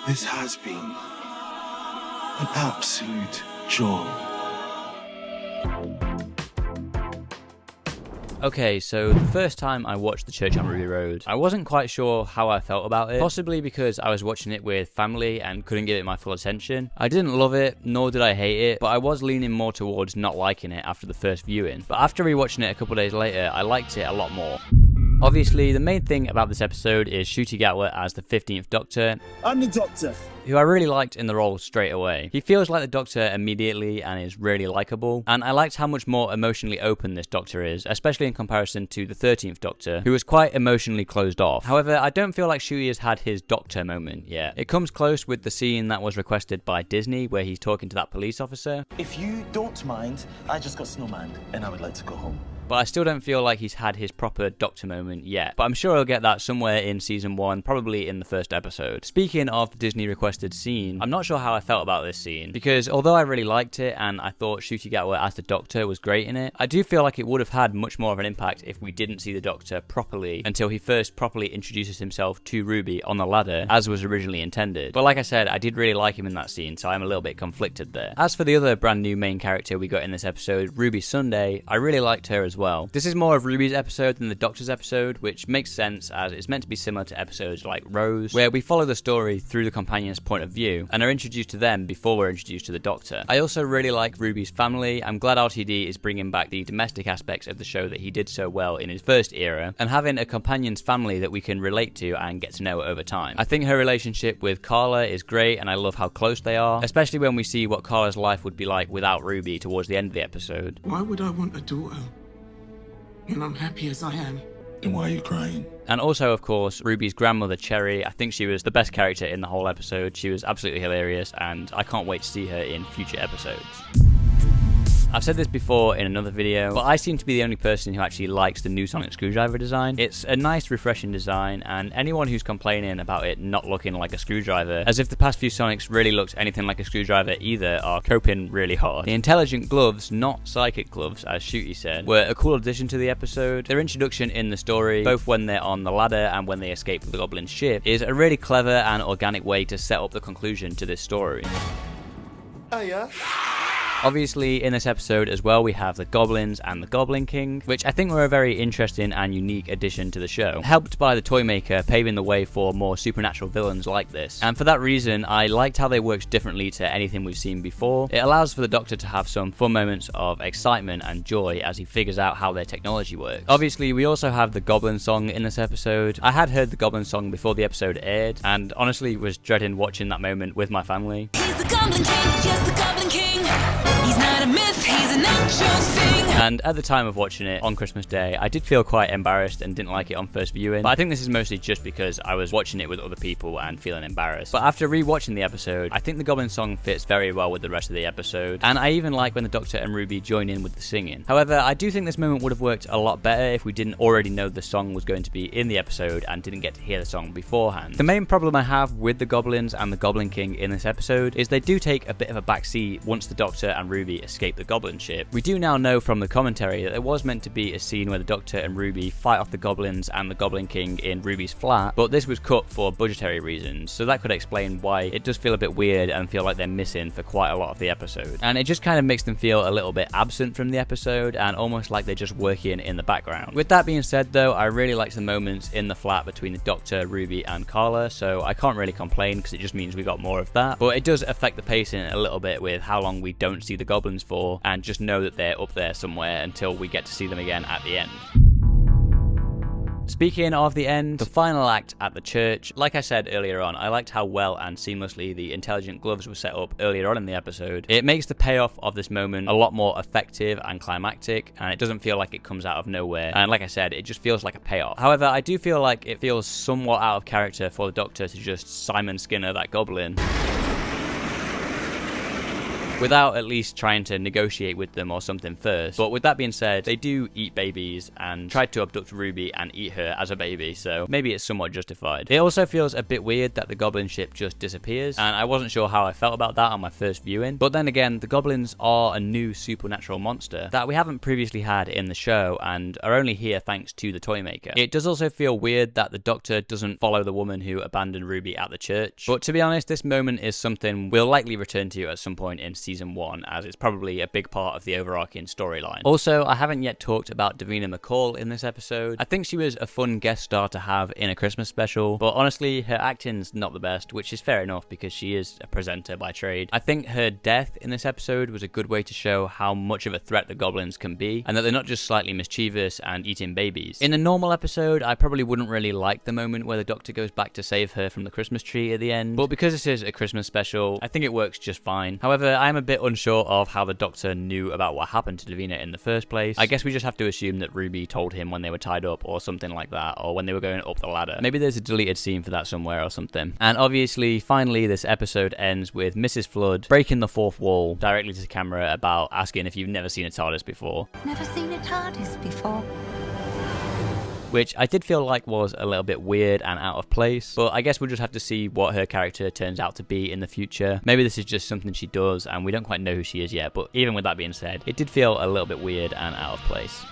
This has been an absolute joy. Okay, so the first time I watched The Church on Ruby Road, I wasn't quite sure how I felt about it, possibly because I was watching it with family and couldn't give it my full attention. I didn't love it, nor did I hate it, but I was leaning more towards not liking it after the first viewing. But after rewatching it a couple days later, I liked it a lot more. Obviously, the main thing about this episode is Ncuti Gatwa as the 15th Doctor. I'm the Doctor. Who I really liked in the role straight away. He feels like the Doctor immediately and is really likable, and I liked how much more emotionally open this Doctor is, especially in comparison to the 13th Doctor, who was quite emotionally closed off. However, I don't feel like Ncuti has had his Doctor moment yet. It comes close with the scene that was requested by Disney, where he's talking to that police officer. If you don't mind, I just got snowman, and I would like to go home. But I still don't feel like he's had his proper Doctor moment yet. But I'm sure he'll get that somewhere in season 1, probably in the first episode. Speaking of the Disney requested scene, I'm not sure how I felt about this scene, because although I really liked it and I thought Ncuti Gatwa as the Doctor was great in it, I do feel like it would have had much more of an impact if we didn't see the Doctor properly until he first properly introduces himself to Ruby on the ladder, as was originally intended. But like I said, I did really like him in that scene, so I'm a little bit conflicted there. As for the other brand new main character we got in this episode, Ruby Sunday, I really liked her as well. This is more of Ruby's episode than the Doctor's episode, which makes sense as it's meant to be similar to episodes like Rose, where we follow the story through the companion's point of view and are introduced to them before we're introduced to the Doctor. I also really like Ruby's family. I'm glad RTD is bringing back the domestic aspects of the show that he did so well in his first era, and having a companion's family that we can relate to and get to know over time. I think her relationship with Carla is great, and I love how close they are, especially when we see what Carla's life would be like without Ruby towards the end of the episode. Why would I want a daughter when I'm happy as I am? Then why are you crying? And also, of course, Ruby's grandmother, Cherry. I think she was the best character in the whole episode. She was absolutely hilarious, and I can't wait to see her in future episodes. I've said this before in another video, but I seem to be the only person who actually likes the new sonic screwdriver design. It's a nice, refreshing design, and anyone who's complaining about it not looking like a screwdriver, as if the past few Sonics really looked anything like a screwdriver either, are coping really hard. The intelligent gloves, not psychic gloves, as Ncuti said, were a cool addition to the episode. Their introduction in the story, both when they're on the ladder and when they escape the Goblin ship, is a really clever and organic way to set up the conclusion to this story. Hiya. Obviously, in this episode as well, we have the Goblins and the Goblin King, which I think were a very interesting and unique addition to the show, helped by the Toymaker paving the way for more supernatural villains like this. And for that reason, I liked how they worked differently to anything we've seen before. It allows for the Doctor to have some fun moments of excitement and joy as he figures out how their technology works. Obviously, we also have the Goblin song in this episode. I had heard the Goblin song before the episode aired, and honestly was dreading watching that moment with my family. He's the Goblin King, yes, the Goblin King. He's not a myth, he's an actual thing. And at the time of watching it on Christmas Day, I did feel quite embarrassed and didn't like it on first viewing. But I think this is mostly just because I was watching it with other people and feeling embarrassed. But after rewatching the episode, I think the Goblin song fits very well with the rest of the episode. And I even like when the Doctor and Ruby join in with the singing. However, I do think this moment would have worked a lot better if we didn't already know the song was going to be in the episode and didn't get to hear the song beforehand. The main problem I have with the Goblins and the Goblin King in this episode is they do take a bit of a backseat once the Doctor and Ruby escape the Goblin ship. We do now know from the commentary that there was meant to be a scene where the Doctor and Ruby fight off the Goblins and the Goblin King in Ruby's flat, but this was cut for budgetary reasons, so that could explain why it does feel a bit weird and feel like they're missing for quite a lot of the episode. And it just kind of makes them feel a little bit absent from the episode and almost like they're just working in the background. With that being said though, I really liked the moments in the flat between the Doctor, Ruby and Carla, so I can't really complain because it just means we got more of that, but it does affect the pacing a little bit with how long we don't see the Goblins for, and just know that they're up there somewhere until we get to see them again at the end. Speaking of the end, the final act at the church, like I said earlier on, I liked how well and seamlessly the intelligent gloves were set up earlier on in the episode. It makes the payoff of this moment a lot more effective and climactic, and it doesn't feel like it comes out of nowhere. And like I said, it just feels like a payoff. However, I do feel like it feels somewhat out of character for the Doctor to just Simon Skinner that Goblin. without at least trying to negotiate with them or something first. But with that being said, they do eat babies and tried to abduct Ruby and eat her as a baby, so maybe it's somewhat justified. It also feels a bit weird that the goblin ship just disappears, and I wasn't sure how I felt about that on my first viewing. But then again, the goblins are a new supernatural monster that we haven't previously had in the show and are only here thanks to the Toymaker. It does also feel weird that the Doctor doesn't follow the woman who abandoned Ruby at the church, but to be honest, this moment is something we'll likely return to at some point in season 1, as it's probably a big part of the overarching storyline. Also, I haven't yet talked about Davina McCall in this episode. I think she was a fun guest star to have in a Christmas special, but honestly, her acting's not the best, which is fair enough because she is a presenter by trade. I think her death in this episode was a good way to show how much of a threat the goblins can be, and that they're not just slightly mischievous and eating babies. In a normal episode, I probably wouldn't really like the moment where the Doctor goes back to save her from the Christmas tree at the end, but because this is a Christmas special, I think it works just fine. However, I am a bit unsure of how the Doctor knew about what happened to Davina in the first place. I guess we just have to assume that Ruby told him when they were tied up or something like that, or when they were going up the ladder. Maybe there's a deleted scene for that somewhere or something. And obviously, finally, this episode ends with Mrs. Flood breaking the fourth wall directly to the camera about asking if you've never seen a TARDIS before. Never seen a TARDIS before. Which I did feel like was a little bit weird and out of place, but I guess we'll just have to see what her character turns out to be in the future. Maybe this is just something she does and we don't quite know who she is yet, but even with that being said, it did feel a little bit weird and out of place.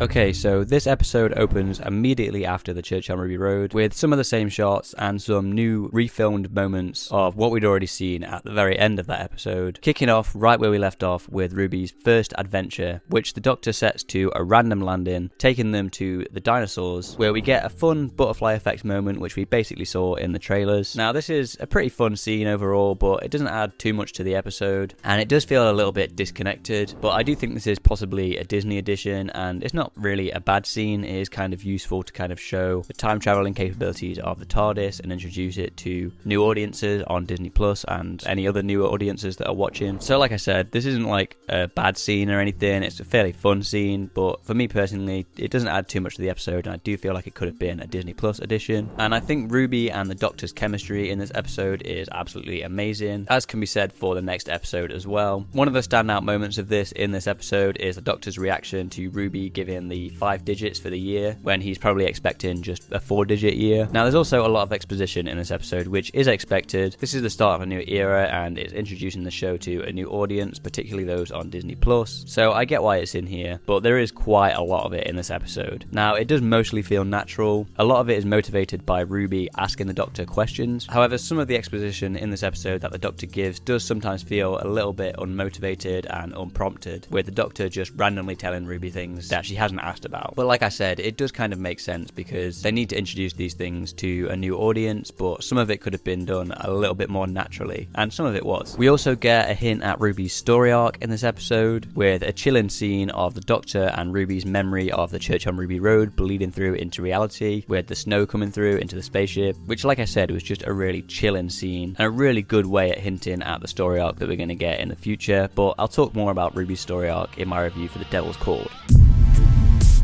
Okay, so this episode opens immediately after the Church on Ruby Road with some of the same shots and some new refilmed moments of what we'd already seen at the very end of that episode, kicking off right where we left off with Ruby's first adventure, which the Doctor sets to a random landing, taking them to the dinosaurs, where we get a fun butterfly effect moment which we basically saw in the trailers. Now this is a pretty fun scene overall, but it doesn't add too much to the episode, and it does feel a little bit disconnected, but I do think this is possibly a Disney edition, and it's not really a bad scene. It is kind of useful to kind of show the time traveling capabilities of the TARDIS and introduce it to new audiences on Disney Plus and any other new audiences that are watching. So like I said, this isn't like a bad scene or anything. It's a fairly fun scene, but for me personally, it doesn't add too much to the episode, and I do feel like it could have been a Disney Plus edition. And I think Ruby and the Doctor's chemistry in this episode is absolutely amazing, as can be said for the next episode as well. One of the standout moments of this in this episode is the Doctor's reaction to Ruby giving the 5 digits for the year when he's probably expecting just a 4-digit year. Now there's also a lot of exposition in this episode, which is expected. This is the start of a new era and it's introducing the show to a new audience, particularly those on Disney Plus. So I get why it's in here, but there is quite a lot of it in this episode. Now it does mostly feel natural. A lot of it is motivated by Ruby asking the Doctor questions. However, some of the exposition in this episode that the Doctor gives does sometimes feel a little bit unmotivated and unprompted, with the Doctor just randomly telling Ruby things that she hasn't asked about. But like I said, it does kind of make sense because they need to introduce these things to a new audience, but some of it could have been done a little bit more naturally, and some of it was. We also get a hint at Ruby's story arc in this episode, with a chilling scene of the Doctor and Ruby's memory of the Church on Ruby Road bleeding through into reality, with the snow coming through into the spaceship, which like I said was just a really chilling scene and a really good way at hinting at the story arc that we're going to get in the future. But I'll talk more about Ruby's story arc in my review for The Devil's Chord.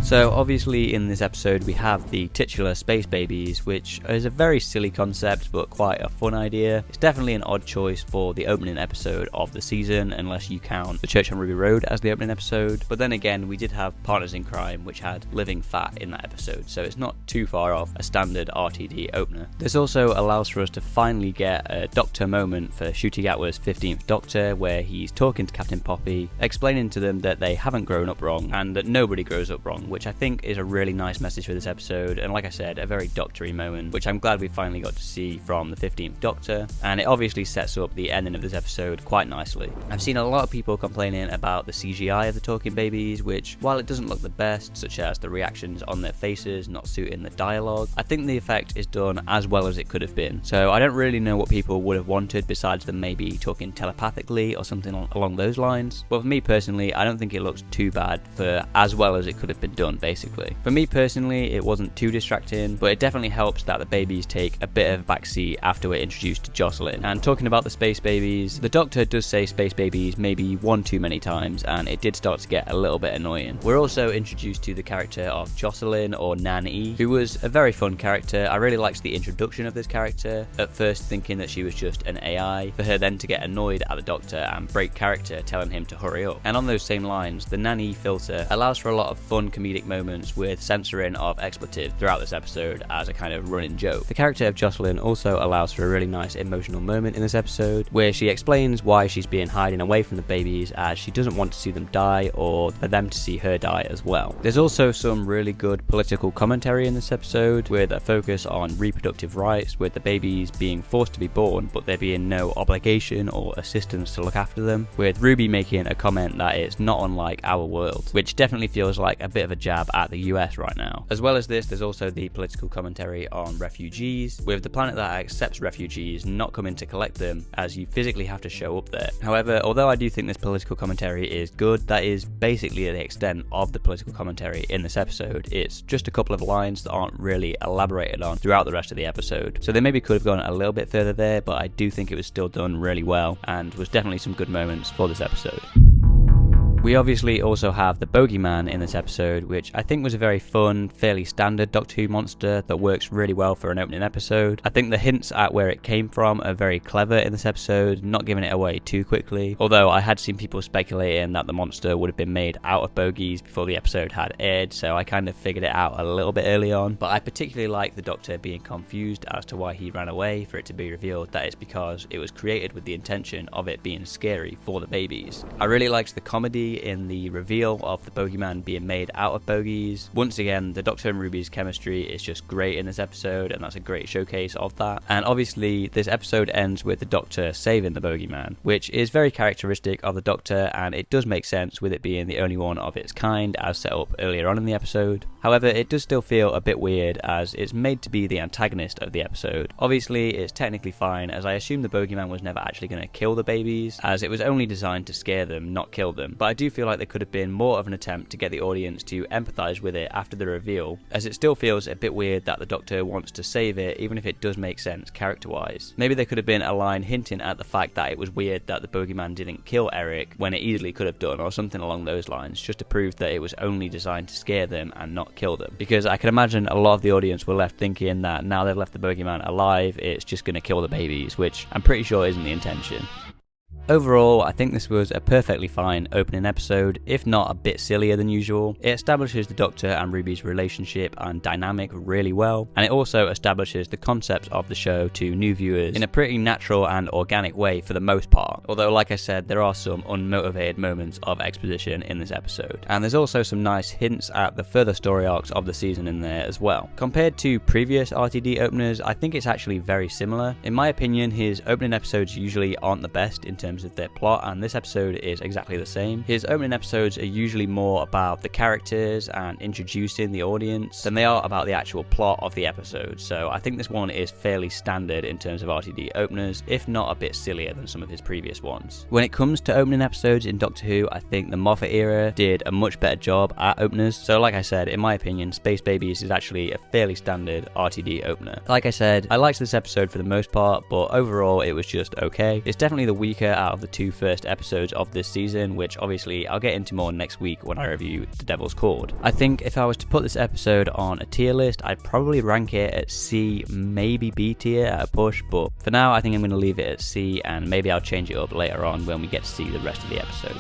So obviously in this episode we have the titular space babies, which is a very silly concept but quite a fun idea. It's definitely an odd choice for the opening episode of the season, unless you count the Church on Ruby Road as the opening episode. But then again, we did have Partners in Crime, which had Living Fat in that episode, so it's not too far off a standard RTD opener. This also allows for us to finally get a Doctor moment for Ncuti Gatwa's 15th Doctor, where he's talking to Captain Poppy, explaining to them that they haven't grown up wrong and that nobody grows up wrong, which I think is a really nice message for this episode, and like I said, a very Doctor-y moment, which I'm glad we finally got to see from the 15th Doctor, and it obviously sets up the ending of this episode quite nicely. I've seen a lot of people complaining about the CGI of the talking babies, which, while it doesn't look the best, such as the reactions on their faces not suiting the dialogue, I think the effect is done as well as it could have been. So I don't really know what people would have wanted besides them maybe talking telepathically or something along those lines, but for me personally, I don't think it looks too bad for as well as it could have been done, basically. For me personally, it wasn't too distracting, but it definitely helps that the babies take a bit of a backseat after we're introduced to Jocelyn. And talking about the space babies, the Doctor does say space babies maybe one too many times, and it did start to get a little bit annoying. We're also introduced to the character of Jocelyn, or Nan-E, who was a very fun character. I really liked the introduction of this character, at first thinking that she was just an AI, for her then to get annoyed at the Doctor and break character, telling him to hurry up. And on those same lines, the Nan-E filter allows for a lot of fun comedic moments with censoring of expletives throughout this episode as a kind of running joke. The character of Jocelyn also allows for a really nice emotional moment in this episode, where she explains why she's been hiding away from the babies, as she doesn't want to see them die or for them to see her die as well. There's also some really good political commentary in this episode, with a focus on reproductive rights, with the babies being forced to be born but there being no obligation or assistance to look after them, with Ruby making a comment that it's not unlike our world, which definitely feels like a bit of a jab at the US right now. As well as this, there's also the political commentary on refugees, with the planet that accepts refugees not coming to collect them, as you physically have to show up there. However, although I do think this political commentary is good, that is basically the extent of the political commentary in this episode. It's just a couple of lines that aren't really elaborated on throughout the rest of the episode. So they maybe could have gone a little bit further there, but I do think it was still done really well and was definitely some good moments for this episode. We obviously also have the Bogeyman in this episode, which I think was a very fun, fairly standard Doctor Who monster that works really well for an opening episode. I think the hints at where it came from are very clever in this episode, not giving it away too quickly, although I had seen people speculating that the monster would have been made out of bogies before the episode had aired, so I kind of figured it out a little bit early on. But I particularly like the Doctor being confused as to why he ran away, for it to be revealed that it's because it was created with the intention of it being scary for the babies. I really liked the comedy in the reveal of the Bogeyman being made out of bogies. Once again, the Doctor and Ruby's chemistry is just great in this episode, and that's a great showcase of that. And obviously this episode ends with the Doctor saving the Bogeyman, which is very characteristic of the Doctor, and it does make sense with it being the only one of its kind as set up earlier on in the episode. However, it does still feel a bit weird as it's made to be the antagonist of the episode. Obviously it's technically fine, as I assume the Bogeyman was never actually going to kill the babies, as it was only designed to scare them, not kill them. But I do feel like there could have been more of an attempt to get the audience to empathise with it after the reveal, as it still feels a bit weird that the Doctor wants to save it, even if it does make sense character-wise. Maybe there could have been a line hinting at the fact that it was weird that the Bogeyman didn't kill Eric when it easily could have done, or something along those lines, just to prove that it was only designed to scare them and not kill them. Because I can imagine a lot of the audience were left thinking that now they've left the Bogeyman alive, it's just going to kill the babies, which I'm pretty sure isn't the intention. Overall, I think this was a perfectly fine opening episode, if not a bit sillier than usual. It establishes the Doctor and Ruby's relationship and dynamic really well, and it also establishes the concepts of the show to new viewers in a pretty natural and organic way for the most part. Although, like I said, there are some unmotivated moments of exposition in this episode. And there's also some nice hints at the further story arcs of the season in there as well. Compared to previous RTD openers, I think it's actually very similar. In my opinion, his opening episodes usually aren't the best in terms of their plot, and this episode is exactly the same. His opening episodes are usually more about the characters and introducing the audience than they are about the actual plot of the episode, so I think this one is fairly standard in terms of RTD openers, if not a bit sillier than some of his previous ones. When it comes to opening episodes in Doctor Who, I think the Moffat era did a much better job at openers, so like I said, in my opinion, Space Babies is actually a fairly standard RTD opener. Like I said, I liked this episode for the most part, but overall it was just okay. It's definitely the weaker out of the two first episodes of this season, which obviously I'll get into more next week when I review The Devil's Chord. I think if I was to put this episode on a tier list, I'd probably rank it at C, maybe B tier at a push, but for now I think I'm going to leave it at C, and maybe I'll change it up later on when we get to see the rest of the episode.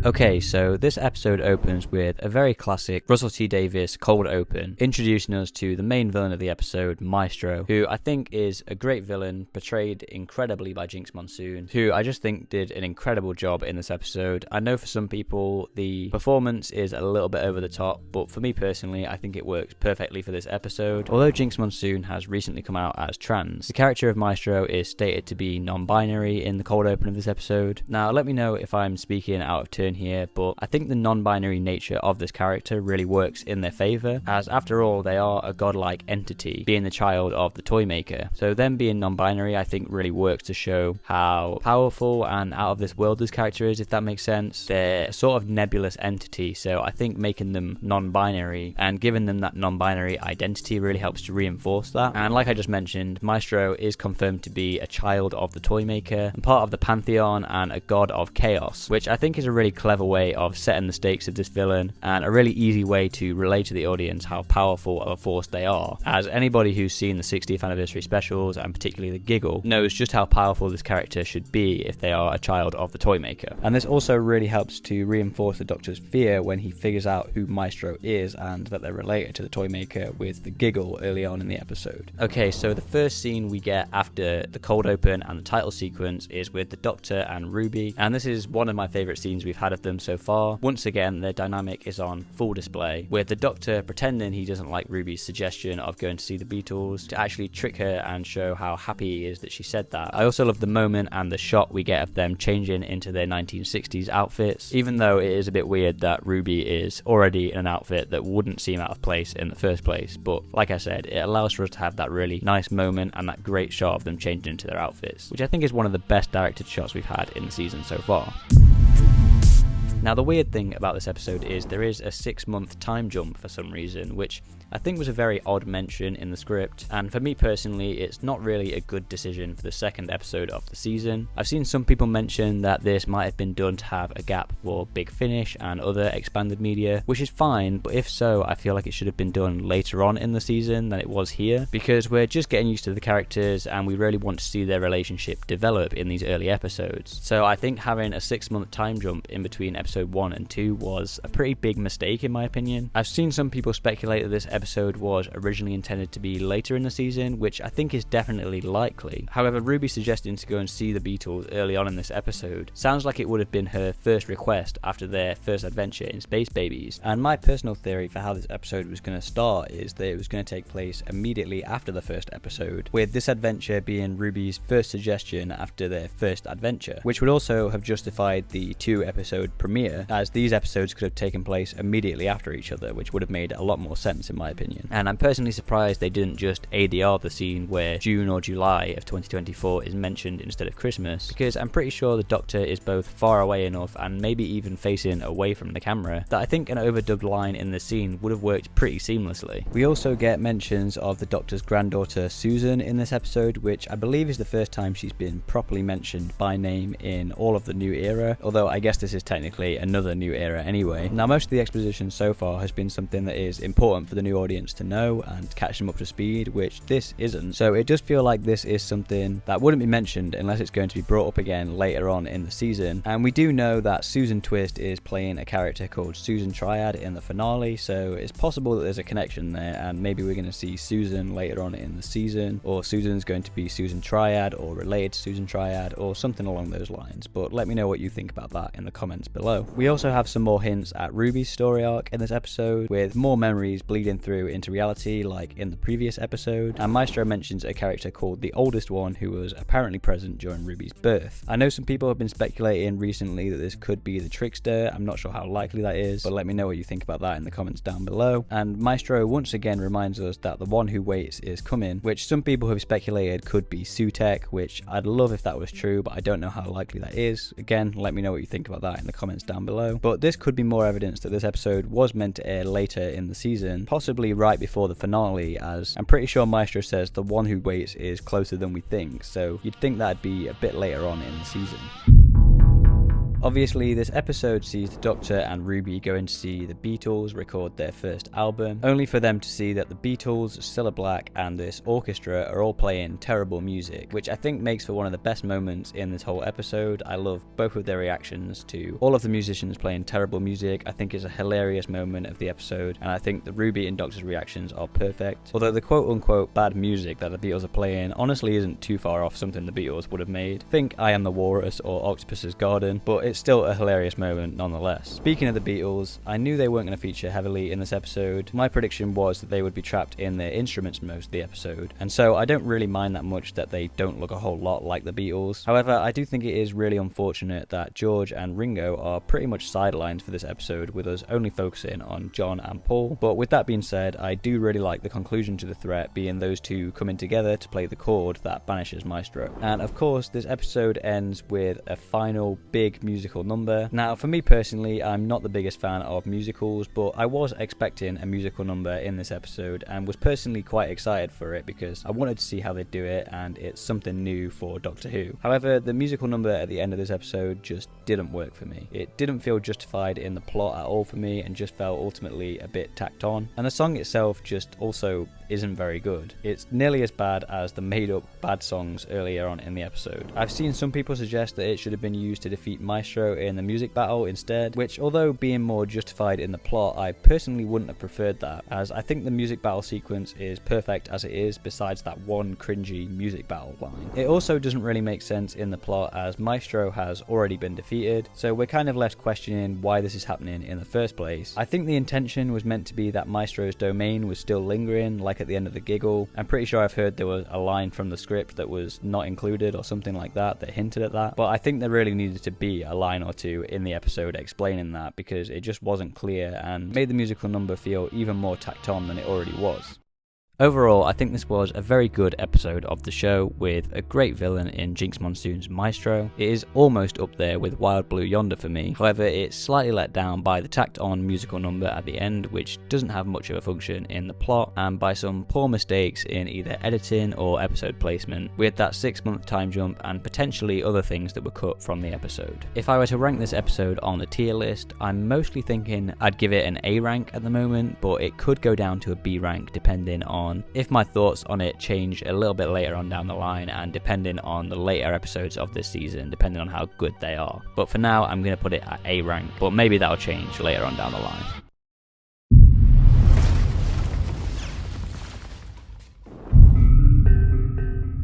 Okay, so this episode opens with a very classic Russell T Davies cold open, introducing us to the main villain of the episode, Maestro, who I think is a great villain, portrayed incredibly by Jinx Monsoon, who I just think did an incredible job in this episode. I know for some people the performance is a little bit over the top, but for me personally, I think it works perfectly for this episode. Although Jinx Monsoon has recently come out as trans, the character of Maestro is stated to be non-binary in the cold open of this episode. Now, let me know if I'm speaking out of turn in here, but I think the non-binary nature of this character really works in their favour, as after all they are a godlike entity, being the child of the toy maker. So them being non-binary I think really works to show how powerful and out of this world this character is, if that makes sense. They're a sort of nebulous entity, so I think making them non-binary and giving them that non-binary identity really helps to reinforce that. And like I just mentioned, Maestro is confirmed to be a child of the toy maker and part of the pantheon and a god of chaos, which I think is a really clever way of setting the stakes of this villain and a really easy way to relay to the audience how powerful of a force they are, as anybody who's seen the 60th anniversary specials and particularly the Giggle knows just how powerful this character should be if they are a child of the toy maker. And this also really helps to reinforce the Doctor's fear when he figures out who Maestro is and that they're related to the toy maker with the Giggle early on in the episode. Okay, so the first scene we get after the cold open and the title sequence is with the Doctor and Ruby, and this is one of my favourite scenes we've had of them so far. Once again, their dynamic is on full display, with the Doctor pretending he doesn't like Ruby's suggestion of going to see the Beatles to actually trick her and show how happy he is that she said that. I also love the moment and the shot we get of them changing into their 1960s outfits, even though it is a bit weird that Ruby is already in an outfit that wouldn't seem out of place in the first place. But like I said, it allows for us to have that really nice moment and that great shot of them changing into their outfits, which I think is one of the best directed shots we've had in the season so far. Now the weird thing about this episode is there is a 6-month time jump for some reason, which I think was a very odd mention in the script, and for me personally it's not really a good decision for the second episode of the season. I've seen some people mention that this might have been done to have a gap for Big Finish and other expanded media, which is fine, but if so, I feel like it should have been done later on in the season than it was here, because we're just getting used to the characters and we really want to see their relationship develop in these early episodes. So I think having a 6-month time jump in between episode 1 and 2 was a pretty big mistake in my opinion. I've seen some people speculate that this episode was originally intended to be later in the season, which I think is definitely likely. However, Ruby suggesting to go and see the Beatles early on in this episode sounds like it would have been her first request after their first adventure in Space Babies, and my personal theory for how this episode was going to start is that it was going to take place immediately after the first episode, with this adventure being Ruby's first suggestion after their first adventure, which would also have justified the 2-episode premiere, as these episodes could have taken place immediately after each other, which would have made a lot more sense in my opinion. And I'm personally surprised they didn't just ADR the scene where June or July of 2024 is mentioned instead of Christmas, because I'm pretty sure the Doctor is both far away enough and maybe even facing away from the camera that I think an overdubbed line in the scene would have worked pretty seamlessly. We also get mentions of the Doctor's granddaughter Susan in this episode, which I believe is the first time she's been properly mentioned by name in all of the New Era, although I guess this is technically another New Era anyway. Now most of the exposition so far has been something that is important for the new audience to know and catch them up to speed, which this isn't. So it does feel like this is something that wouldn't be mentioned unless it's going to be brought up again later on in the season. And we do know that Susan Twist is playing a character called Susan Triad in the finale, so it's possible that there's a connection there and maybe we're going to see Susan later on in the season, or Susan's going to be Susan Triad or related to Susan Triad or something along those lines. But let me know what you think about that in the comments below. We also have some more hints at Ruby's story arc in this episode, with more memories bleeding through into reality like in the previous episode, and Maestro mentions a character called the Oldest One who was apparently present during Ruby's birth. I know some people have been speculating recently that this could be the Trickster. I'm not sure how likely that is, but let me know what you think about that in the comments down below. And Maestro once again reminds us that the one who waits is coming, which some people have speculated could be Sutek, which I'd love if that was true, but I don't know how likely that is. Again, let me know what you think about that in the comments down below. But this could be more evidence that this episode was meant to air later in the season, possibly right before the finale, as I'm pretty sure Maestro says the one who waits is closer than we think, so you'd think that'd be a bit later on in the season. Obviously, this episode sees the Doctor and Ruby going to see the Beatles record their first album, only for them to see that the Beatles, Cilla Black, and this orchestra are all playing terrible music, which I think makes for one of the best moments in this whole episode. I love both of their reactions to all of the musicians playing terrible music. I think it's a hilarious moment of the episode, and I think the Ruby and Doctor's reactions are perfect. Although the quote-unquote bad music that the Beatles are playing honestly isn't too far off something the Beatles would have made. Think I Am the Walrus or Octopus's Garden, but it's still a hilarious moment nonetheless. Speaking of the Beatles, I knew they weren't going to feature heavily in this episode. My prediction was that they would be trapped in their instruments most of the episode, and so I don't really mind that much that they don't look a whole lot like the Beatles. However, I do think it is really unfortunate that George and Ringo are pretty much sidelined for this episode, with us only focusing on John and Paul. But with that being said, I do really like the conclusion to the threat being those two coming together to play the chord that banishes Maestro. And of course, this episode ends with a final big musical number. Now, for me personally, I'm not the biggest fan of musicals, but I was expecting a musical number in this episode and was personally quite excited for it because I wanted to see how they do it, and it's something new for Doctor Who. However, the musical number at the end of this episode just didn't work for me. It didn't feel justified in the plot at all for me and just felt ultimately a bit tacked on. And the song itself just also isn't very good. It's nearly as bad as the made up bad songs earlier on in the episode. I've seen some people suggest that it should have been used to defeat Maestro in the music battle instead, which, although being more justified in the plot, I personally wouldn't have preferred that, as I think the music battle sequence is perfect as it is, besides that one cringy music battle line. It also doesn't really make sense in the plot as Maestro has already been defeated, so we're kind of left questioning why this is happening in the first place. I think the intention was meant to be that Maestro's domain was still lingering, like at the end of the giggle. I'm pretty sure I've heard there was a line from the script that was not included or something like that that hinted at that, but I think there really needed to be a line or two in the episode explaining that, because it just wasn't clear and made the musical number feel even more tacked on than it already was. Overall, I think this was a very good episode of the show, with a great villain in Jinx Monsoon's Maestro. It is almost up there with Wild Blue Yonder for me. However, it's slightly let down by the tacked on musical number at the end, which doesn't have much of a function in the plot, and by some poor mistakes in either editing or episode placement, with that 6-month time jump and potentially other things that were cut from the episode. If I were to rank this episode on the tier list, I'm mostly thinking I'd give it an A rank at the moment, but it could go down to a B rank depending on if my thoughts on it change a little bit later on down the line, and depending on the later episodes of this season, depending on how good they are. But for now, I'm going to put it at A rank, but maybe that'll change later on down the line.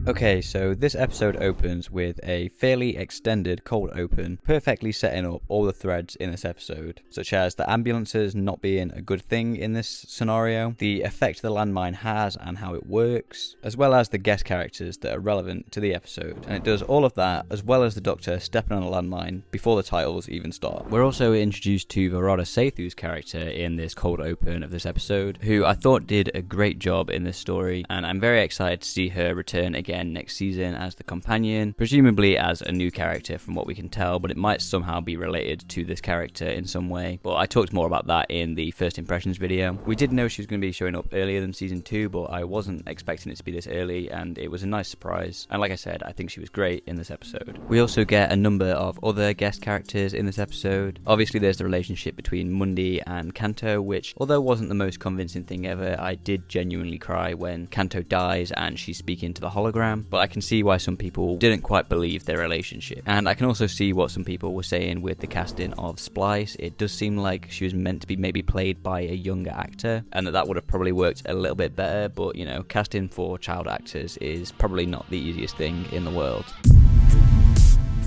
Okay, so this episode opens with a fairly extended cold open, perfectly setting up all the threads in this episode, such as the ambulances not being a good thing in this scenario, the effect the landmine has and how it works, as well as the guest characters that are relevant to the episode. And it does all of that, as well as the Doctor stepping on a landmine before the titles even start. We're also introduced to Varada Sethu's character in this cold open of this episode, who I thought did a great job in this story, and I'm very excited to see her return again next season as the companion, presumably as a new character from what we can tell, but it might somehow be related to this character in some way. But I talked more about that in the first impressions video. We did know she was going to be showing up earlier than season 2, but I wasn't expecting it to be this early, and it was a nice surprise. And like I said, I think she was great in this episode. We also get a number of other guest characters in this episode. Obviously there's the relationship between Mundi and Kanto, which, although wasn't the most convincing thing ever, I did genuinely cry when Kanto dies and she's speaking to the hologram. But I can see why some people didn't quite believe their relationship. And I can also see what some people were saying with the casting of Splice. It does seem like she was meant to be maybe played by a younger actor, and that would have probably worked a little bit better, but you know, casting for child actors is probably not the easiest thing in the world.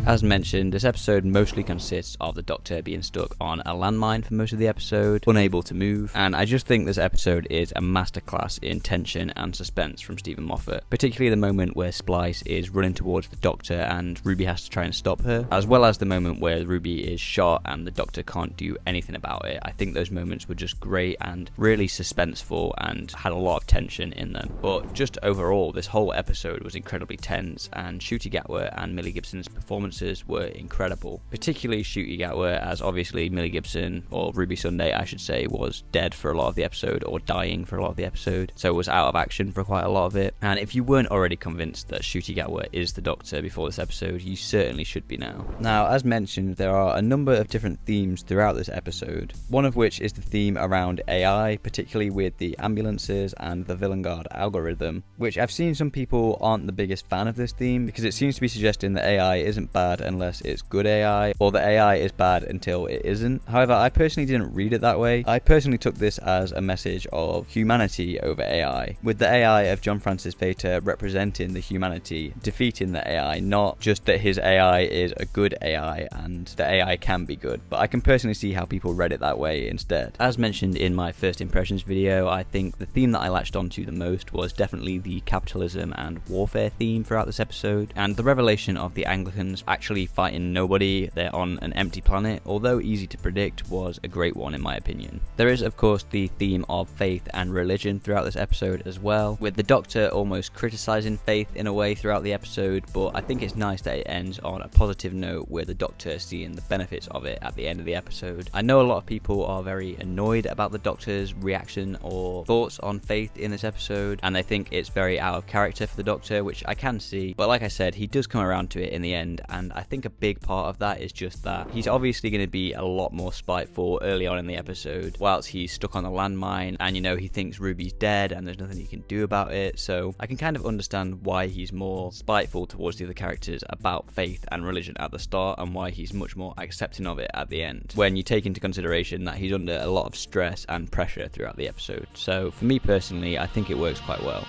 As mentioned, this episode mostly consists of the Doctor being stuck on a landmine for most of the episode, unable to move, and I just think this episode is a masterclass in tension and suspense from Stephen Moffat, particularly the moment where Splice is running towards the Doctor and Ruby has to try and stop her, as well as the moment where Ruby is shot and the Doctor can't do anything about it. I think those moments were just great and really suspenseful and had a lot of tension in them. But just overall, this whole episode was incredibly tense, and Ncuti Gatwa and Millie Gibson's performances were incredible, particularly Ncuti Gatwa, as obviously Millie Gibson, or Ruby Sunday I should say, was dead for a lot of the episode, or dying for a lot of the episode, so was out of action for quite a lot of it. And if you weren't already convinced that Ncuti Gatwa is the Doctor before this episode, you certainly should be now. Now, as mentioned, there are a number of different themes throughout this episode, one of which is the theme around AI, particularly with the ambulances and the Villain Guard algorithm, which I've seen some people aren't the biggest fan of this theme, because it seems to be suggesting that AI isn't bad bad unless it's good AI, or the AI is bad until it isn't. However, I personally didn't read it that way. I personally took this as a message of humanity over AI, with the AI of John Francis Vater representing the humanity defeating the AI, not just that his AI is a good AI and the AI can be good, but I can personally see how people read it that way instead. As mentioned in my first impressions video, I think the theme that I latched onto the most was definitely the capitalism and warfare theme throughout this episode, and the revelation of the Anglicans actually fighting nobody, they're on an empty planet, although easy to predict, was a great one in my opinion. There is of course the theme of faith and religion throughout this episode as well, with the Doctor almost criticising faith in a way throughout the episode, but I think it's nice that it ends on a positive note with the Doctor seeing the benefits of it at the end of the episode. I know a lot of people are very annoyed about the Doctor's reaction or thoughts on faith in this episode, and they think it's very out of character for the Doctor, which I can see, but like I said, he does come around to it in the end, and I think a big part of that is just that he's obviously going to be a lot more spiteful early on in the episode, whilst he's stuck on the landmine, and you know, he thinks Ruby's dead and there's nothing he can do about it, so I can kind of understand why he's more spiteful towards the other characters about faith and religion at the start, and why he's much more accepting of it at the end, when you take into consideration that he's under a lot of stress and pressure throughout the episode. So for me personally, I think it works quite well.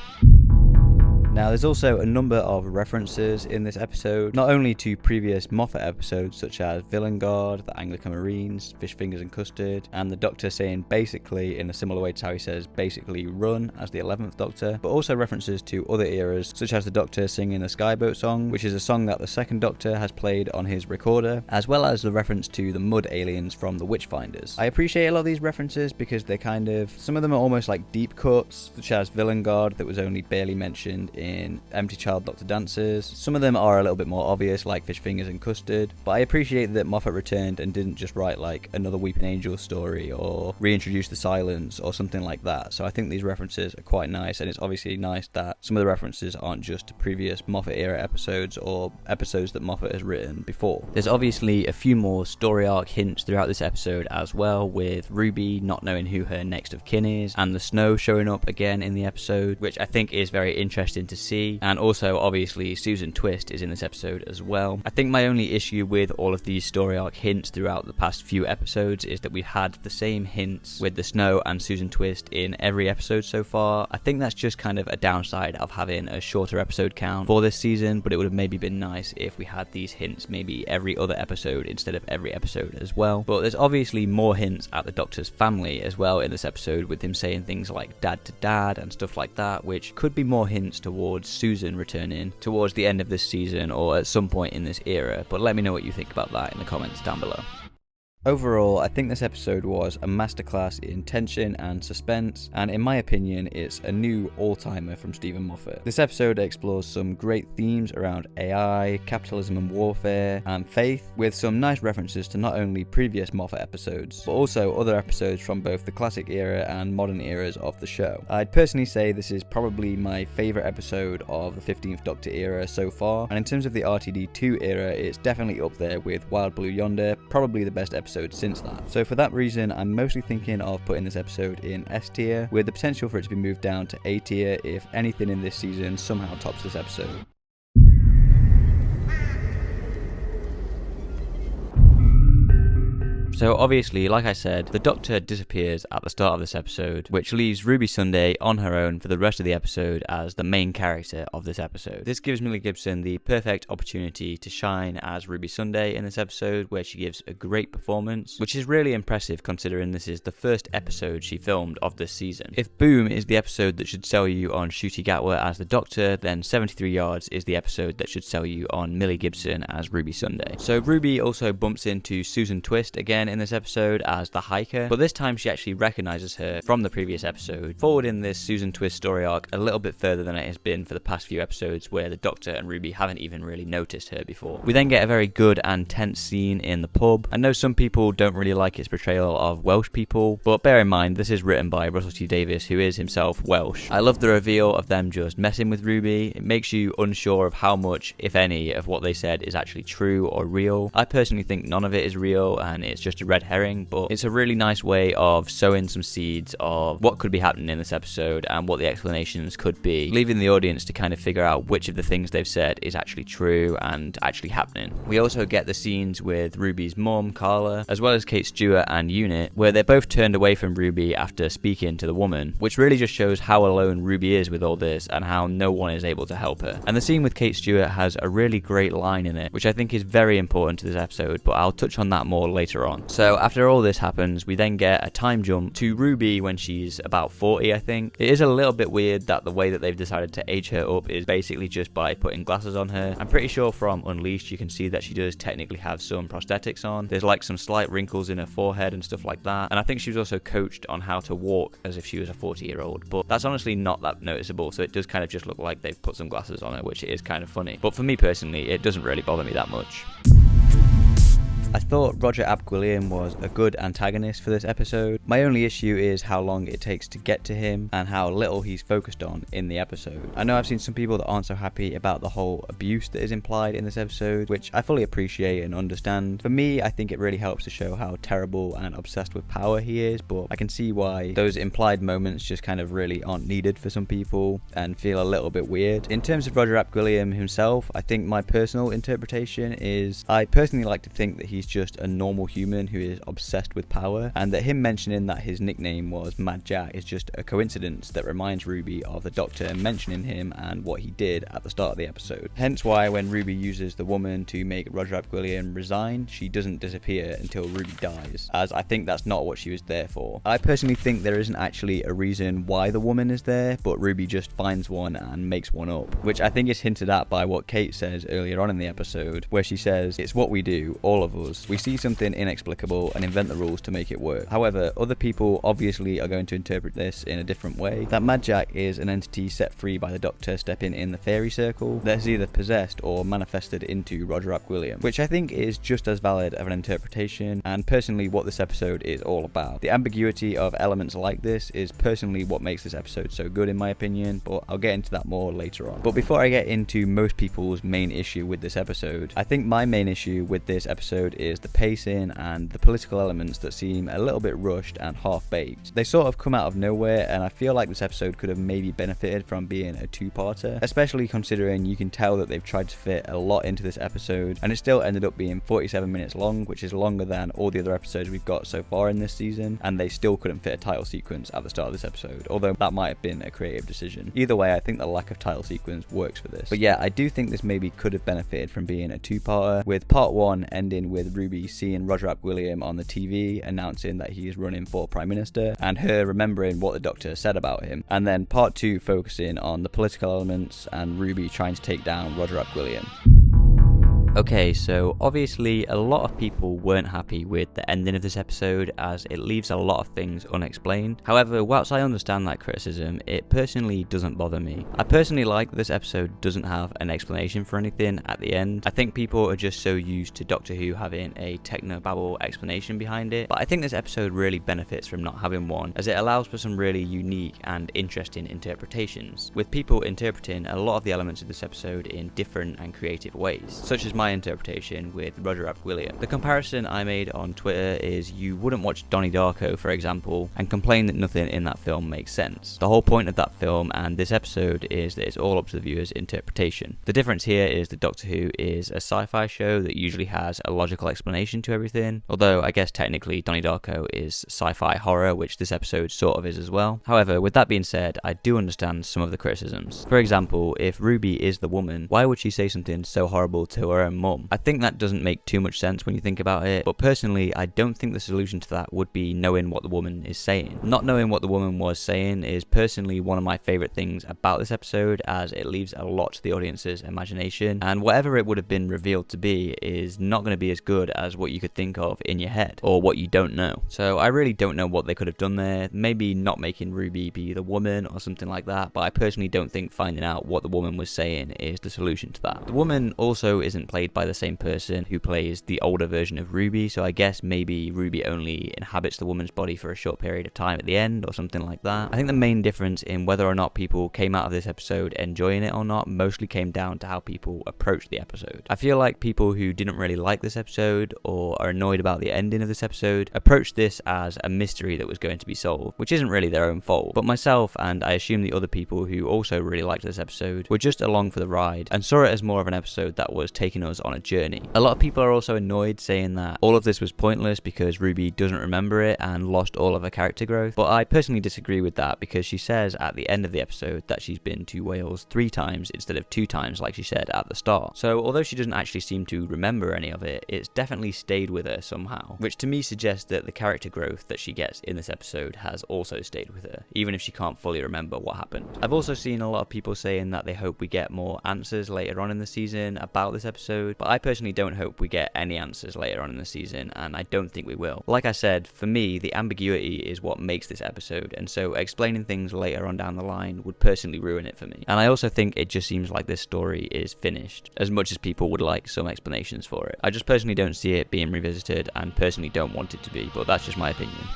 Now, there's also a number of references in this episode, not only to previous Moffat episodes such as Villain Guard, the Anglican Marines, Fish Fingers and Custard, and the Doctor saying basically in a similar way to how he says basically run as the 11th Doctor, but also references to other eras such as the Doctor singing the Skyboat song, which is a song that the second Doctor has played on his recorder, as well as the reference to the mud aliens from the Witchfinders. I appreciate a lot of these references because they're kind of, some of them are almost like deep cuts, such as Villain Guard that was only barely mentioned in Empty Child Doctor Dancers. Some of them are a little bit more obvious, like Fish Fingers and Custard, but I appreciate that Moffat returned and didn't just write like another Weeping Angel story or reintroduce the silence or something like that. So I think these references are quite nice, and it's obviously nice that some of the references aren't just to previous Moffat era episodes or episodes that Moffat has written before. There's obviously a few more story arc hints throughout this episode as well, with Ruby not knowing who her next of kin is, and the snow showing up again in the episode, which I think is very interesting to see. And also obviously Susan Twist is in this episode as well. I think my only issue with all of these story arc hints throughout the past few episodes is that we've had the same hints with the snow and Susan Twist in every episode so far. I think that's just kind of a downside of having a shorter episode count for this season, but it would have maybe been nice if we had these hints maybe every other episode instead of every episode as well. But there's obviously more hints at the Doctor's family as well in this episode, with him saying things like dad to dad and stuff like that, which could be more hints towards Susan returning towards the end of this season or at some point in this era, but let me know what you think about that in the comments down below. Overall, I think this episode was a masterclass in tension and suspense, and in my opinion, it's a new all-timer from Stephen Moffat. This episode explores some great themes around AI, capitalism and warfare, and faith, with some nice references to not only previous Moffat episodes, but also other episodes from both the classic era and modern eras of the show. I'd personally say this is probably my favourite episode of the 15th Doctor era so far, and in terms of the RTD2 era, it's definitely up there with Wild Blue Yonder, probably the best episode since that. So for that reason, I'm mostly thinking of putting this episode in S tier, with the potential for it to be moved down to A tier if anything in this season somehow tops this episode. So obviously, like I said, the Doctor disappears at the start of this episode, which leaves Ruby Sunday on her own for the rest of the episode as the main character of this episode. This gives Millie Gibson the perfect opportunity to shine as Ruby Sunday in this episode, where she gives a great performance, which is really impressive considering this is the first episode she filmed of this season. If Boom is the episode that should sell you on Ncuti Gatwa as the Doctor, then 73 Yards is the episode that should sell you on Millie Gibson as Ruby Sunday. So Ruby also bumps into Susan Twist again in this episode as the hiker, but this time she actually recognizes her from the previous episode, forwarding this Susan Twist story arc a little bit further than it has been for the past few episodes, where the Doctor and Ruby haven't even really noticed her before. We then get a very good and tense scene in the pub. I know some people don't really like its portrayal of Welsh people, but bear in mind this is written by Russell T Davies, who is himself Welsh. I love the reveal of them just messing with Ruby. It makes you unsure of how much, if any, of what they said is actually true or real. I personally think none of it is real, and it's just just a red herring, but it's a really nice way of sowing some seeds of what could be happening in this episode and what the explanations could be, leaving the audience to kind of figure out which of the things they've said is actually true and actually happening. We also get the scenes with Ruby's mum, Carla, as well as Kate Stewart and Unit, where they're both turned away from Ruby after speaking to the woman, which really just shows how alone Ruby is with all this and how no one is able to help her. And the scene with Kate Stewart has a really great line in it, which I think is very important to this episode, but I'll touch on that more later on. So after all this happens, we then get a time jump to Ruby when she's about 40, I think. It is a little bit weird that the way that they've decided to age her up is basically just by putting glasses on her. I'm pretty sure from Unleashed you can see that she does technically have some prosthetics on. There's like some slight wrinkles in her forehead and stuff like that, and I think she was also coached on how to walk as if she was a 40-year-old, but that's honestly not that noticeable, so it does kind of just look like they've put some glasses on her, which is kind of funny. But for me personally, it doesn't really bother me that much. I thought Roger Ap Gwilliam was a good antagonist for this episode. My only issue is how long it takes to get to him and how little he's focused on in the episode. I know I've seen some people that aren't so happy about the whole abuse that is implied in this episode, which I fully appreciate and understand. For me, I think it really helps to show how terrible and obsessed with power he is, but I can see why those implied moments just kind of really aren't needed for some people and feel a little bit weird. In terms of Roger Ap Gwilliam himself, I think my personal interpretation is I personally like to think that he's just a normal human who is obsessed with power, and that him mentioning that his nickname was Mad Jack is just a coincidence that reminds Ruby of the Doctor mentioning him and what he did at the start of the episode. Hence why when Ruby uses the woman to make Roger Ap Gwilliam resign, she doesn't disappear until Ruby dies, as I think that's not what she was there for. I personally think there isn't actually a reason why the woman is there, but Ruby just finds one and makes one up, which I think is hinted at by what Kate says earlier on in the episode, where she says, "It's what we do, all of us. We see something inexplicable and invent the rules to make it work." However, other people obviously are going to interpret this in a different way. That Mad Jack is an entity set free by the Doctor stepping in the fairy circle that is either possessed or manifested into Roger Ap Gwilliam, which I think is just as valid of an interpretation and personally what this episode is all about. The ambiguity of elements like this is personally what makes this episode so good in my opinion, but I'll get into that more later on. But before I get into most people's main issue with this episode, I think my main issue with this episode is the pacing and the political elements that seem a little bit rushed and half-baked. They sort of come out of nowhere, and I feel like this episode could have maybe benefited from being a two-parter, especially considering you can tell that they've tried to fit a lot into this episode, and it still ended up being 47 minutes long, which is longer than all the other episodes we've got so far in this season, and they still couldn't fit a title sequence at the start of this episode, although that might have been a creative decision. Either way, I think the lack of title sequence works for this. But yeah, I do think this maybe could have benefited from being a two-parter, with part one ending with Ruby seeing Roger Ap Gwilliam on the TV announcing that he is running for Prime Minister, and her remembering what the Doctor said about him, and then part two focusing on the political elements and Ruby trying to take down Roger Ap Gwilliam. Okay, so obviously a lot of people weren't happy with the ending of this episode as it leaves a lot of things unexplained. However, whilst I understand that criticism, it personally doesn't bother me. I personally like that this episode doesn't have an explanation for anything at the end. I think people are just so used to Doctor Who having a technobabble explanation behind it, but I think this episode really benefits from not having one, as it allows for some really unique and interesting interpretations, with people interpreting a lot of the elements of this episode in different and creative ways, such as my interpretation with Roger Ap Gwilliam. The comparison I made on Twitter is you wouldn't watch Donnie Darko, for example, and complain that nothing in that film makes sense. The whole point of that film and this episode is that it's all up to the viewer's interpretation. The difference here is that Doctor Who is a sci-fi show that usually has a logical explanation to everything, although I guess technically Donnie Darko is sci-fi horror, which this episode sort of is as well. However, with that being said, I do understand some of the criticisms. For example, if Ruby is the woman, why would she say something so horrible to her own mum? I think that doesn't make too much sense when you think about it, but personally I don't think the solution to that would be knowing what the woman is saying. Not knowing what the woman was saying is personally one of my favourite things about this episode, as it leaves a lot to the audience's imagination, and whatever it would have been revealed to be is not going to be as good as what you could think of in your head, or what you don't know. So I really don't know what they could have done there. Maybe not making Ruby be the woman or something like that, but I personally don't think finding out what the woman was saying is the solution to that. The woman also isn't played played by the same person who plays the older version of Ruby, so I guess maybe Ruby only inhabits the woman's body for a short period of time at the end or something like that. I think the main difference in whether or not people came out of this episode enjoying it or not mostly came down to how people approached the episode. I feel like people who didn't really like this episode or are annoyed about the ending of this episode approached this as a mystery that was going to be solved, which isn't really their own fault. But myself, and I assume the other people who also really liked this episode, were just along for the ride and saw it as more of an episode that was taking us on a journey. A lot of people are also annoyed, saying that all of this was pointless because Ruby doesn't remember it and lost all of her character growth, but I personally disagree with that because she says at the end of the episode that she's been to Wales 3 times instead of 2 times like she said at the start. So although she doesn't actually seem to remember any of it, it's definitely stayed with her somehow, which to me suggests that the character growth that she gets in this episode has also stayed with her, even if she can't fully remember what happened. I've also seen a lot of people saying that they hope we get more answers later on in the season about this episode, but I personally don't hope we get any answers later on in the season, and I don't think we will. Like I said, for me, the ambiguity is what makes this episode, and so explaining things later on down the line would personally ruin it for me. And I also think it just seems like this story is finished, as much as people would like some explanations for it. I just personally don't see it being revisited, and personally don't want it to be, but that's just my opinion.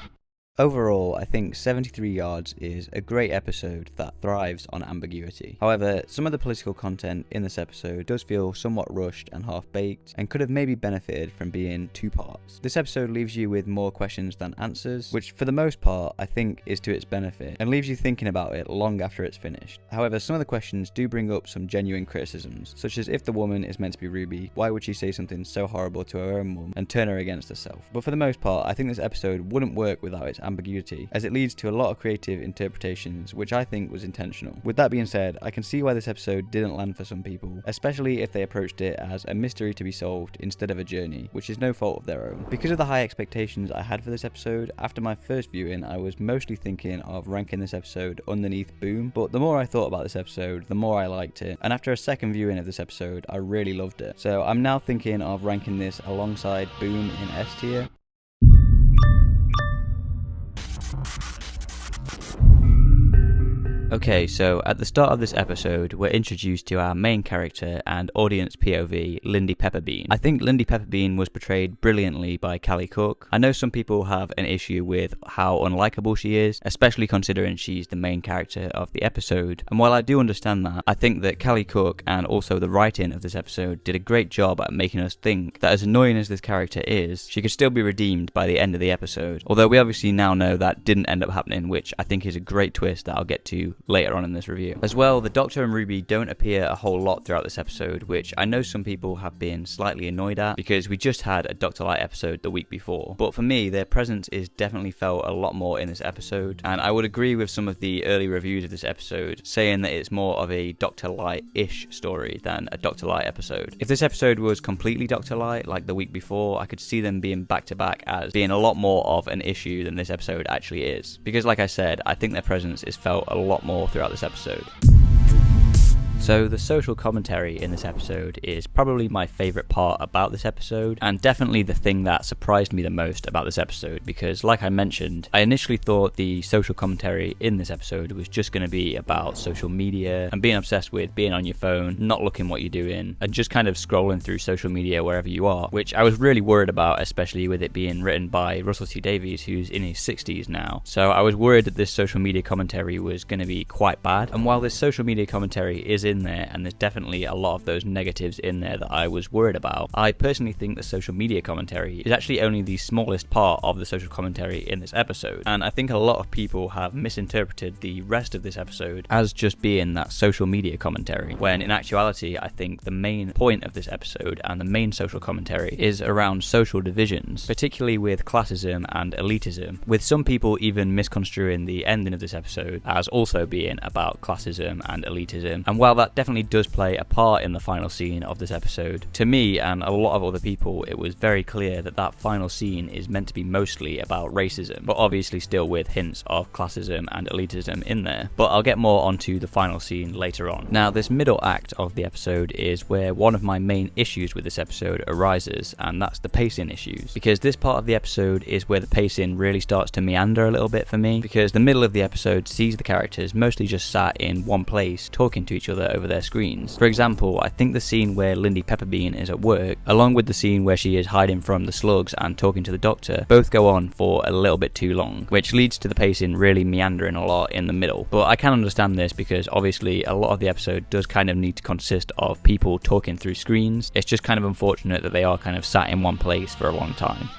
Overall, I think 73 Yards is a great episode that thrives on ambiguity. However, some of the political content in this episode does feel somewhat rushed and half-baked, and could have maybe benefited from being 2 parts. This episode leaves you with more questions than answers, which for the most part I think is to its benefit, and leaves you thinking about it long after it's finished. However, some of the questions do bring up some genuine criticisms, such as if the woman is meant to be Ruby, why would she say something so horrible to her own mum and turn her against herself? But for the most part, I think this episode wouldn't work without its ambiguity, as it leads to a lot of creative interpretations, which I think was intentional. With that being said, I can see why this episode didn't land for some people, especially if they approached it as a mystery to be solved instead of a journey, which is no fault of their own. Because of the high expectations I had for this episode, after my first viewing I was mostly thinking of ranking this episode underneath Boom, but the more I thought about this episode, the more I liked it, and after a second viewing of this episode I really loved it. So I'm now thinking of ranking this alongside Boom in S tier. Okay, so at the start of this episode, we're introduced to our main character and audience POV, Lindy Pepperbean. I think Lindy Pepperbean was portrayed brilliantly by Callie Cook. I know some people have an issue with how unlikable she is, especially considering she's the main character of the episode. And while I do understand that, I think that Callie Cook and also the writing of this episode did a great job at making us think that as annoying as this character is, she could still be redeemed by the end of the episode. Although we obviously now know that didn't end up happening, which I think is a great twist that I'll get to later on in this review. As well, the Doctor and Ruby don't appear a whole lot throughout this episode, which I know some people have been slightly annoyed at because we just had a Dr. Light episode the week before. But for me, their presence is definitely felt a lot more in this episode, and I would agree with some of the early reviews of this episode saying that it's more of a Dr. Light-ish story than a Dr. Light episode. If this episode was completely Dr. Light like the week before, I could see them being back to back as being a lot more of an issue than this episode actually is. Because like I said, I think their presence is felt a lot more throughout this episode. So the social commentary in this episode is probably my favourite part about this episode, and definitely the thing that surprised me the most about this episode, because like I mentioned, I initially thought the social commentary in this episode was just going to be about social media and being obsessed with being on your phone, not looking what you're doing, and just kind of scrolling through social media wherever you are, which I was really worried about, especially with it being written by Russell T Davies, who's in his 60s now. So I was worried that this social media commentary was going to be quite bad, and while this social media commentary is in there, and there's definitely a lot of those negatives in there that I was worried about, I personally think the social media commentary is actually only the smallest part of the social commentary in this episode, and I think a lot of people have misinterpreted the rest of this episode as just being that social media commentary, when in actuality I think the main point of this episode and the main social commentary is around social divisions, particularly with classism and elitism, with some people even misconstruing the ending of this episode as also being about classism and elitism. And while that definitely does play a part in the final scene of this episode, to me and a lot of other people it was very clear that that final scene is meant to be mostly about racism, but obviously still with hints of classism and elitism in there. But I'll get more onto the final scene later on. Now, this middle act of the episode is where one of my main issues with this episode arises, and that's the pacing issues, because this part of the episode is where the pacing really starts to meander a little bit for me, because the middle of the episode sees the characters mostly just sat in one place talking to each other other over their screens. For example, I think the scene where Lindy Pepperbean is at work, along with the scene where she is hiding from the slugs and talking to the doctor, both go on for a little bit too long, which leads to the pacing really meandering a lot in the middle. But I can understand this because obviously a lot of the episode does kind of need to consist of people talking through screens. It's just kind of unfortunate that they are kind of sat in one place for a long time.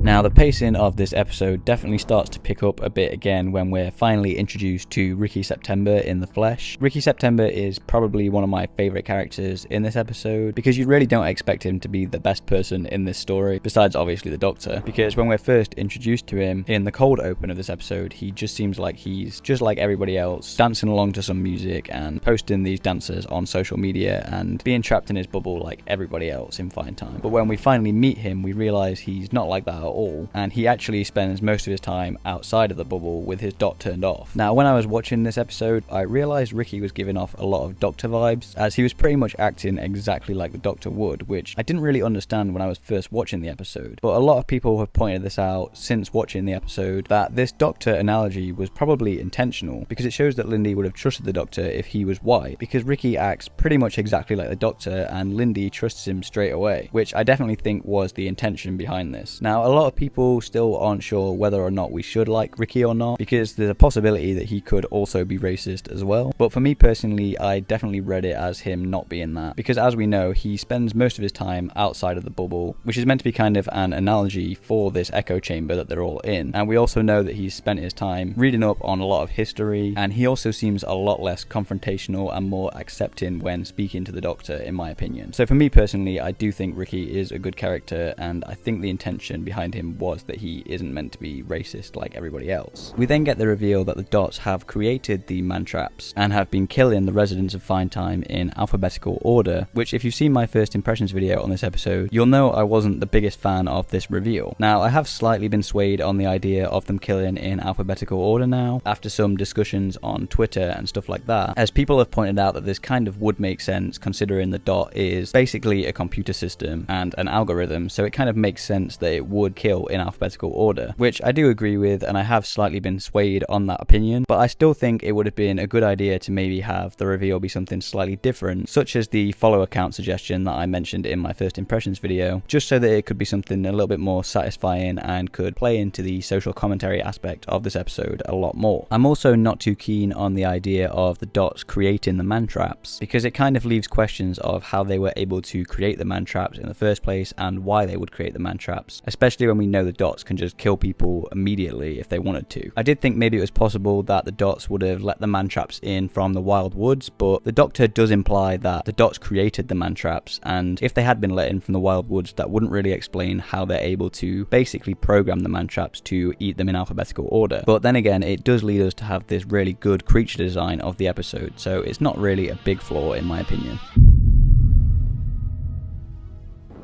Now, the pacing of this episode definitely starts to pick up a bit again when we're finally introduced to Ricky September in the flesh. Ricky September is probably one of my favourite characters in this episode because you really don't expect him to be the best person in this story, besides obviously the Doctor, because when we're first introduced to him in the cold open of this episode, he just seems like he's just like everybody else, dancing along to some music and posting these dances on social media and being trapped in his bubble like everybody else in Fine Time. But when we finally meet him, we realise he's not like that at all, and he actually spends most of his time outside of the bubble with his dot turned off. Now, when I was watching this episode, I realised Ricky was giving off a lot of Doctor vibes, as he was pretty much acting exactly like the Doctor would, which I didn't really understand when I was first watching the episode. But a lot of people have pointed this out since watching the episode, that this Doctor analogy was probably intentional, because it shows that Lindy would have trusted the Doctor if he was white, because Ricky acts pretty much exactly like the Doctor and Lindy trusts him straight away, which I definitely think was the intention behind this. Now, a lot of people still aren't sure whether or not we should like Ricky or not, because there's a possibility that he could also be racist as well. But for me personally, I definitely read it as him not being that, because as we know, he spends most of his time outside of the bubble, which is meant to be kind of an analogy for this echo chamber that they're all in. And we also know that he's spent his time reading up on a lot of history, and he also seems a lot less confrontational and more accepting when speaking to the Doctor, in my opinion. So for me personally, I do think Ricky is a good character, and I think the intention behind him was that he isn't meant to be racist like everybody else. We then get the reveal that the Dots have created the man-traps and have been killing the residents of Fine Time in alphabetical order, which if you've seen my first impressions video on this episode, you'll know I wasn't the biggest fan of this reveal. Now, I have slightly been swayed on the idea of them killing in alphabetical order now, after some discussions on Twitter and stuff like that, as people have pointed out that this kind of would make sense considering the Dot is basically a computer system and an algorithm, so it kind of makes sense that it would kill in alphabetical order, which I do agree with, and I have slightly been swayed on that opinion, but I still think it would have been a good idea to maybe have the reveal be something slightly different, such as the follow account suggestion that I mentioned in my first impressions video, just so that it could be something a little bit more satisfying and could play into the social commentary aspect of this episode a lot more. I'm also not too keen on the idea of the Dots creating the man-traps, because it kind of leaves questions of how they were able to create the man-traps in the first place and why they would create the man-traps, especially when we know the Dots can just kill people immediately if they wanted to. I did think maybe it was possible that the Dots would have let the man-traps in from the wild woods, but the Doctor does imply that the Dots created the man-traps, and if they had been let in from the wild woods, that wouldn't really explain how they're able to basically program the man-traps to eat them in alphabetical order. But then again, it does lead us to have this really good creature design of the episode, so it's not really a big flaw in my opinion.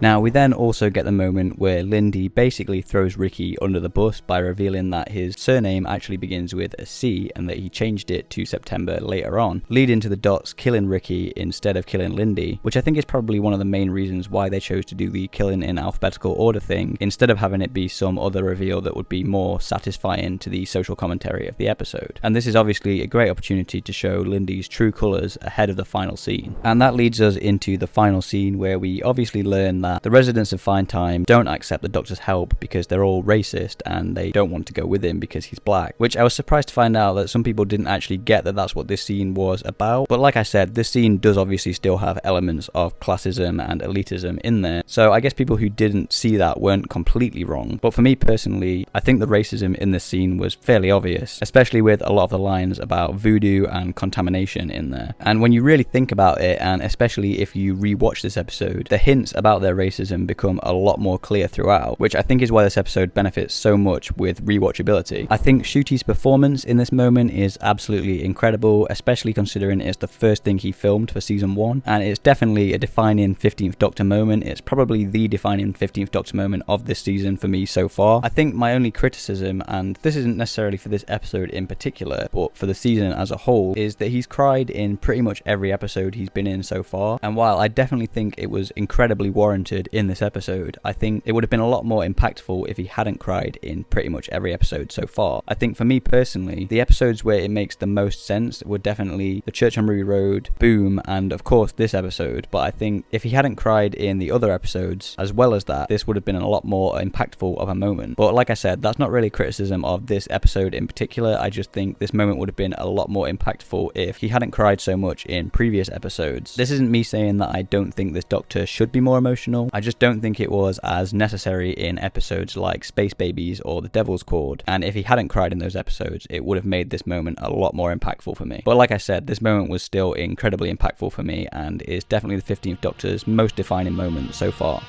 Now, we then also get the moment where Lindy basically throws Ricky under the bus by revealing that his surname actually begins with a C and that he changed it to September later on, leading to the Dots killing Ricky instead of killing Lindy, which I think is probably one of the main reasons why they chose to do the killing in alphabetical order thing, instead of having it be some other reveal that would be more satisfying to the social commentary of the episode. And this is obviously a great opportunity to show Lindy's true colours ahead of the final scene. And that leads us into the final scene, where we obviously learn that the residents of Fine Time don't accept the Doctor's help because they're all racist and they don't want to go with him because he's black, which I was surprised to find out that some people didn't actually get that that's what this scene was about. But like I said, this scene does obviously still have elements of classism and elitism in there, so I guess people who didn't see that weren't completely wrong. But for me personally, I think the racism in this scene was fairly obvious, especially with a lot of the lines about voodoo and contamination in there. And when you really think about it, and especially if you rewatch this episode, the hints about their racism become a lot more clear throughout, which I think is why this episode benefits so much with rewatchability. I think Ncuti's performance in this moment is absolutely incredible, especially considering it's the first thing he filmed for season 1, and it's definitely a defining 15th Doctor moment. It's probably the defining 15th Doctor moment of this season for me so far. I think my only criticism, and this isn't necessarily for this episode in particular, but for the season as a whole, is that he's cried in pretty much every episode he's been in so far, and while I definitely think it was incredibly warranted disappointed in this episode. I think it would have been a lot more impactful if he hadn't cried in pretty much every episode so far. I think for me personally, the episodes where it makes the most sense were definitely The Church on Ruby Road, Boom, and of course this episode. But I think if he hadn't cried in the other episodes as well as that, this would have been a lot more impactful of a moment. But like I said, that's not really criticism of this episode in particular. I just think this moment would have been a lot more impactful if he hadn't cried so much in previous episodes. This isn't me saying that I don't think this Doctor should be more emotional. I just don't think it was as necessary in episodes like Space Babies or The Devil's Chord. And if he hadn't cried in those episodes, it would have made this moment a lot more impactful for me. But like I said, this moment was still incredibly impactful for me and is definitely the 15th Doctor's most defining moment so far.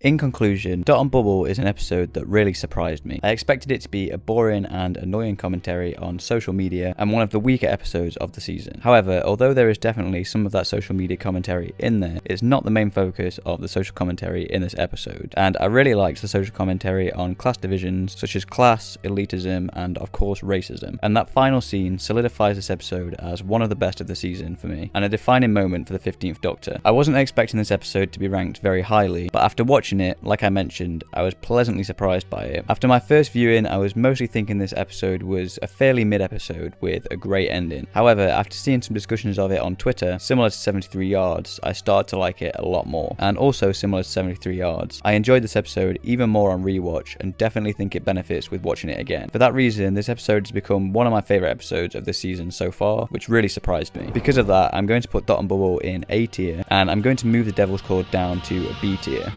In conclusion, Dot on Bubble is an episode that really surprised me. I expected it to be a boring and annoying commentary on social media and one of the weaker episodes of the season. However, although there is definitely some of that social media commentary in there, it's not the main focus of the social commentary in this episode. And I really liked the social commentary on class divisions such as class, elitism, and of course racism. And that final scene solidifies this episode as one of the best of the season for me, and a defining moment for the 15th Doctor. I wasn't expecting this episode to be ranked very highly, but after watching it, like I mentioned, I was pleasantly surprised by it. After my first viewing, I was mostly thinking this episode was a fairly mid episode with a great ending. However, after seeing some discussions of it on Twitter, similar to 73 Yards, I started to like it a lot more. And also similar to 73 Yards, I enjoyed this episode even more on rewatch and definitely think it benefits with watching it again. For that reason, this episode has become one of my favourite episodes of this season so far, which really surprised me. Because of that, I'm going to put Dot and Bubble in A tier, and I'm going to move The Devil's Chord down to a B tier.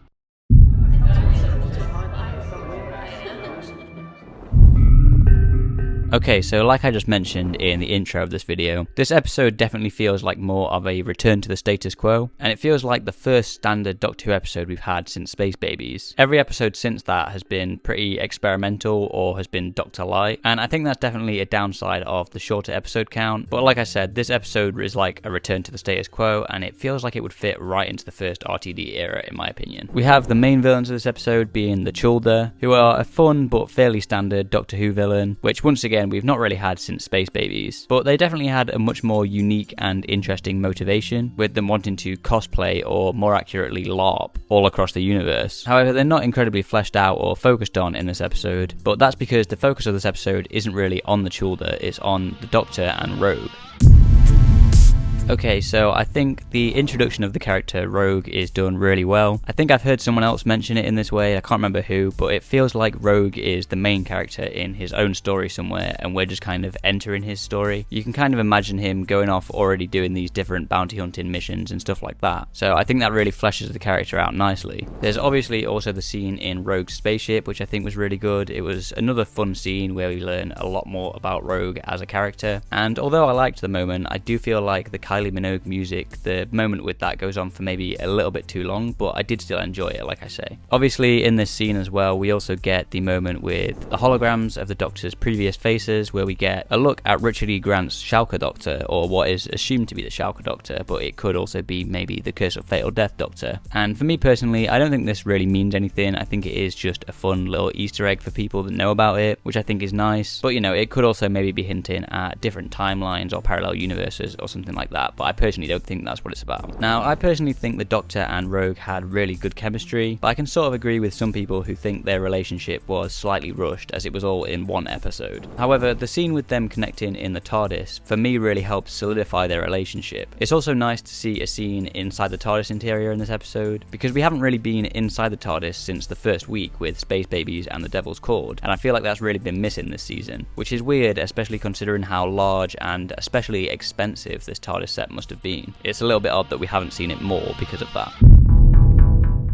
Okay, so like I just mentioned in the intro of this video, this episode definitely feels like more of a return to the status quo, and it feels like the first standard Doctor Who episode we've had since Space Babies. Every episode since that has been pretty experimental or has been Doctor Light, and I think that's definitely a downside of the shorter episode count. But like I said, this episode is like a return to the status quo, and it feels like it would fit right into the first RTD era in my opinion. We have the main villains of this episode being the Chord, who are a fun but fairly standard Doctor Who villain, which once again we've not really had since Space Babies, but they definitely had a much more unique and interesting motivation, with them wanting to cosplay, or more accurately LARP, all across the universe. However, they're not incredibly fleshed out or focused on in this episode, but that's because the focus of this episode isn't really on the Chord, it's on the Doctor and Rogue. Okay, so I think the introduction of the character Rogue is done really well. I think I've heard someone else mention it in this way, I can't remember who, but it feels like Rogue is the main character in his own story somewhere, and we're just kind of entering his story. You can kind of imagine him going off already doing these different bounty hunting missions and stuff like that. So I think that really fleshes the character out nicely. There's obviously also the scene in Rogue's spaceship, which I think was really good. It was another fun scene where we learn a lot more about Rogue as a character, and although I liked the moment, I do feel like the Kylie Minogue music, the moment with that goes on for maybe a little bit too long, but I did still enjoy it, like I say. Obviously in this scene as well, we also get the moment with the holograms of the Doctor's previous faces, where we get a look at Richard E. Grant's Schalke Doctor, or what is assumed to be the Schalke Doctor, but it could also be maybe the Curse of Fatal Death Doctor. And for me personally, I don't think this really means anything. I think it is just a fun little Easter egg for people that know about it, which I think is nice. But you know, it could also maybe be hinting at different timelines or parallel universes or something like that, but I personally don't think that's what it's about. Now, I personally think the Doctor and Rogue had really good chemistry, but I can sort of agree with some people who think their relationship was slightly rushed, as it was all in one episode. However, the scene with them connecting in the TARDIS, for me, really helped solidify their relationship. It's also nice to see a scene inside the TARDIS interior in this episode, because we haven't really been inside the TARDIS since the first week with Space Babies and The Devil's Chord, and I feel like that's really been missing this season, which is weird, especially considering how large and especially expensive this TARDIS set must have been. It's a little bit odd that we haven't seen it more because of that.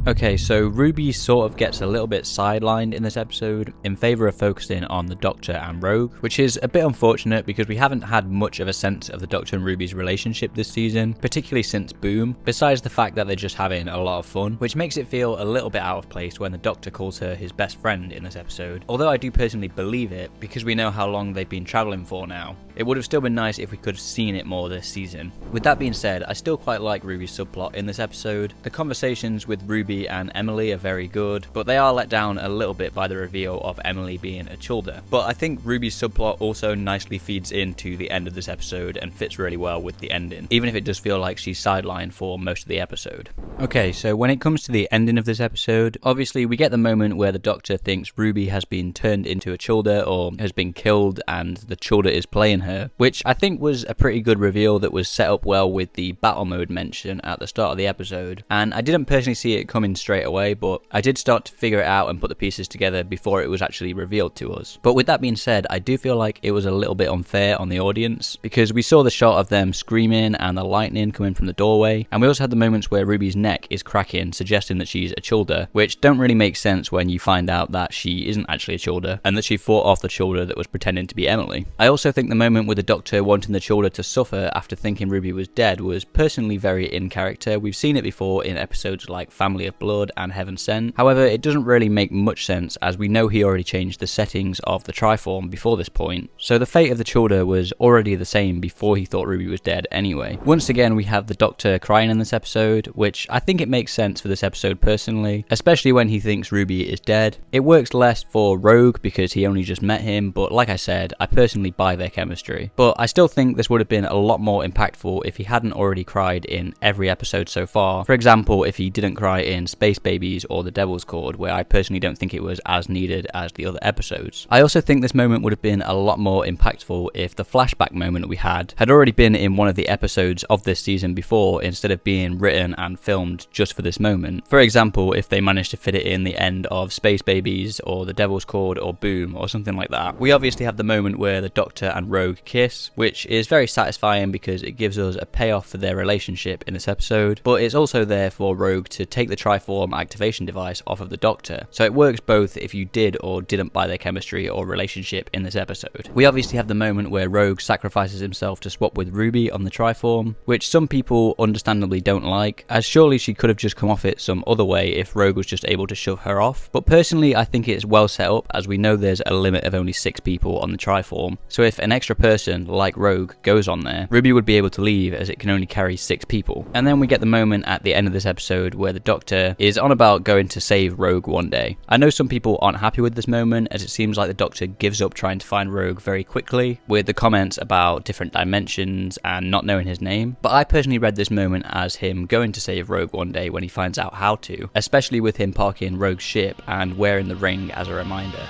Okay, so Ruby sort of gets a little bit sidelined in this episode in favour of focusing on the Doctor and Rogue, which is a bit unfortunate because we haven't had much of a sense of the Doctor and Ruby's relationship this season, particularly since Boom, besides the fact that they're just having a lot of fun, which makes it feel a little bit out of place when the Doctor calls her his best friend in this episode, although I do personally believe it because we know how long they've been travelling for now. It would have still been nice if we could have seen it more this season. With that being said, I still quite like Ruby's subplot in this episode. The conversations with Ruby and Emily are very good, but they are let down a little bit by the reveal of Emily being a Childer. But I think Ruby's subplot also nicely feeds into the end of this episode and fits really well with the ending, even if it does feel like she's sidelined for most of the episode. Okay, so when it comes to the ending of this episode, obviously we get the moment where the Doctor thinks Ruby has been turned into a Childer or has been killed and the Childer is playing her, which I think was a pretty good reveal that was set up well with the battle mode mention at the start of the episode. And I didn't personally see it coming straight away, but I did start to figure it out and put the pieces together before it was actually revealed to us. But with that being said, I do feel like it was a little bit unfair on the audience, because we saw the shot of them screaming and the lightning coming from the doorway, and we also had the moments where Ruby's neck is cracking, suggesting that she's a Childer, which don't really make sense when you find out that she isn't actually a Childer, and that she fought off the Childer that was pretending to be Emily. I also think the moment with the Doctor wanting the Childer to suffer after thinking Ruby was dead was personally very in character. We've seen it before in episodes like Family of Blood and Heaven Sent. However, it doesn't really make much sense, as we know he already changed the settings of the Triform before this point, so the fate of the Childer was already the same before he thought Ruby was dead anyway. Once again, we have the Doctor crying in this episode, which I think it makes sense for this episode personally, especially when he thinks Ruby is dead. It works less for Rogue because he only just met him, but like I said, I personally buy their chemistry. But I still think this would have been a lot more impactful if he hadn't already cried in every episode so far. For example, if he didn't cry in Space Babies or The Devil's Chord, where I personally don't think it was as needed as the other episodes. I also think this moment would have been a lot more impactful if the flashback moment we had already been in one of the episodes of this season before, instead of being written and filmed just for this moment. For example, if they managed to fit it in the end of Space Babies or The Devil's Chord or Boom or something like that. We obviously have the moment where the Doctor and Rogue kiss, which is very satisfying because it gives us a payoff for their relationship in this episode, but it's also there for Rogue to take the Triform activation device off of the Doctor, so it works both if you did or didn't buy their chemistry or relationship in this episode. We obviously have the moment where Rogue sacrifices himself to swap with Ruby on the Triform, which some people understandably don't like, as surely she could have just come off it some other way if Rogue was just able to shove her off. But personally, I think it's well set up, as we know there's a limit of only 6 people on the Triform, so if an extra person like Rogue goes on there, Ruby would be able to leave as it can only carry 6 people. And then we get the moment at the end of this episode where the Doctor is on about going to save Rogue one day. I know some people aren't happy with this moment, as it seems like the Doctor gives up trying to find Rogue very quickly, with the comments about different dimensions and not knowing his name, but I personally read this moment as him going to save Rogue one day when he finds out how to, especially with him parking Rogue's ship and wearing the ring as a reminder.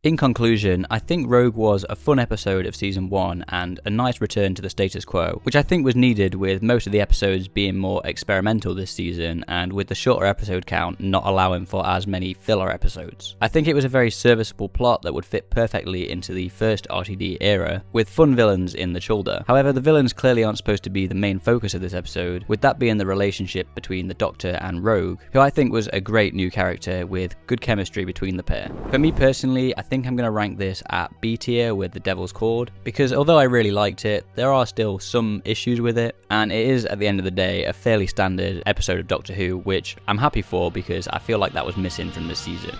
In conclusion, I think Rogue was a fun episode of Season 1 and a nice return to the status quo, which I think was needed with most of the episodes being more experimental this season and with the shorter episode count not allowing for as many filler episodes. I think it was a very serviceable plot that would fit perfectly into the first RTD era, with fun villains in the Childer. However, the villains clearly aren't supposed to be the main focus of this episode, with that being the relationship between the Doctor and Rogue, who I think was a great new character with good chemistry between the pair. For me personally, I think I'm going to rank this at B tier with The Devil's Chord, because although I really liked it, there are still some issues with it, and it is at the end of the day a fairly standard episode of Doctor Who, which I'm happy for because I feel like that was missing from this season.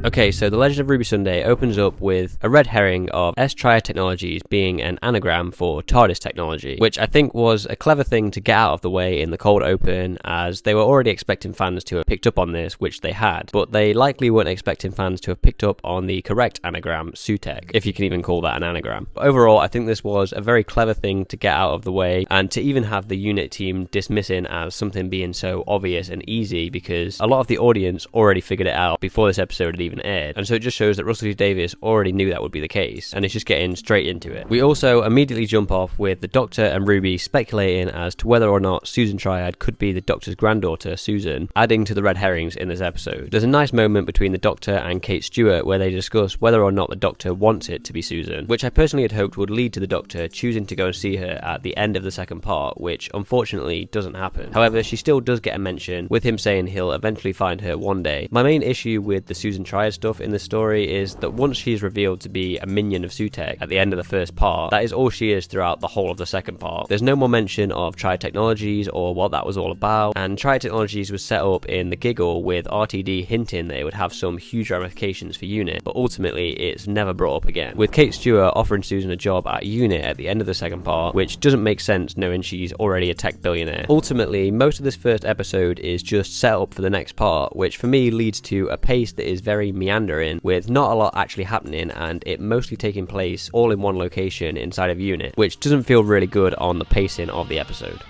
Okay, so The Legend of Ruby Sunday opens up with a red herring of S-Triad Technologies being an anagram for TARDIS technology, which I think was a clever thing to get out of the way in the cold open, as they were already expecting fans to have picked up on this, which they had, but they likely weren't expecting fans to have picked up on the correct anagram, Sutek, if you can even call that an anagram. But overall, I think this was a very clever thing to get out of the way, and to even have the unit team dismissing as something being so obvious and easy, because a lot of the audience already figured it out before this episode had even aired, and so it just shows that Russell T Davies already knew that would be the case, and it's just getting straight into it. We also immediately jump off with the Doctor and Ruby speculating as to whether or not Susan Triad could be the Doctor's granddaughter, Susan, adding to the red herrings in this episode. There's a nice moment between the Doctor and Kate Stewart where they discuss whether or not the Doctor wants it to be Susan, which I personally had hoped would lead to the Doctor choosing to go and see her at the end of the second part, which unfortunately doesn't happen. However, she still does get a mention, with him saying he'll eventually find her one day. My main issue with the Susan Triad stuff in the story is that once she's revealed to be a minion of Sutekh at the end of the first part, that is all she is throughout the whole of the second part. There's no more mention of Chord Technologies or what that was all about, and Chord Technologies was set up in the giggle with RTD hinting that it would have some huge ramifications for UNIT, but ultimately it's never brought up again, with Kate Stewart offering Susan a job at UNIT at the end of the second part, which doesn't make sense knowing she's already a tech billionaire. Ultimately, most of this first episode is just set up for the next part, which for me leads to a pace that is very meandering, with not a lot actually happening and it mostly taking place all in one location inside of UNIT, which doesn't feel really good on the pacing of the episode.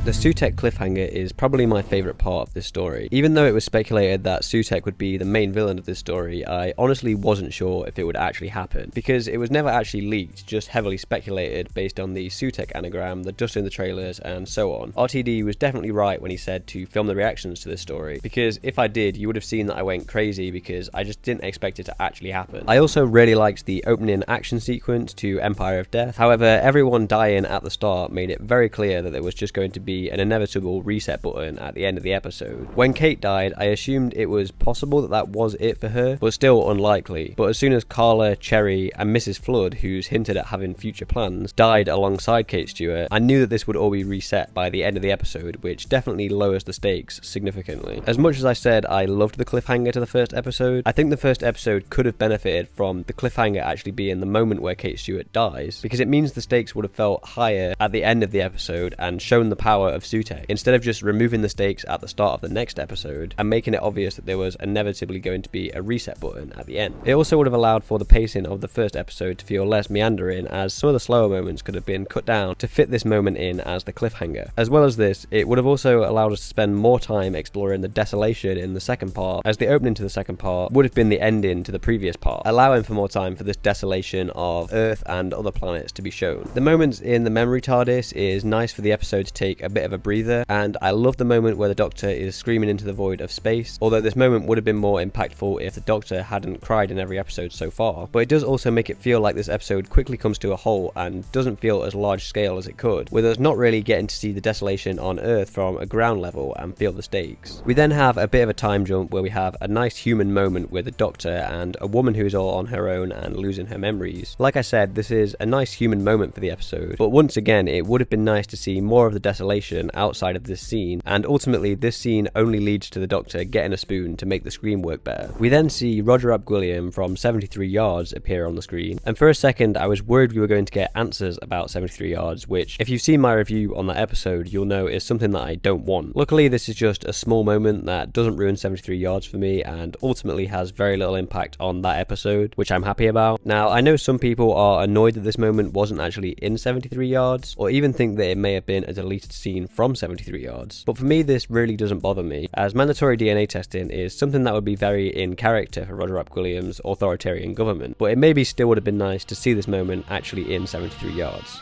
The Sutekh cliffhanger is probably my favourite part of this story. Even though it was speculated that Sutekh would be the main villain of this story, I honestly wasn't sure if it would actually happen, because it was never actually leaked, just heavily speculated based on the Sutekh anagram, the dust in the trailers, and so on. RTD was definitely right when he said to film the reactions to this story, because if I did, you would have seen that I went crazy because I just didn't expect it to actually happen. I also really liked the opening action sequence to Empire of Death. However, everyone dying at the start made it very clear that there was just going to be an inevitable reset button at the end of the episode. When Kate died, I assumed it was possible that that was it for her, but still unlikely. But as soon as Carla, Cherry, and Mrs. Flood, who's hinted at having future plans, died alongside Kate Stewart, I knew that this would all be reset by the end of the episode, which definitely lowers the stakes significantly. As much as I said I loved the cliffhanger to the first episode, I think the first episode could have benefited from the cliffhanger actually being the moment where Kate Stewart dies, because it means the stakes would have felt higher at the end of the episode and shown the power of Sutekh, instead of just removing the stakes at the start of the next episode and making it obvious that there was inevitably going to be a reset button at the end. It also would have allowed for the pacing of the first episode to feel less meandering, as some of the slower moments could have been cut down to fit this moment in as the cliffhanger. As well as this, it would have also allowed us to spend more time exploring the desolation in the second part, as the opening to the second part would have been the ending to the previous part, allowing for more time for this desolation of Earth and other planets to be shown. The moments in the memory TARDIS is nice for the episode to take a bit of a breather, and I love the moment where the Doctor is screaming into the void of space, although this moment would have been more impactful if the Doctor hadn't cried in every episode so far. But it does also make it feel like this episode quickly comes to a halt and doesn't feel as large scale as it could, with us not really getting to see the desolation on Earth from a ground level and feel the stakes. We then have a bit of a time jump where we have a nice human moment with the Doctor and a woman who's all on her own and losing her memories. Like I said, this is a nice human moment for the episode, but once again it would have been nice to see more of the desolation outside of this scene, and ultimately this scene only leads to the Doctor getting a spoon to make the screen work better. We then see Roger Ap Gwilliam from 73 Yards appear on the screen, and for a second I was worried we were going to get answers about 73 Yards, which if you've seen my review on that episode you'll know is something that I don't want. Luckily this is just a small moment that doesn't ruin 73 Yards for me and ultimately has very little impact on that episode, which I'm happy about. Now I know some people are annoyed that this moment wasn't actually in 73 Yards, or even think that it may have been a deleted scene from 73 Yards, but for me this really doesn't bother me, as mandatory DNA testing is something that would be very in character for Roger Ap Gwilliam's authoritarian government, but it maybe still would have been nice to see this moment actually in 73 Yards.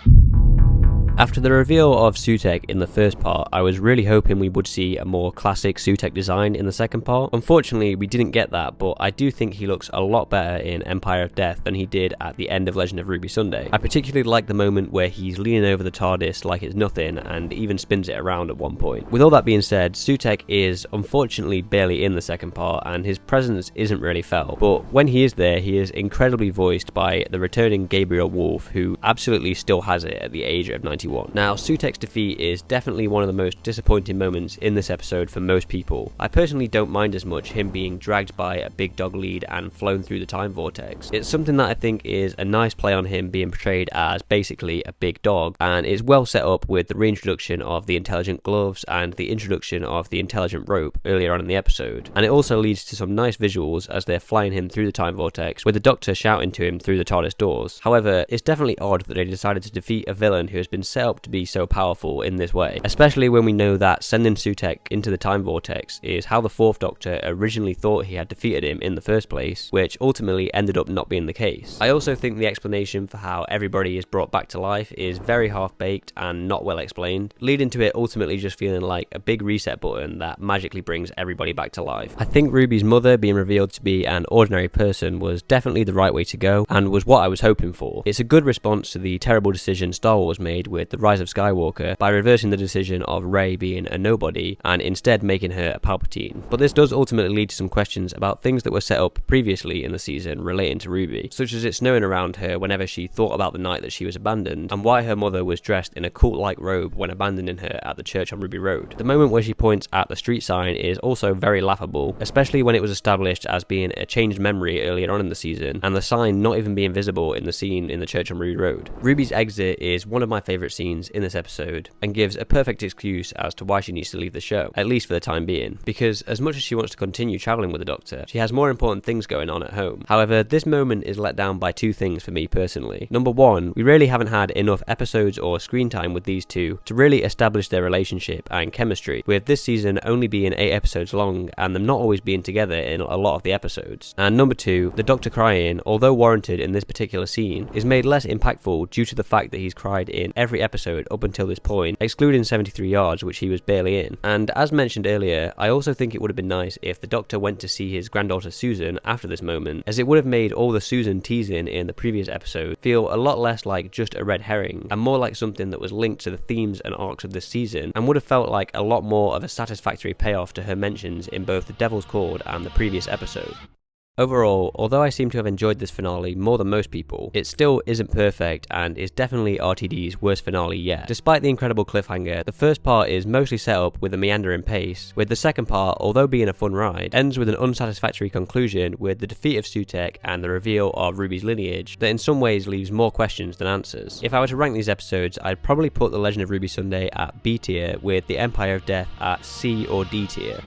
After the reveal of Sutekh in the first part, I was really hoping we would see a more classic Sutekh design in the second part. Unfortunately, we didn't get that, but I do think he looks a lot better in Empire of Death than he did at the end of Legend of Ruby Sunday. I particularly like the moment where he's leaning over the TARDIS like it's nothing and even spins it around at one point. With all that being said, Sutekh is unfortunately barely in the second part and his presence isn't really felt, but when he is there, he is incredibly voiced by the returning Gabriel Wolf, who absolutely still has it at the age of 91. Now, Sutekh's defeat is definitely one of the most disappointing moments in this episode for most people. I personally don't mind as much him being dragged by a big dog lead and flown through the time vortex. It's something that I think is a nice play on him being portrayed as basically a big dog, and is well set up with the reintroduction of the intelligent gloves and the introduction of the intelligent rope earlier on in the episode. And it also leads to some nice visuals as they're flying him through the time vortex, with the Doctor shouting to him through the TARDIS doors. However, it's definitely odd that they decided to defeat a villain who has been set up to be so powerful in this way, especially when we know that sending Sutekh into the time vortex is how the Fourth Doctor originally thought he had defeated him in the first place, which ultimately ended up not being the case. I also think the explanation for how everybody is brought back to life is very half-baked and not well explained, leading to it ultimately just feeling like a big reset button that magically brings everybody back to life. I think Ruby's mother being revealed to be an ordinary person was definitely the right way to go, and was what I was hoping for. It's a good response to the terrible decision Star Wars made with with The Rise of Skywalker by reversing the decision of Rey being a nobody and instead making her a Palpatine. But this does ultimately lead to some questions about things that were set up previously in the season relating to Ruby, such as it snowing around her whenever she thought about the night that she was abandoned, and why her mother was dressed in a cult-like robe when abandoning her at the church on Ruby Road. The moment where she points at the street sign is also very laughable, especially when it was established as being a changed memory earlier on in the season, and the sign not even being visible in the scene in the church on Ruby Road. Ruby's exit is one of my favourite scenes in this episode, and gives a perfect excuse as to why she needs to leave the show, at least for the time being, because as much as she wants to continue travelling with the Doctor, she has more important things going on at home. However, this moment is let down by two things for me personally. Number one, we really haven't had enough episodes or screen time with these two to really establish their relationship and chemistry, with this season only being 8 episodes long and them not always being together in a lot of the episodes. And number two, the Doctor crying, although warranted in this particular scene, is made less impactful due to the fact that he's cried in every episode up until this point, excluding 73 Yards, which he was barely in. And as mentioned earlier, I also think it would have been nice if the Doctor went to see his granddaughter Susan after this moment, as it would have made all the Susan teasing in the previous episode feel a lot less like just a red herring, and more like something that was linked to the themes and arcs of this season, and would have felt like a lot more of a satisfactory payoff to her mentions in both the Devil's Chord and the previous episode. Overall, although I seem to have enjoyed this finale more than most people, it still isn't perfect and is definitely RTD's worst finale yet. Despite the incredible cliffhanger, the first part is mostly set up with a meandering pace, with the second part, although being a fun ride, ends with an unsatisfactory conclusion with the defeat of Sutekh and the reveal of Ruby's lineage that in some ways leaves more questions than answers. If I were to rank these episodes, I'd probably put The Legend of Ruby Sunday at B tier, with The Empire of Death at C or D tier.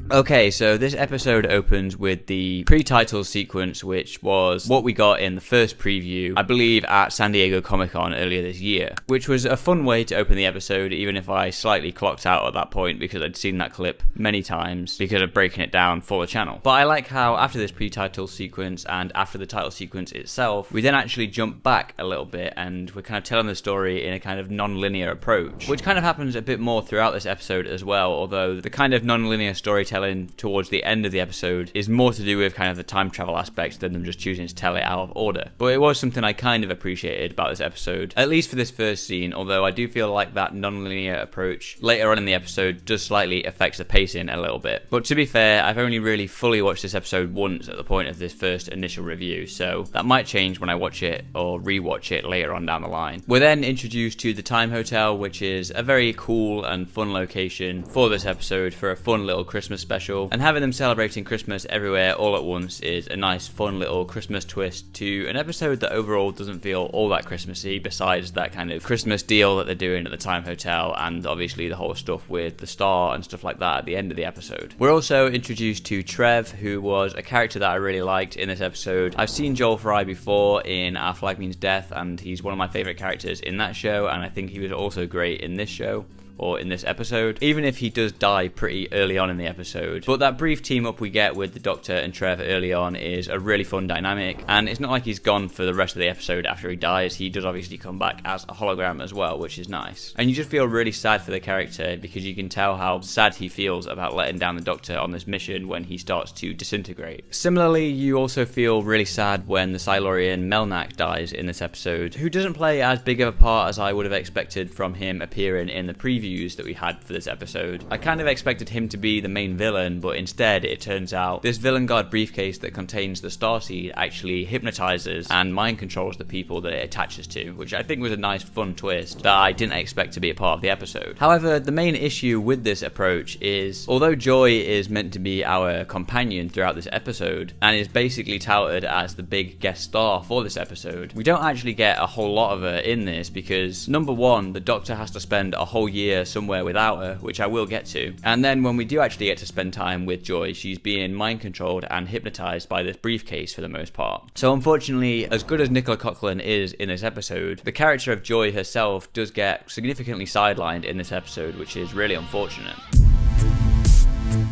Okay, so this episode opens with the pre-title sequence, which was what we got in the first preview, I believe at San Diego Comic-Con earlier this year, which was a fun way to open the episode, even if I slightly clocked out at that point because I'd seen that clip many times because of breaking it down for the channel. But I like how after this pre-title sequence and after the title sequence itself, we then actually jump back a little bit and we're kind of telling the story in a kind of non-linear approach, which kind of happens a bit more throughout this episode as well, although the kind of non-linear storytelling towards the end of the episode is more to do with kind of the time travel aspects than them just choosing to tell it out of order. But it was something I kind of appreciated about this episode, at least for this first scene, although I do feel like that non-linear approach later on in the episode does slightly affect the pacing a little bit. But to be fair, I've only really fully watched this episode once at the point of this first initial review, so that might change when I watch it or rewatch it later on down the line. We're then introduced to the Time Hotel, which is a very cool and fun location for this episode for a fun little Christmas special. And having them celebrating Christmas everywhere all at once is a nice fun little Christmas twist to an episode that overall doesn't feel all that Christmassy, besides that kind of Christmas deal that they're doing at the Time Hotel and obviously the whole stuff with the star and stuff like that at the end of the episode. We're also introduced to Trev, who was a character that I really liked in this episode. I've seen Joel Fry before in Our Flag Means Death, and he's one of my favourite characters in that show, and I think he was also great in this show, or in this episode, even if he does die pretty early on in the episode. But that brief team up we get with the Doctor and Trev early on is a really fun dynamic, and it's not like he's gone for the rest of the episode after he dies. He does obviously come back as a hologram as well, which is nice. And you just feel really sad for the character because you can tell how sad he feels about letting down the Doctor on this mission when he starts to disintegrate. Similarly, you also feel really sad when the Silurian Melnak dies in this episode, who doesn't play as big of a part as I would have expected from him appearing in the preview that we had for this episode. I kind of expected him to be the main villain, but instead it turns out this Villain Guard briefcase that contains the starseed actually hypnotizes and mind controls the people that it attaches to, which I think was a nice fun twist that I didn't expect to be a part of the episode. However, the main issue with this approach is, although Joy is meant to be our companion throughout this episode and is basically touted as the big guest star for this episode, we don't actually get a whole lot of her in this because, number one, the Doctor has to spend a whole year somewhere without her, which I will get to. And then when we do actually get to spend time with Joy, she's being mind controlled and hypnotized by this briefcase for the most part. So unfortunately, as good as Nicola Coughlan is in this episode, the character of Joy herself does get significantly sidelined in this episode, which is really unfortunate.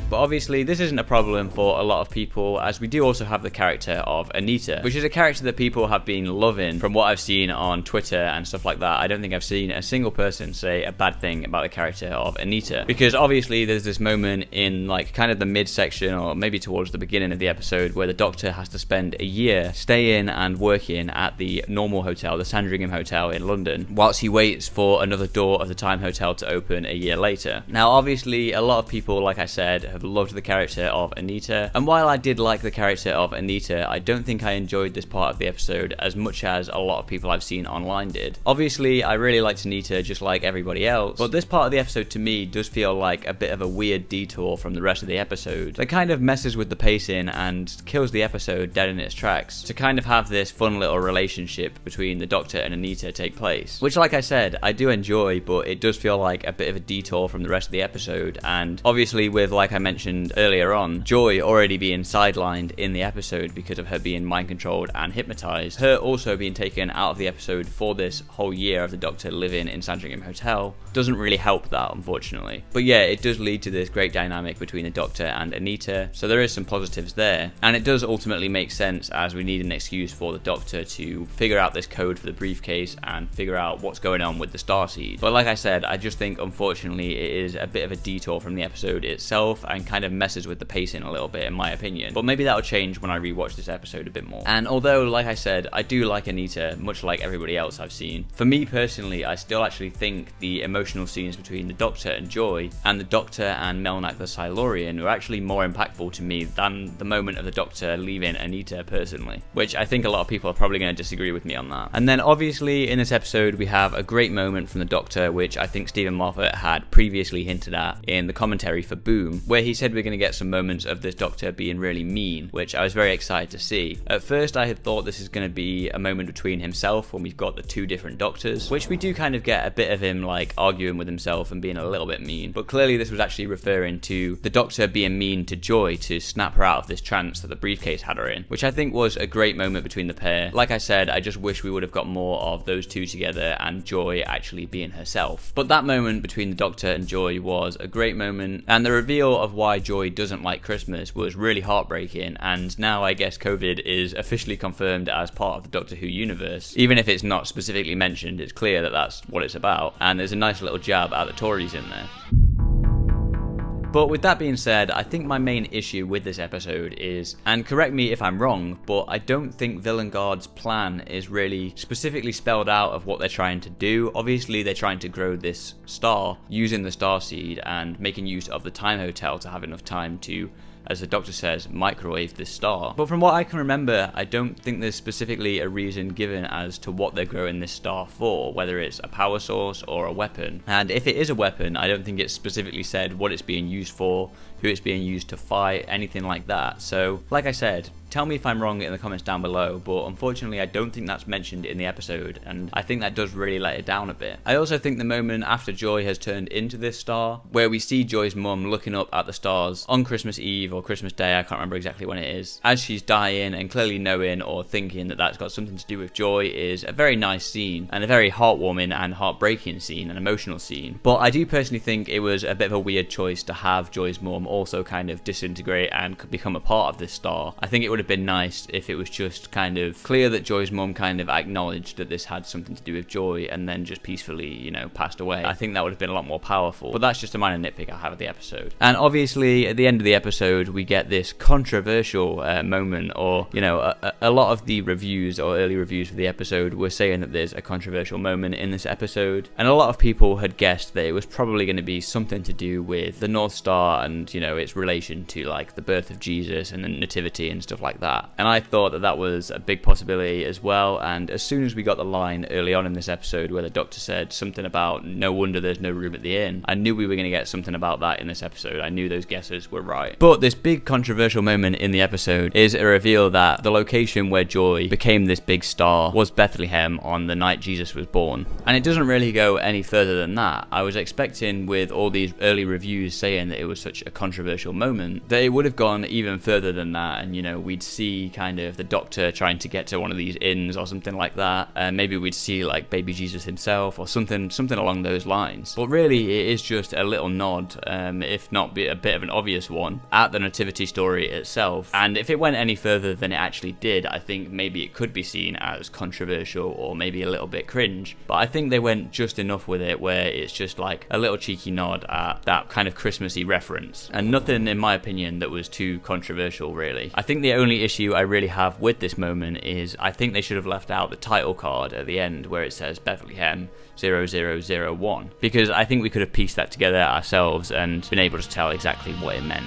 But obviously this isn't a problem for a lot of people, as we do also have the character of Anita, which is a character that people have been loving from what I've seen on Twitter and stuff like that. I don't think I've seen a single person say a bad thing about the character of Anita, because obviously there's this moment in like kind of the midsection or maybe towards the beginning of the episode where the Doctor has to spend a year staying and working at the normal hotel, the Sandringham Hotel in London, whilst he waits for another door of the Time Hotel to open a year later. Now obviously a lot of people, like I said, have loved the character of Anita, and while I did like the character of Anita, I don't think I enjoyed this part of the episode as much as a lot of people I've seen online did. Obviously I really liked Anita just like everybody else, but this part of the episode to me does feel like a bit of a weird detour from the rest of the episode that kind of messes with the pacing and kills the episode dead in its tracks to kind of have this fun little relationship between the Doctor and Anita take place, which like I said I do enjoy, but it does feel like a bit of a detour from the rest of the episode. And obviously with, like I mentioned earlier on, Joy already being sidelined in the episode because of her being mind controlled and hypnotized, her also being taken out of the episode for this whole year of the Doctor living in Sandringham Hotel doesn't really help that, unfortunately. But yeah, it does lead to this great dynamic between the Doctor and Anita, so there is some positives there, and it does ultimately make sense as we need an excuse for the Doctor to figure out this code for the briefcase and figure out what's going on with the starseed. But like I said, I just think unfortunately it is a bit of a detour from the episode itself and kind of messes with the pacing a little bit in my opinion, but maybe that'll change when I rewatch this episode a bit more. And although like I said I do like Anita much like everybody else I've seen, for me personally I still actually think the emotional scenes between the Doctor and Joy and the Doctor and Melnak the Silurian were actually more impactful to me than the moment of the Doctor leaving Anita personally, which I think a lot of people are probably going to disagree with me on that. And then obviously in this episode we have a great moment from the Doctor, which I think Stephen Moffat had previously hinted at in the commentary for Boom, where he said we're going to get some moments of this Doctor being really mean, which I was very excited to see. At first I had thought this is going to be a moment between himself when we've got the two different Doctors, which we do kind of get a bit of him like arguing with himself and being a little bit mean, but clearly this was actually referring to the Doctor being mean to Joy to snap her out of this trance that the briefcase had her in, which I think was a great moment between the pair. Like I said, I just wish we would have got more of those two together and Joy actually being herself. But that moment between the Doctor and Joy was a great moment, and the reveal of why Joy doesn't like Christmas was really heartbreaking, and now I guess COVID is officially confirmed as part of the Doctor Who universe. Even if it's not specifically mentioned, it's clear that that's what it's about, and there's a nice little jab at the Tories in there. But with that being said, I think my main issue with this episode is, and correct me if I'm wrong, but I don't think Villengard's plan is really specifically spelled out of what they're trying to do. Obviously they're trying to grow this star using the starseed and making use of the Time Hotel to have enough time to, as the Doctor says, microwave this star. But from what I can remember, I don't think there's specifically a reason given as to what they're growing this star for, whether it's a power source or a weapon. And if it is a weapon, I don't think it's specifically said what it's being used for, who it's being used to fight, anything like that. So, like I said, tell me if I'm wrong in the comments down below, but unfortunately I don't think that's mentioned in the episode, and I think that does really let it down a bit. I also think the moment after Joy has turned into this star, where we see Joy's mum looking up at the stars on Christmas Eve or Christmas Day, I can't remember exactly when it is, as she's dying and clearly knowing or thinking that that's got something to do with Joy, is a very nice scene, and a very heartwarming and heartbreaking scene, an emotional scene. But I do personally think it was a bit of a weird choice to have Joy's mum also kind of disintegrate and become a part of this star. I think it would have been nice if it was just kind of clear that Joy's mum kind of acknowledged that this had something to do with Joy and then just peacefully, you know, passed away. I think that would have been a lot more powerful, but that's just a minor nitpick I have of the episode. And obviously at the end of the episode we get this controversial moment, or, you know, a lot of the reviews or early reviews for the episode were saying that there's a controversial moment in this episode, and a lot of people had guessed that it was probably going to be something to do with the North Star and, you know, its relation to like the birth of Jesus and the nativity and stuff like that. And I thought that that was a big possibility as well, and as soon as we got the line early on in this episode where the Doctor said something about no wonder there's no room at the inn, I knew we were going to get something about that in this episode. I knew those guesses were right. But this big controversial moment in the episode is a reveal that the location where Joy became this big star was Bethlehem on the night Jesus was born. And it doesn't really go any further than that. I was expecting, with all these early reviews saying that it was such a controversial moment, that it would have gone even further than that, and, you know, we we'd see kind of the Doctor trying to get to one of these inns or something like that. Maybe we'd see like baby Jesus himself or something along those lines. But really, it is just a little nod, if not a bit of an obvious one, at the nativity story itself. And if it went any further than it actually did, I think maybe it could be seen as controversial or maybe a little bit cringe. But I think they went just enough with it where it's just like a little cheeky nod at that kind of Christmassy reference, and nothing in my opinion that was too controversial really. I think the only issue I really have with this moment is I think they should have left out the title card at the end where it says Bethlehem 0001, because I think we could have pieced that together ourselves and been able to tell exactly what it meant.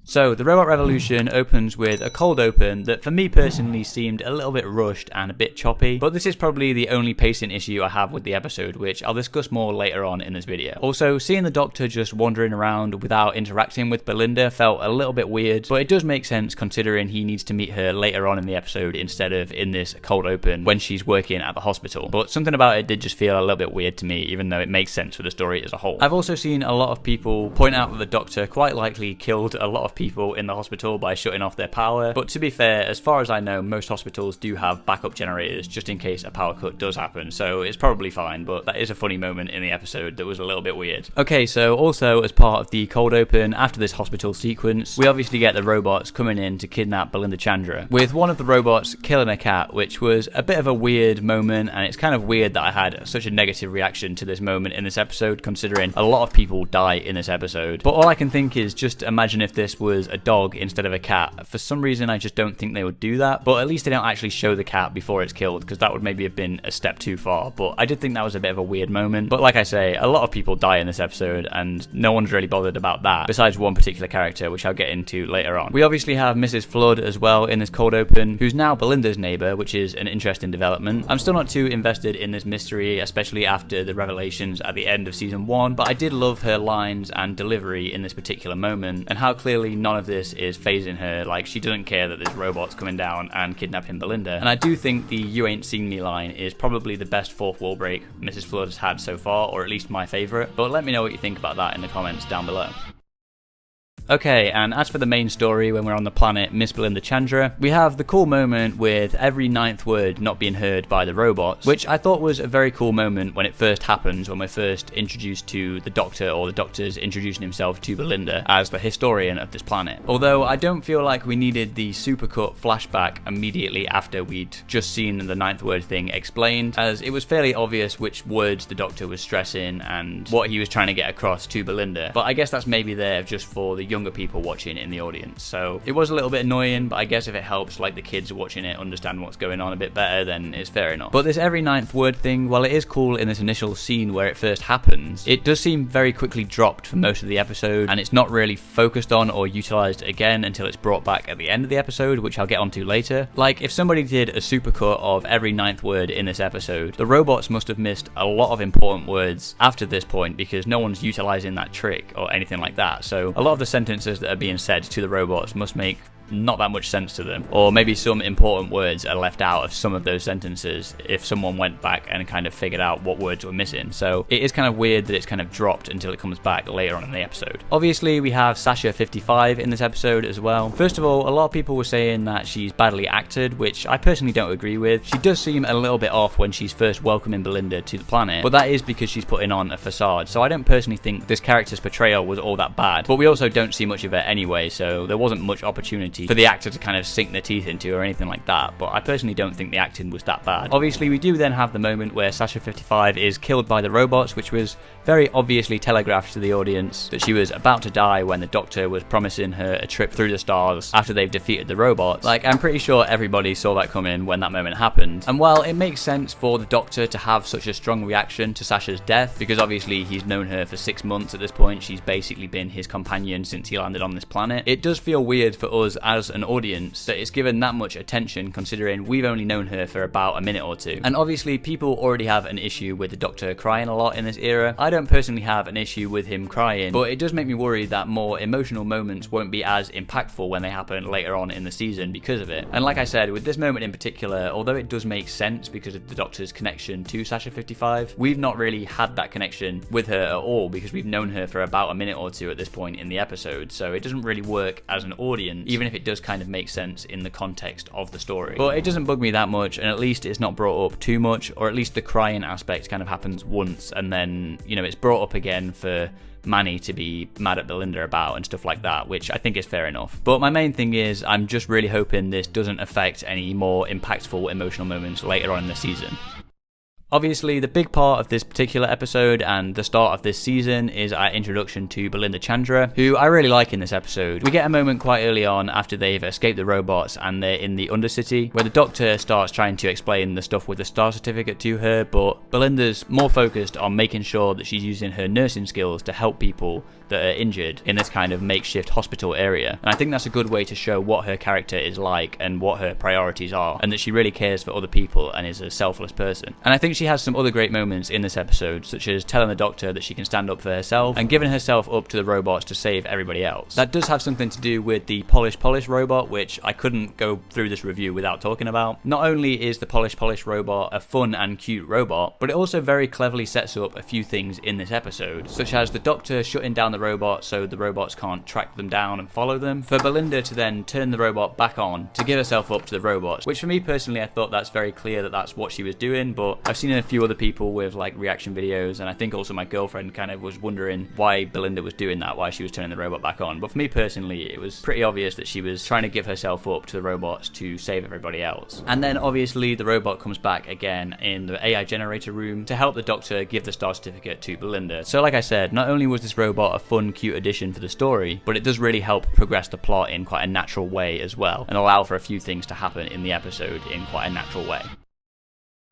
So, the Robot Revolution opens with a cold open that for me personally seemed a little bit rushed and a bit choppy, but this is probably the only pacing issue I have with the episode, which I'll discuss more later on in this video. Also, seeing the Doctor just wandering around without interacting with Belinda felt a little bit weird, but it does make sense considering he needs to meet her later on in the episode instead of in this cold open when she's working at the hospital. But something about it did just feel a little bit weird to me, even though it makes sense for the story as a whole. I've also seen a lot of people point out that the Doctor quite likely killed a lot of people in the hospital by shutting off their power, but to be fair, as far as I know, most hospitals do have backup generators just in case a power cut does happen, so it's probably fine. But that is a funny moment in the episode that was a little bit weird. Okay, so also as part of the cold open after this hospital sequence, we obviously get the robots coming in to kidnap Belinda Chandra, with one of the robots killing a cat, which was a bit of a weird moment, and it's kind of weird that I had such a negative reaction to this moment in this episode considering a lot of people die in this episode. But all I can think is just imagine if this was a dog instead of a cat. For some reason I just don't think they would do that, but at least they don't actually show the cat before it's killed, because that would maybe have been a step too far. But I did think that was a bit of a weird moment. But like I say, a lot of people die in this episode and no one's really bothered about that, besides one particular character which I'll get into later on. We obviously have Mrs. Flood as well in this cold open, who's now Belinda's neighbour, which is an interesting development. I'm still not too invested in this mystery, especially after the revelations at the end of season 1, but I did love her lines and delivery in this particular moment, and how clearly none of this is phasing her. Like, she doesn't care that there's robots coming down and kidnapping Belinda. And I do think the "you ain't seen me" line is probably the best fourth wall break Mrs. Flood has had so far, or at least my favourite. But let me know what you think about that in the comments down below. Okay, and as for the main story, when we're on the planet Miss Belinda Chandra, we have the cool moment with every 9th word not being heard by the robots, which I thought was a very cool moment when it first happens, when we're first introduced to the Doctor, or the Doctor's introducing himself to Belinda as the historian of this planet. Although I don't feel like we needed the supercut flashback immediately after we'd just seen the 9th word thing explained, as it was fairly obvious which words the Doctor was stressing and what he was trying to get across to Belinda. But I guess that's maybe there just for the younger people watching in the audience, so it was a little bit annoying, but I guess if it helps like the kids watching it understand what's going on a bit better, then it's fair enough. But this every 9th word thing, while it is cool in this initial scene where it first happens, it does seem very quickly dropped for most of the episode, and it's not really focused on or utilized again until it's brought back at the end of the episode, which I'll get onto later. Like, if somebody did a supercut of every 9th word in this episode, the robots must have missed a lot of important words after this point, because no one's utilizing that trick or anything like that. So a lot of the sentences that are being said to the robots must make not that much sense to them, or maybe some important words are left out of some of those sentences if someone went back and kind of figured out what words were missing. So it is kind of weird that it's kind of dropped until it comes back later on in the episode. Obviously we have Sasha 55 in this episode as well. First of all, a lot of people were saying that she's badly acted, which I personally don't agree with. She does seem a little bit off when she's first welcoming Belinda to the planet, but that is because she's putting on a facade, so I don't personally think this character's portrayal was all that bad. But we also don't see much of it anyway, so there wasn't much opportunity for the actor to kind of sink their teeth into or anything like that, but I personally don't think the acting was that bad. Obviously we do then have the moment where Sasha 55 is killed by the robots, which was very obviously telegraphed to the audience that she was about to die when the Doctor was promising her a trip through the stars after they've defeated the robots. Like, I'm pretty sure everybody saw that coming when that moment happened. And while it makes sense for the Doctor to have such a strong reaction to Sasha's death, because obviously he's known her for 6 months at this point, she's basically been his companion since he landed on this planet, it does feel weird for us as an audience that it's given that much attention considering we've only known her for about a minute or two. And obviously people already have an issue with the Doctor crying a lot in this era. I don't personally have an issue with him crying, but it does make me worry that more emotional moments won't be as impactful when they happen later on in the season because of it. And like I said, with this moment in particular, although it does make sense because of the Doctor's connection to Sasha 55, we've not really had that connection with her at all because we've known her for about a minute or two at this point in the episode, so it doesn't really work as an audience, even if if it does kind of make sense in the context of the story. But it doesn't bug me that much, and at least it's not brought up too much, or at least the crying aspect kind of happens once, and then, you know, it's brought up again for Manny to be mad at Belinda about and stuff like that, which I think is fair enough. But my main thing is, I'm just really hoping this doesn't affect any more impactful emotional moments later on in the season. Obviously, the big part of this particular episode and the start of this season is our introduction to Belinda Chandra, who I really like in this episode. We get a moment quite early on after they've escaped the robots and they're in the Undercity, where the Doctor starts trying to explain the stuff with the star certificate to her, but Belinda's more focused on making sure that she's using her nursing skills to help people that are injured in this kind of makeshift hospital area. And I think that's a good way to show what her character is like and what her priorities are, and that she really cares for other people and is a selfless person. And I think she has some other great moments in this episode, such as telling the Doctor that she can stand up for herself and giving herself up to the robots to save everybody else. That does have something to do with the Polish robot, which I couldn't go through this review without talking about. Not only is the Polish robot a fun and cute robot, but it also very cleverly sets up a few things in this episode, such as the Doctor shutting down the robot so the robots can't track them down and follow them, for Belinda to then turn the robot back on to give herself up to the robots, which for me personally, I thought that's very clear that that's what she was doing. But I've seen a few other people with like reaction videos, and I think also my girlfriend kind of was wondering why Belinda was doing that, why she was turning the robot back on. But for me personally, it was pretty obvious that she was trying to give herself up to the robots to save everybody else. And then obviously the robot comes back again in the AI generator room to help the Doctor give the star certificate to Belinda. So like I said, not only was this robot a fun, cute addition for the story, but it does really help progress the plot in quite a natural way as well, and allow for a few things to happen in the episode in quite a natural way.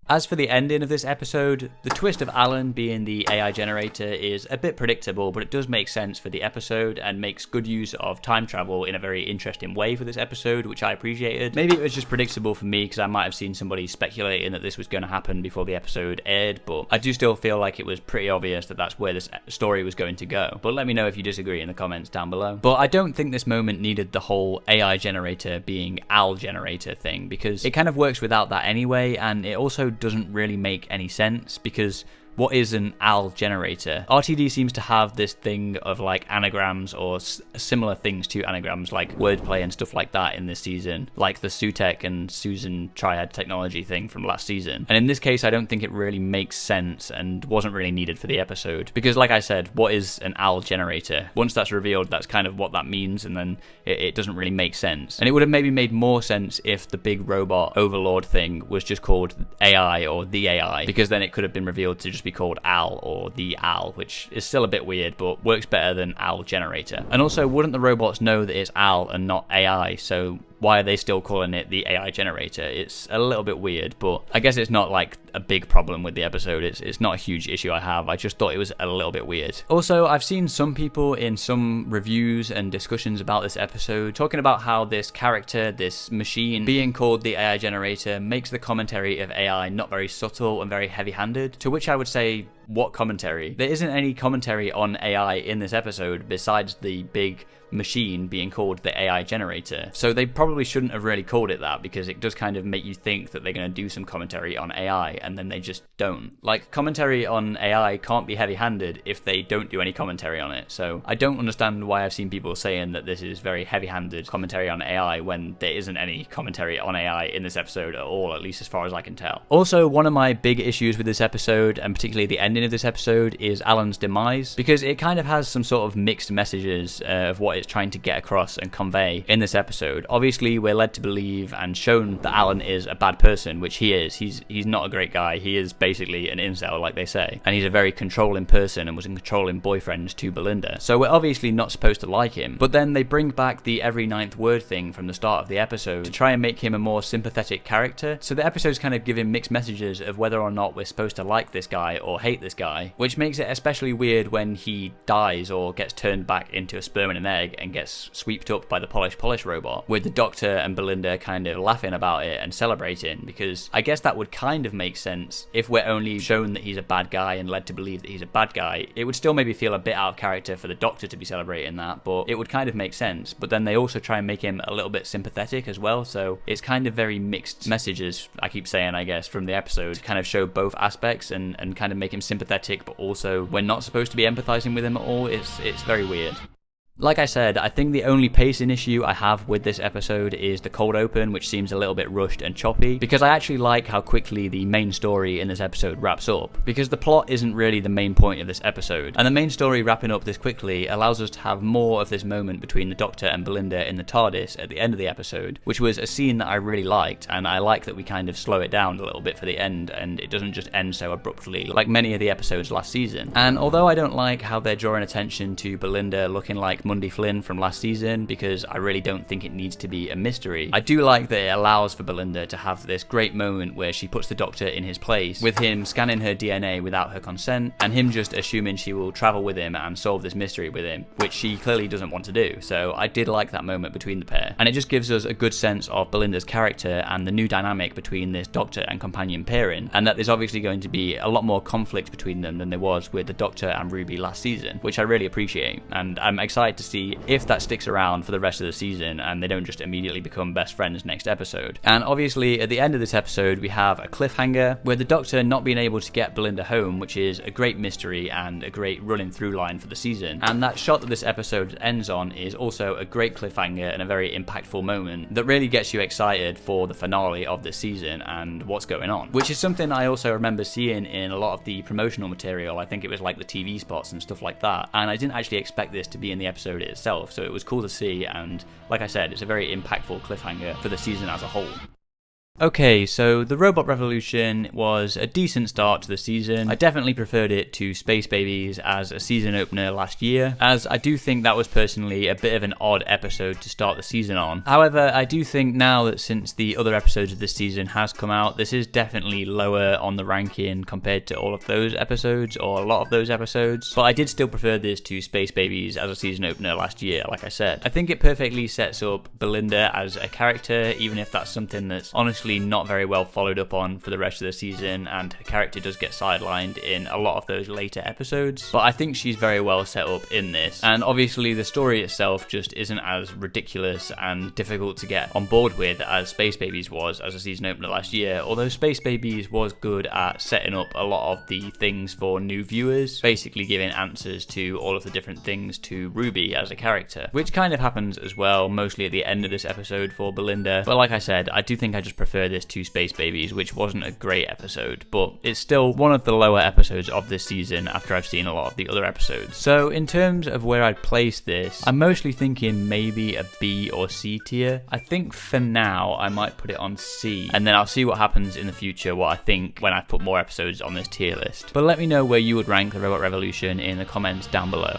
As for the ending of this episode, the twist of Alan being the AI generator is a bit predictable, but it does make sense for the episode and makes good use of time travel in a very interesting way for this episode, which I appreciated. Maybe it was just predictable for me because I might have seen somebody speculating that this was going to happen before the episode aired, but I do still feel like it was pretty obvious that that's where this story was going to go. But let me know if you disagree in the comments down below. But I don't think this moment needed the whole AI generator being Al generator thing, because it kind of works without that anyway, and it also doesn't really make any sense, because what is an AL generator? RTD seems to have this thing of like anagrams or similar things to anagrams, like wordplay and stuff like that in this season, like the Sutek and Susan Triad technology thing from last season. And in this case, I don't think it really makes sense and wasn't really needed for the episode, because like I said, what is an AL generator? Once that's revealed, that's kind of what that means, and then it doesn't really make sense. And it would have maybe made more sense if the big robot overlord thing was just called AI or the AI, because then it could have been revealed to just be called Al or the Al, which is still a bit weird but works better than Al generator. And also, wouldn't the robots know that it's Al and not AI? So why are they still calling it the AI generator? It's a little bit weird, but I guess it's not like a big problem with the episode. It's not a huge issue I have. I just thought it was a little bit weird. Also, I've seen some people in some reviews and discussions about this episode talking about how this character, this machine being called the AI generator, makes the commentary of AI not very subtle and very heavy-handed, to which I would say, what commentary? There isn't any commentary on AI in this episode besides the big machine being called the AI generator. So they probably shouldn't have really called it that, because it does kind of make you think that they're going to do some commentary on AI, and then they just don't. Like, commentary on AI can't be heavy-handed if they don't do any commentary on it. So I don't understand why I've seen people saying that this is very heavy-handed commentary on AI when there isn't any commentary on AI in this episode at all, at least as far as I can tell. Also, one of my big issues with this episode, and particularly the ending of this episode, is Alan's demise, because it kind of has some sort of mixed messages of what it's trying to get across and convey in this episode. Obviously, we're led to believe and shown that Alan is a bad person, which he is. He's not a great guy. He is basically an incel, like they say, and he's a very controlling person and was a controlling boyfriend to Belinda. So we're obviously not supposed to like him. But then they bring back the every ninth word thing from the start of the episode to try and make him a more sympathetic character. So the episode's kind of giving mixed messages of whether or not we're supposed to like this guy or hate this guy, which makes it especially weird when he dies or gets turned back into a sperm and an egg and gets swept up by the Polish robot, with the Doctor and Belinda kind of laughing about it and celebrating, because I guess that would kind of make sense if we're only shown that he's a bad guy and led to believe that he's a bad guy. It would still maybe feel a bit out of character for the Doctor to be celebrating that, but it would kind of make sense. But then they also try and make him a little bit sympathetic as well, so it's kind of very mixed messages, I keep saying, I guess, from the episode, to kind of show both aspects and kind of make him sympathetic, but also we're not supposed to be empathizing with him at all. It's very weird. Like I said, I think the only pacing issue I have with this episode is the cold open, which seems a little bit rushed and choppy, because I actually like how quickly the main story in this episode wraps up, because the plot isn't really the main point of this episode, and the main story wrapping up this quickly allows us to have more of this moment between the Doctor and Belinda in the TARDIS at the end of the episode, which was a scene that I really liked, and I like that we kind of slow it down a little bit for the end, and it doesn't just end so abruptly like many of the episodes last season. And although I don't like how they're drawing attention to Belinda looking like Mundy Flynn from last season, because I really don't think it needs to be a mystery, I do like that it allows for Belinda to have this great moment where she puts the Doctor in his place, with him scanning her DNA without her consent, and him just assuming she will travel with him and solve this mystery with him, which she clearly doesn't want to do. So I did like that moment between the pair, and it just gives us a good sense of Belinda's character and the new dynamic between this Doctor and companion pairing, and that there's obviously going to be a lot more conflict between them than there was with the Doctor and Ruby last season, which I really appreciate, and I'm excited to see if that sticks around for the rest of the season and they don't just immediately become best friends next episode. And obviously at the end of this episode we have a cliffhanger with the Doctor not being able to get Belinda home, which is a great mystery and a great running through line for the season. And that shot that this episode ends on is also a great cliffhanger and a very impactful moment that really gets you excited for the finale of this season and what's going on, which is something I also remember seeing in a lot of the promotional material. I think it was like the TV spots and stuff like that, and I didn't actually expect this to be in the episode itself, so it was cool to see, and like I said, it's a very impactful cliffhanger for the season as a whole. Okay, so the Robot Revolution was a decent start to the season. I definitely preferred it to Space Babies as a season opener last year, as I do think that was personally a bit of an odd episode to start the season on. However, I do think now that since the other episodes of this season has come out, this is definitely lower on the ranking compared to all of those episodes, or a lot of those episodes, but I did still prefer this to Space Babies as a season opener last year, like I said. I think it perfectly sets up Belinda as a character, even if that's something that's honestly not very well followed up on for the rest of the season, and her character does get sidelined in a lot of those later episodes, but I think she's very well set up in this. And obviously the story itself just isn't as ridiculous and difficult to get on board with as Space Babies was as a season opener last year, although Space Babies was good at setting up a lot of the things for new viewers, basically giving answers to all of the different things to Ruby as a character, which kind of happens as well mostly at the end of this episode for Belinda. But like I said, I do think I just prefer this to Space Babies, which wasn't a great episode, but it's still one of the lower episodes of this season after I've seen a lot of the other episodes. So in terms of where I'd place this, I'm mostly thinking maybe a B or C tier. I think for now I might put it on C, and then I'll see what happens in the future, what I think when I put more episodes on this tier list. But let me know where you would rank the Robot Revolution in the comments down below.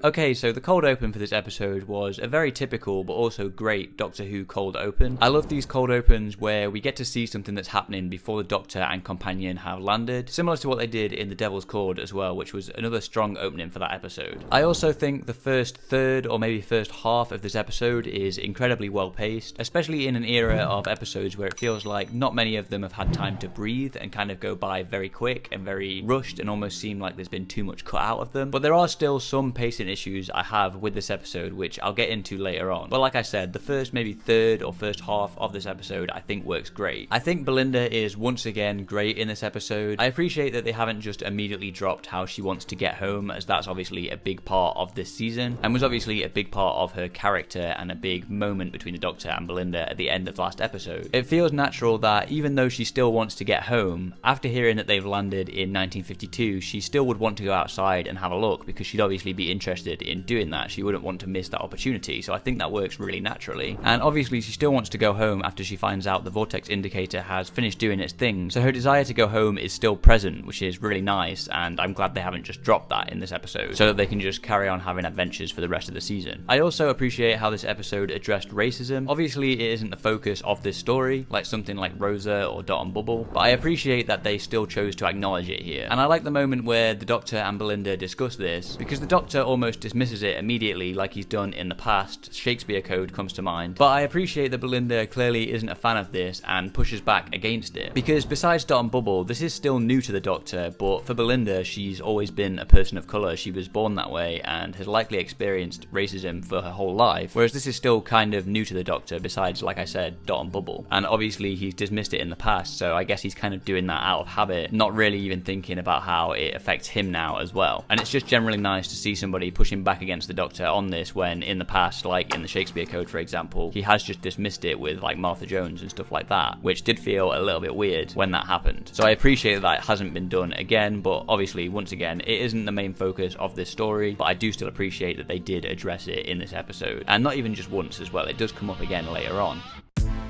Okay, so the cold open for this episode was a very typical but also great Doctor Who cold open. I love these cold opens where we get to see something that's happening before the Doctor and companion have landed, similar to what they did in The Devil's Chord as well, which was another strong opening for that episode. I also think the first third or maybe first half of this episode is incredibly well paced, especially in an era of episodes where it feels like not many of them have had time to breathe and kind of go by very quick and very rushed and almost seem like there's been too much cut out of them. But there are still some pacing issues I have with this episode, which I'll get into later on. But like I said, the first maybe third or first half of this episode I think works great. I think Belinda is once again great in this episode. I appreciate that they haven't just immediately dropped how she wants to get home, as that's obviously a big part of this season and was obviously a big part of her character and a big moment between the Doctor and Belinda at the end of the last episode. It feels natural that even though she still wants to get home, after hearing that they've landed in 1952, she still would want to go outside and have a look, because she'd obviously be interested in doing that. She wouldn't want to miss that opportunity, so I think that works really naturally. And obviously she still wants to go home after she finds out the vortex indicator has finished doing its thing, so her desire to go home is still present, which is really nice, and I'm glad they haven't just dropped that in this episode so that they can just carry on having adventures for the rest of the season. I also appreciate how this episode addressed racism. Obviously it isn't the focus of this story like something like Rosa or Dot and Bubble, but I appreciate that they still chose to acknowledge it here. And I like the moment where the Doctor and Belinda discuss this, because the Doctor almost dismisses it immediately like he's done in the past. Shakespeare Code comes to mind. But I appreciate that Belinda clearly isn't a fan of this and pushes back against it, because besides Dot and Bubble, this is still new to the Doctor, but for Belinda, she's always been a person of colour. She was born that way and has likely experienced racism for her whole life, whereas this is still kind of new to the Doctor, besides, like I said, Dot and Bubble. And obviously he's dismissed it in the past, so I guess he's kind of doing that out of habit, not really even thinking about how it affects him now as well. And it's just generally nice to see somebody pushing back against the Doctor on this when in the past, like in the Shakespeare Code for example, he has just dismissed it with like Martha Jones and stuff like that, which did feel a little bit weird when that happened. So I appreciate that it hasn't been done again, but obviously once again it isn't the main focus of this story, but I do still appreciate that they did address it in this episode, and not even just once as well, it does come up again later on.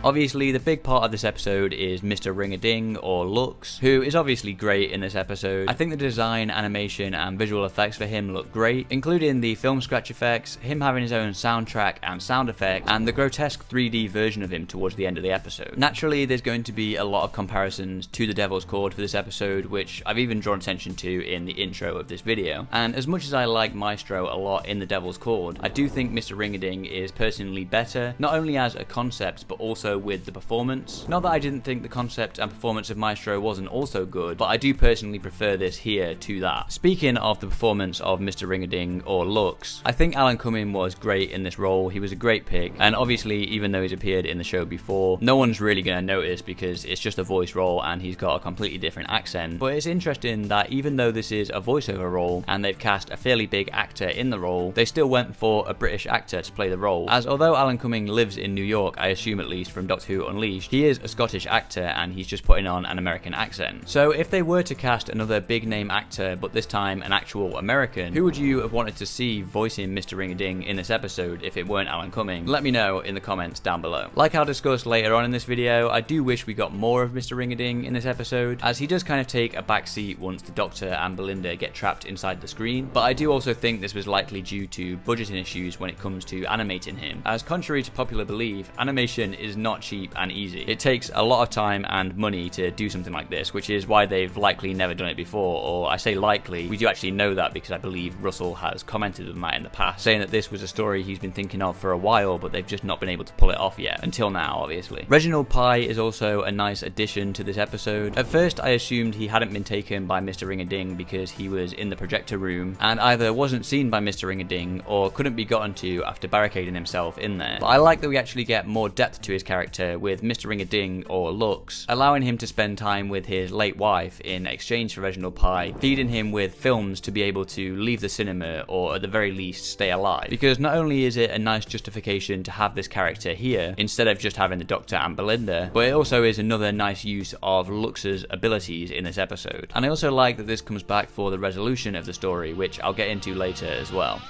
Obviously, the big part of this episode is Mr. Ring-a-Ding, or Lux, who is obviously great in this episode. I think the design, animation, and visual effects for him look great, including the film scratch effects, him having his own soundtrack and sound effects, and the grotesque 3D version of him towards the end of the episode. Naturally, there's going to be a lot of comparisons to The Devil's Chord for this episode, which I've even drawn attention to in the intro of this video. And as much as I like Maestro a lot in The Devil's Chord, I do think Mr. Ring-a-Ding is personally better, not only as a concept, but also with the performance. Not that I didn't think the concept and performance of Maestro wasn't also good, but I do personally prefer this here to that. Speaking of the performance of Mr. Ring-a-Ding, or Lux, I think Alan Cumming was great in this role. He was a great pick, and obviously even though he's appeared in the show before, no one's really going to notice because it's just a voice role and he's got a completely different accent. But it's interesting that even though this is a voiceover role and they've cast a fairly big actor in the role, they still went for a British actor to play the role, as although Alan Cumming lives in New York, I assume at least from Doctor Who Unleashed, he is a Scottish actor and he's just putting on an American accent. So if they were to cast another big name actor, but this time an actual American, who would you have wanted to see voicing Mr. Ring-a-Ding in this episode if it weren't Alan Cumming? Let me know in the comments down below. Like I'll discuss later on in this video, I do wish we got more of Mr. Ring-a-Ding in this episode, as he does kind of take a backseat once the Doctor and Belinda get trapped inside the screen, but I do also think this was likely due to budgeting issues when it comes to animating him, as contrary to popular belief, animation is not cheap and easy. It takes a lot of time and money to do something like this, which is why they've likely never done it before, or I say likely, we do actually know that because I believe Russell has commented on that in the past, saying that this was a story he's been thinking of for a while, but they've just not been able to pull it off yet, until now obviously. Reginald Pye is also a nice addition to this episode. At first I assumed he hadn't been taken by Mr. Ring-a-Ding because he was in the projector room, and either wasn't seen by Mr. Ring-a-Ding, or couldn't be gotten to after barricading himself in there. But I like that we actually get more depth to his character with Mr. Ring-a-Ding, or Lux, allowing him to spend time with his late wife in exchange for Reginald Pye, feeding him with films to be able to leave the cinema, or at the very least stay alive. Because not only is it a nice justification to have this character here instead of just having the Doctor and Belinda, but it also is another nice use of Lux's abilities in this episode. And I also like that this comes back for the resolution of the story, which I'll get into later as well.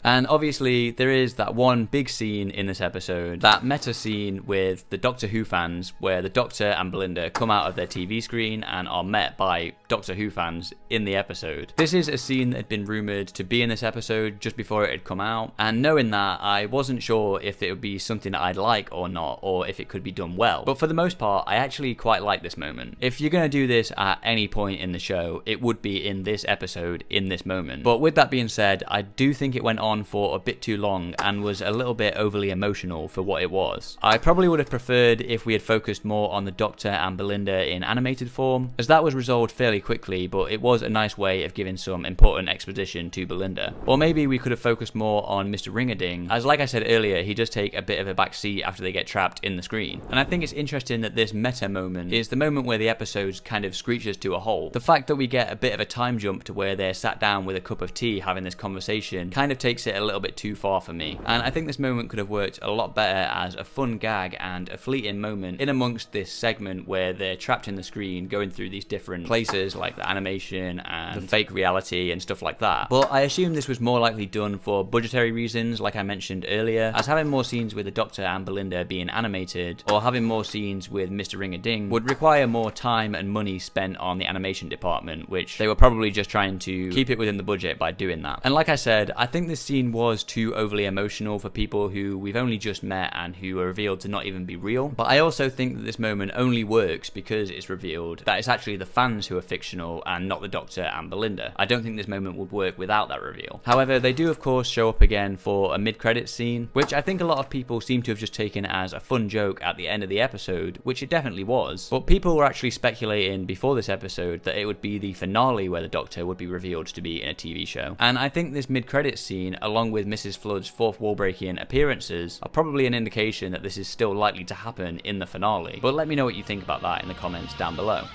And obviously there is that one big scene in this episode, that meta scene with the Doctor Who fans, where the Doctor and Belinda come out of their TV screen and are met by Doctor Who fans in the episode. This is a scene that had been rumoured to be in this episode just before it had come out, and knowing that, I wasn't sure if it would be something that I'd like or not, or if it could be done well. But for the most part, I actually quite like this moment. If you're going to do this at any point in the show, it would be in this episode, in this moment. But with that being said, I do think it went on for a bit too long and was a little bit overly emotional for what it was. I probably would have preferred if we had focused more on the Doctor and Belinda in animated form, as that was resolved fairly quickly, but it was a nice way of giving some important exposition to Belinda. Or maybe we could have focused more on Mr. Ring-a-Ding, as like I said earlier, he does take a bit of a back seat after they get trapped in the screen. And I think it's interesting that this meta moment is the moment where the episode kind of screeches to a halt. The fact that we get a bit of a time jump to where they're sat down with a cup of tea having this conversation kind of takes it a little bit too far for me, and I think this moment could have worked a lot better as a fun gag and a fleeting moment in amongst this segment where they're trapped in the screen going through these different places like the animation and the fake reality and stuff like that. But I assume this was more likely done for budgetary reasons, like I mentioned earlier, as having more scenes with the Doctor and Belinda being animated, or having more scenes with Mr. Ring-a-Ding, would require more time and money spent on the animation department, which they were probably just trying to keep it within the budget by doing that. And like I said, I think this scene was too overly emotional for people who we've only just met and who are revealed to not even be real. But I also think that this moment only works because it's revealed that it's actually the fans who are fictional and not the Doctor and Belinda. I don't think this moment would work without that reveal. However, they do of course show up again for a mid-credits scene, which I think a lot of people seem to have just taken as a fun joke at the end of the episode, which it definitely was. But people were actually speculating before this episode that it would be the finale where the Doctor would be revealed to be in a TV show. And I think this mid-credits scene, along with Mrs. Flood's fourth wall-breaking appearances, are probably an indication that this is still likely to happen in the finale. But let me know what you think about that in the comments down below.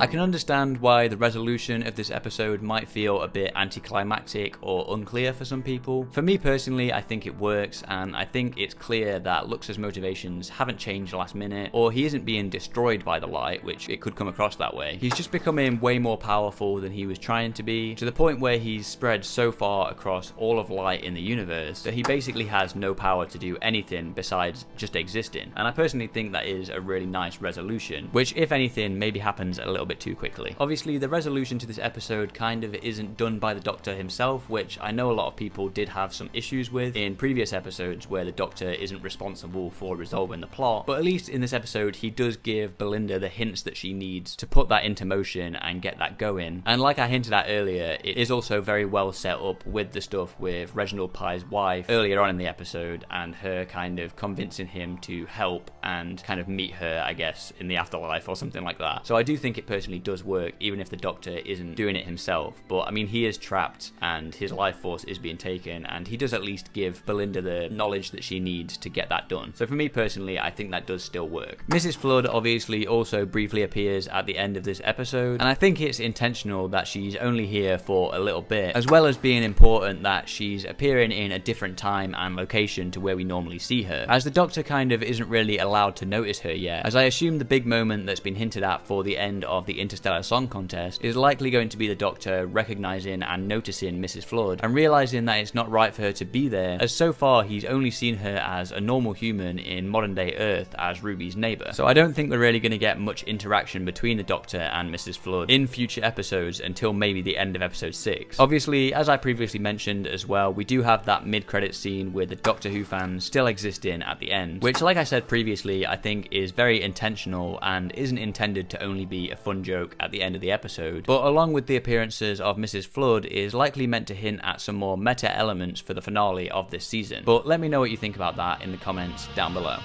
I can understand why the resolution of this episode might feel a bit anticlimactic or unclear for some people. For me personally, I think it works, and I think it's clear that Lux's motivations haven't changed last minute, or he isn't being destroyed by the light, which it could come across that way. He's just becoming way more powerful than he was trying to be, to the point where he's spread so far across all of light in the universe that he basically has no power to do anything besides just existing. And I personally think that is a really nice resolution, which if anything maybe happens a little bit too quickly. Obviously the resolution to this episode kind of isn't done by the Doctor himself, which I know a lot of people did have some issues with in previous episodes where the Doctor isn't responsible for resolving the plot, but at least in this episode he does give Belinda the hints that she needs to put that into motion and get that going. And like I hinted at earlier, it is also very well set up with the stuff with Reginald Pye's wife earlier on in the episode and her kind of convincing him to help and kind of meet her, I guess, in the afterlife or something like that. So I do think it personally does work, even if the Doctor isn't doing it himself. But I mean, he is trapped and his life force is being taken, and he does at least give Belinda the knowledge that she needs to get that done. So for me personally, I think that does still work. Mrs. Flood obviously also briefly appears at the end of this episode, and I think it's intentional that she's only here for a little bit, as well as being important that she's appearing in a different time and location to where we normally see her, as the Doctor kind of isn't really allowed to notice her yet, as I assume the big moment that's been hinted at for the end of the Interstellar Song Contest is likely going to be the Doctor recognizing and noticing Mrs. Flood and realizing that it's not right for her to be there, as so far he's only seen her as a normal human in modern day Earth as Ruby's neighbour. So I don't think we're really going to get much interaction between the Doctor and Mrs. Flood in future episodes until maybe the end of episode 6. Obviously, as I previously mentioned as well, we do have that mid-credit scene with the Doctor Who fans still existing at the end, which, like I said previously, I think is very intentional and isn't intended to only be a fun joke at the end of the episode, but along with the appearances of Mrs. Flood is likely meant to hint at some more meta elements for the finale of this season. But let me know what you think about that in the comments down below.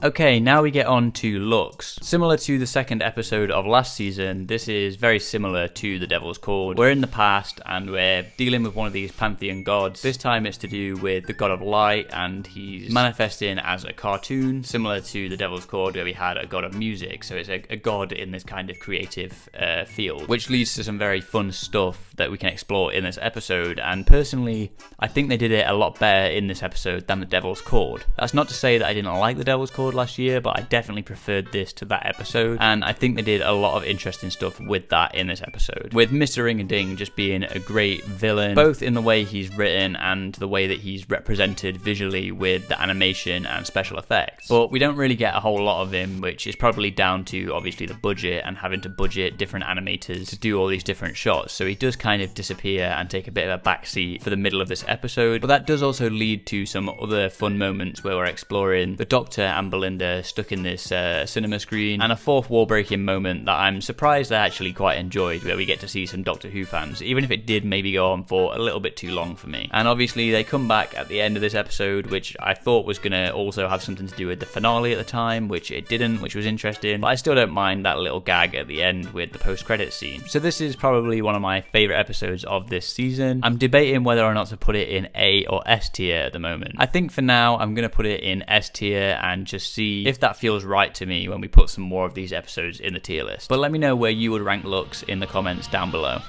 Okay, now we get on to Lux. Similar to the second episode of last season, this is very similar to The Devil's Chord. We're in the past and we're dealing with one of these pantheon gods. This time it's to do with the god of light, and he's manifesting as a cartoon, similar to The Devil's Chord where we had a god of music. So it's a god in this kind of creative field, which leads to some very fun stuff that we can explore in this episode. And personally, I think they did it a lot better in this episode than The Devil's Chord. That's not to say that I didn't like The Devil's Chord last year, but I definitely preferred this to that episode, and I think they did a lot of interesting stuff with that in this episode, with Mr. Ring-a-Ding just being a great villain, both in the way he's written and the way that he's represented visually with the animation and special effects. But we don't really get a whole lot of him, which is probably down to obviously the budget and having to budget different animators to do all these different shots, so he does kind of disappear and take a bit of a backseat for the middle of this episode. But that does also lead to some other fun moments where we're exploring the Doctor and Belinda stuck in this cinema screen, and a fourth wall breaking moment that I'm surprised I actually quite enjoyed, where we get to see some Doctor Who fans, even if it did maybe go on for a little bit too long for me. And obviously they come back at the end of this episode, which I thought was going to also have something to do with the finale at the time, which it didn't, which was interesting, but I still don't mind that little gag at the end with the post-credits scene. So this is probably one of my favourite episodes of this season. I'm debating whether or not to put it in A or S tier at the moment. I think for now I'm going to put it in S tier and just see if that feels right to me when we put some more of these episodes in the tier list. But let me know where you would rank Lux in the comments down below.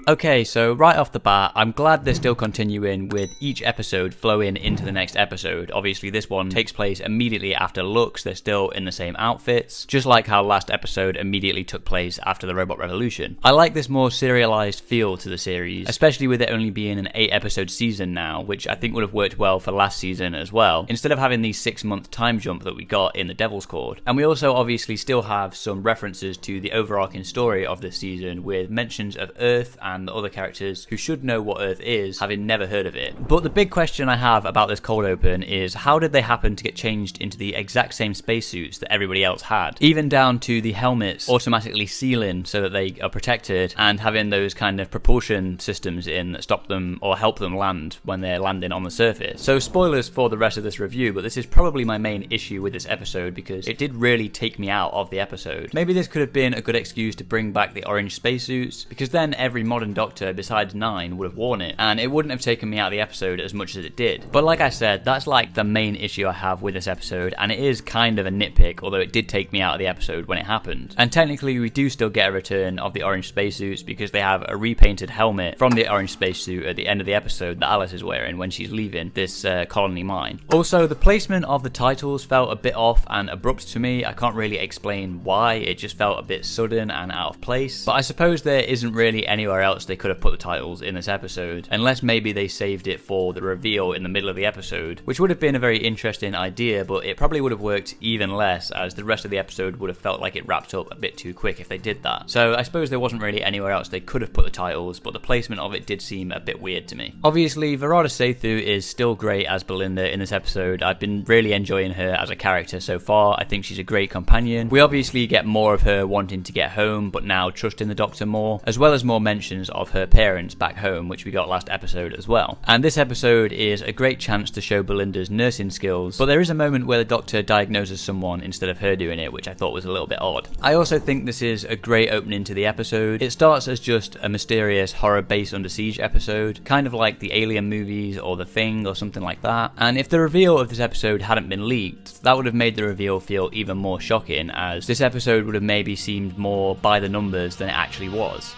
Okay, so right off the bat, I'm glad they're still continuing with each episode flowing into the next episode. Obviously, this one takes place immediately after Lux. They're still in the same outfits, just like how last episode immediately took place after the Robot Revolution. I like this more serialized feel to the series, especially with it only being an 8-episode season now, which I think would have worked well for last season as well, instead of having the 6-month time jump that we got in The Devil's Chord. And we also obviously still have some references to the overarching story of this season, with mentions of Earth and the other characters who should know what Earth is, having never heard of it. But the big question I have about this cold open is, how did they happen to get changed into the exact same spacesuits that everybody else had? Even down to the helmets automatically sealing so that they are protected, and having those kind of propulsion systems in that stop them or help them land when they're landing on the surface. So spoilers for the rest of this review, but this is probably my main issue with this episode because it did really take me out of the episode. Maybe this could have been a good excuse to bring back the orange spacesuits, because then every modern Doctor besides 9 would have worn it, and it wouldn't have taken me out of the episode as much as it did. But like I said, that's like the main issue I have with this episode, and it is kind of a nitpick, although it did take me out of the episode when it happened. And technically we do still get a return of the orange spacesuits because they have a repainted helmet from the orange spacesuit at the end of the episode that Alice is wearing when she's leaving this colony mine. Also, the placement of the titles felt a bit off and abrupt to me. I can't really explain why, it just felt a bit sudden and out of place. But I suppose there isn't really anywhere else they could have put the titles in this episode, unless maybe they saved it for the reveal in the middle of the episode, which would have been a very interesting idea, but it probably would have worked even less, as the rest of the episode would have felt like it wrapped up a bit too quick if they did that. So I suppose there wasn't really anywhere else they could have put the titles, but the placement of it did seem a bit weird to me. Obviously, Varada Sethu is still great as Belinda in this episode. I've been really enjoying her as a character so far. I think she's a great companion. We obviously get more of her wanting to get home, but now trusting the Doctor more, as well as more mentions of her parents back home, which we got last episode as well. And this episode is a great chance to show Belinda's nursing skills, but there is a moment where the Doctor diagnoses someone instead of her doing it, which I thought was a little bit odd. I also think this is a great opening to the episode. It starts as just a mysterious horror base under siege episode, kind of like the Alien movies or The Thing or something like that. And if the reveal of this episode hadn't been leaked, that would have made the reveal feel even more shocking, as this episode would have maybe seemed more by the numbers than it actually was.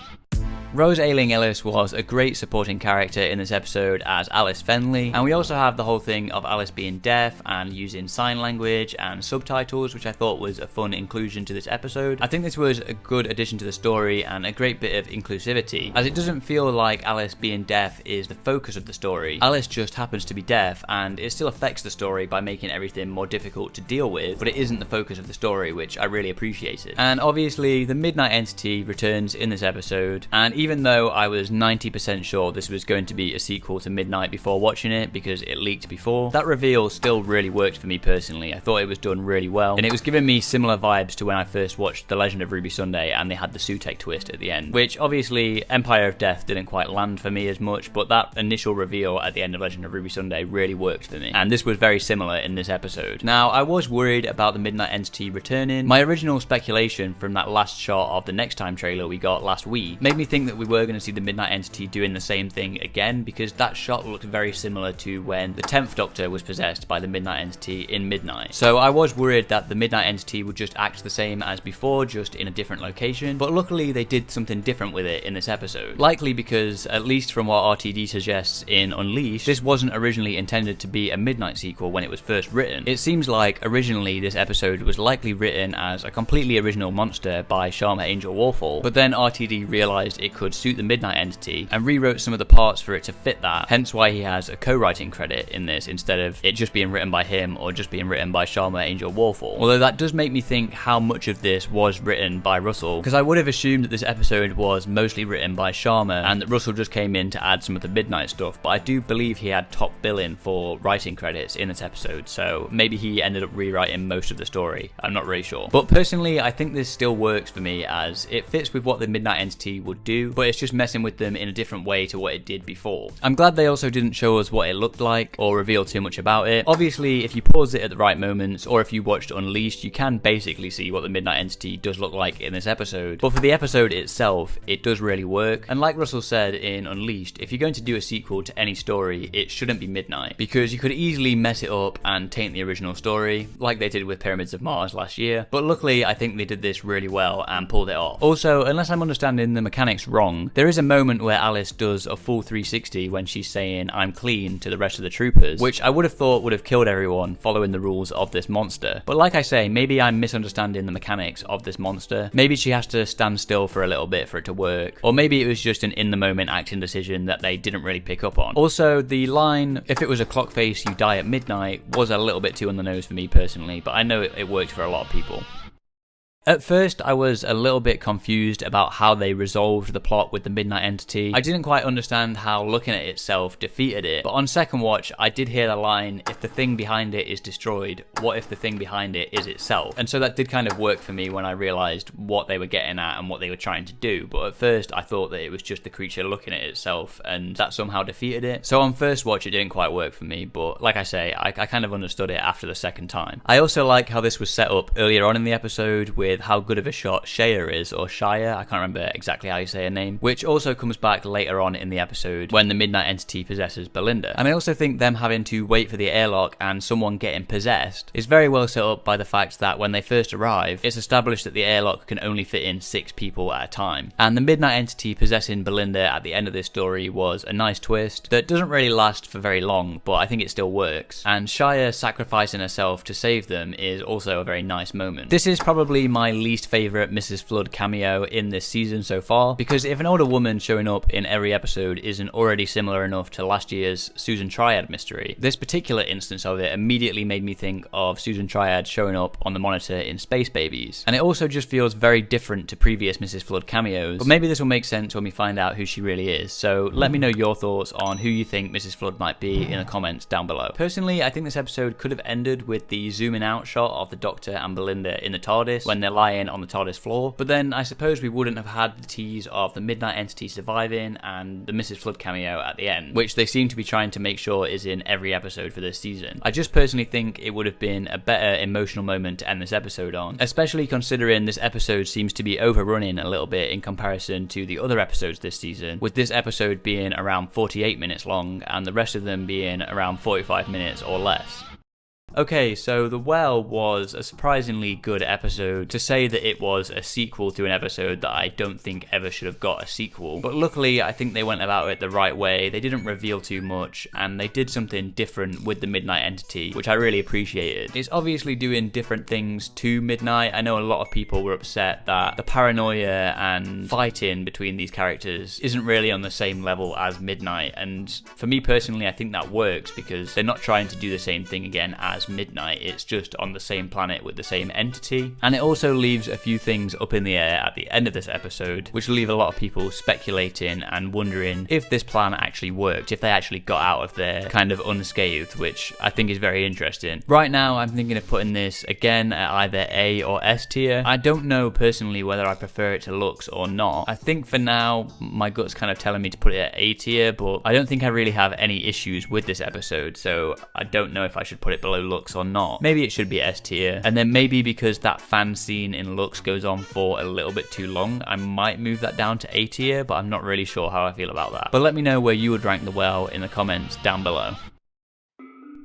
Rose Ayling-Ellis was a great supporting character in this episode as Alice Fenley, and we also have the whole thing of Alice being deaf and using sign language and subtitles, which I thought was a fun inclusion to this episode. I think this was a good addition to the story and a great bit of inclusivity, as it doesn't feel like Alice being deaf is the focus of the story. Alice just happens to be deaf, and it still affects the story by making everything more difficult to deal with, but it isn't the focus of the story, which I really appreciated. And obviously, the Midnight Entity returns in this episode, and even though I was 90% sure this was going to be a sequel to Midnight before watching it because it leaked before, that reveal still really worked for me personally. I thought it was done really well, and it was giving me similar vibes to when I first watched The Legend of Ruby Sunday and they had the Sutekh twist at the end, which obviously Empire of Death didn't quite land for me as much, but that initial reveal at the end of Legend of Ruby Sunday really worked for me, and this was very similar in this episode. Now, I was worried about the Midnight Entity returning. My original speculation from that last shot of the Next Time trailer we got last week made me think that we were going to see the Midnight Entity doing the same thing again, because that shot looked very similar to when the 10th Doctor was possessed by the Midnight Entity in Midnight. So I was worried that the Midnight Entity would just act the same as before, just in a different location, but luckily they did something different with it in this episode. Likely because, at least from what RTD suggests in Unleashed, this wasn't originally intended to be a Midnight sequel when it was first written. It seems like originally this episode was likely written as a completely original monster by Sharma Angel Warfall, but then RTD realised it could suit the Midnight Entity and rewrote some of the parts for it to fit that, hence why he has a co-writing credit in this instead of it just being written by him or just being written by Sharma Angel Warfall. Although that does make me think how much of this was written by Russell, because I would have assumed that this episode was mostly written by Sharma and that Russell just came in to add some of the Midnight stuff, but I do believe he had top billing for writing credits in this episode, so maybe he ended up rewriting most of the story. I'm not really sure. But personally, I think this still works for me as it fits with what the Midnight Entity would do, but it's just messing with them in a different way to what it did before. I'm glad they also didn't show us what it looked like or reveal too much about it. Obviously, if you pause it at the right moments, or if you watched Unleashed, you can basically see what the Midnight Entity does look like in this episode. But for the episode itself, it does really work. And like Russell said in Unleashed, if you're going to do a sequel to any story, it shouldn't be Midnight, because you could easily mess it up and taint the original story, like they did with Pyramids of Mars last year. But luckily, I think they did this really well and pulled it off. Also, unless I'm understanding the mechanics wrong, there is a moment where Alice does a full 360 when she's saying "I'm clean" to the rest of the troopers, which I would have thought would have killed everyone following the rules of this monster. But like I say, maybe I'm misunderstanding the mechanics of this monster. Maybe she has to stand still for a little bit for it to work, or maybe it was just an in-the-moment acting decision that they didn't really pick up on. Also, the line "if it was a clock face, you die at midnight" was a little bit too on the nose for me personally, but I know it worked for a lot of people. At first, I was a little bit confused about how they resolved the plot with the Midnight Entity. I didn't quite understand how looking at itself defeated it, but on second watch, I did hear the line, "if the thing behind it is destroyed, what if the thing behind it is itself?" And so that did kind of work for me when I realised what they were getting at and what they were trying to do, but at first I thought that it was just the creature looking at itself, and that somehow defeated it. So on first watch, it didn't quite work for me, but like I say, I kind of understood it after the second time. I also like how this was set up earlier on in the episode with with how good of a shot Shaya is, or Shia, I can't remember exactly how you say her name, which also comes back later on in the episode when the Midnight Entity possesses Belinda. And I also think them having to wait for the airlock and someone getting possessed is very well set up by the fact that when they first arrive, it's established that the airlock can only fit in 6 people at a time. And the Midnight Entity possessing Belinda at the end of this story was a nice twist that doesn't really last for very long, but I think it still works. And Shia sacrificing herself to save them is also a very nice moment. This is probably my least favourite Mrs. Flood cameo in this season so far, because if an older woman showing up in every episode isn't already similar enough to last year's Susan Triad mystery, this particular instance of it immediately made me think of Susan Triad showing up on the monitor in Space Babies. And it also just feels very different to previous Mrs. Flood cameos, but maybe this will make sense when we find out who she really is. So let me know your thoughts on who you think Mrs. Flood might be in the comments down below. Personally, I think this episode could have ended with the zooming out shot of the Doctor and Belinda in the TARDIS when they're lying on the TARDIS floor, but then I suppose we wouldn't have had the tease of the Midnight Entity surviving and the Mrs. Flood cameo at the end, which they seem to be trying to make sure is in every episode for this season. I just personally think it would have been a better emotional moment to end this episode on, especially considering this episode seems to be overrunning a little bit in comparison to the other episodes this season, with this episode being around 48 minutes long and the rest of them being around 45 minutes or less. Okay, so The Well was a surprisingly good episode. To say that it was a sequel to an episode that I don't think ever should have got a sequel, but luckily I think they went about it the right way. They didn't reveal too much, and they did something different with the Midnight Entity, which I really appreciated. It's obviously doing different things to Midnight. I know a lot of people were upset that the paranoia and fighting between these characters isn't really on the same level as Midnight, and for me personally I think that works because they're not trying to do the same thing again as Midnight, it's just on the same planet with the same entity. And it also leaves a few things up in the air at the end of this episode, which leave a lot of people speculating and wondering if this plan actually worked, if they actually got out of there kind of unscathed, which I think is very interesting. Right now I'm thinking of putting this again at either A or S tier. I don't know personally whether I prefer it to Lux or not. I think for now my gut's kind of telling me to put it at A tier, but I don't think I really have any issues with this episode, so I don't know if I should put it below Lux or not. Maybe it should be S tier, and then maybe because that fan scene in Lux goes on for a little bit too long, I might move that down to A tier, but I'm not really sure how I feel about that. But let me know where you would rank The Well in the comments down below.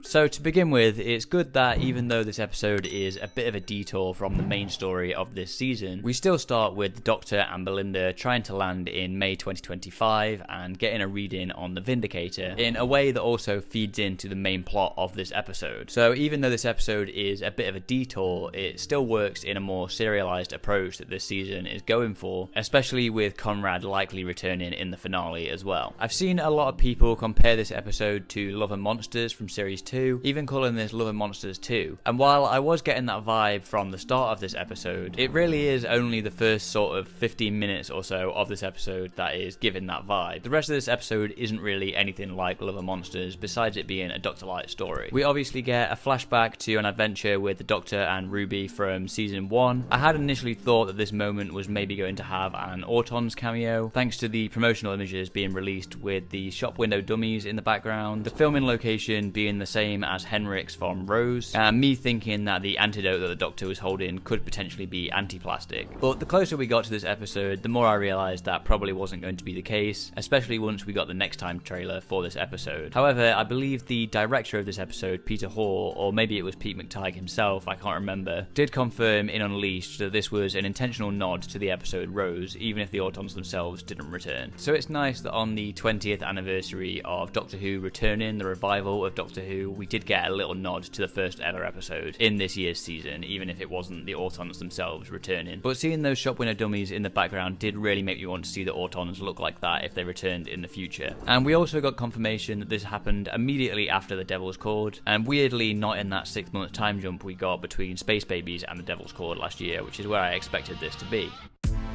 So to begin with, it's good that even though this episode is a bit of a detour from the main story of this season, we still start with the Doctor and Belinda trying to land in May 2025 and getting a reading on the Vindicator in a way that also feeds into the main plot of this episode. So even though this episode is a bit of a detour, it still works in a more serialized approach that this season is going for, especially with Conrad likely returning in the finale as well. I've seen a lot of people compare this episode to Love and Monsters from Series 2, even calling this Love and Monsters 2. And while I was getting that vibe from the start of this episode, it really is only the first sort of 15 minutes or so of this episode that is giving that vibe. The rest of this episode isn't really anything like Love and Monsters, besides it being a Dr. Light story. We obviously get a flashback to an adventure with the Doctor and Ruby from Season 1. I had initially thought that this moment was maybe going to have an Autons cameo, thanks to the promotional images being released with the shop window dummies in the background, the filming location being the same as Henrik's from Rose, and me thinking that the antidote that the Doctor was holding could potentially be anti-plastic. But the closer we got to this episode, the more I realised that probably wasn't going to be the case, especially once we got the Next Time trailer for this episode. However, I believe the director of this episode, Peter Hall, or maybe it was Pete McTighe himself, I can't remember, did confirm in Unleashed that this was an intentional nod to the episode Rose, even if the Autons themselves didn't return. So it's nice that on the 20th anniversary of Doctor Who returning, the revival of Doctor Who, we did get a little nod to the first ever episode in this year's season, even if it wasn't the Autons themselves returning. But seeing those shop window dummies in the background did really make me want to see the Autons look like that if they returned in the future. And we also got confirmation that this happened immediately after the Devil's Chord, and weirdly not in that 6-month time jump we got between Space Babies and the Devil's Chord last year, which is where I expected this to be.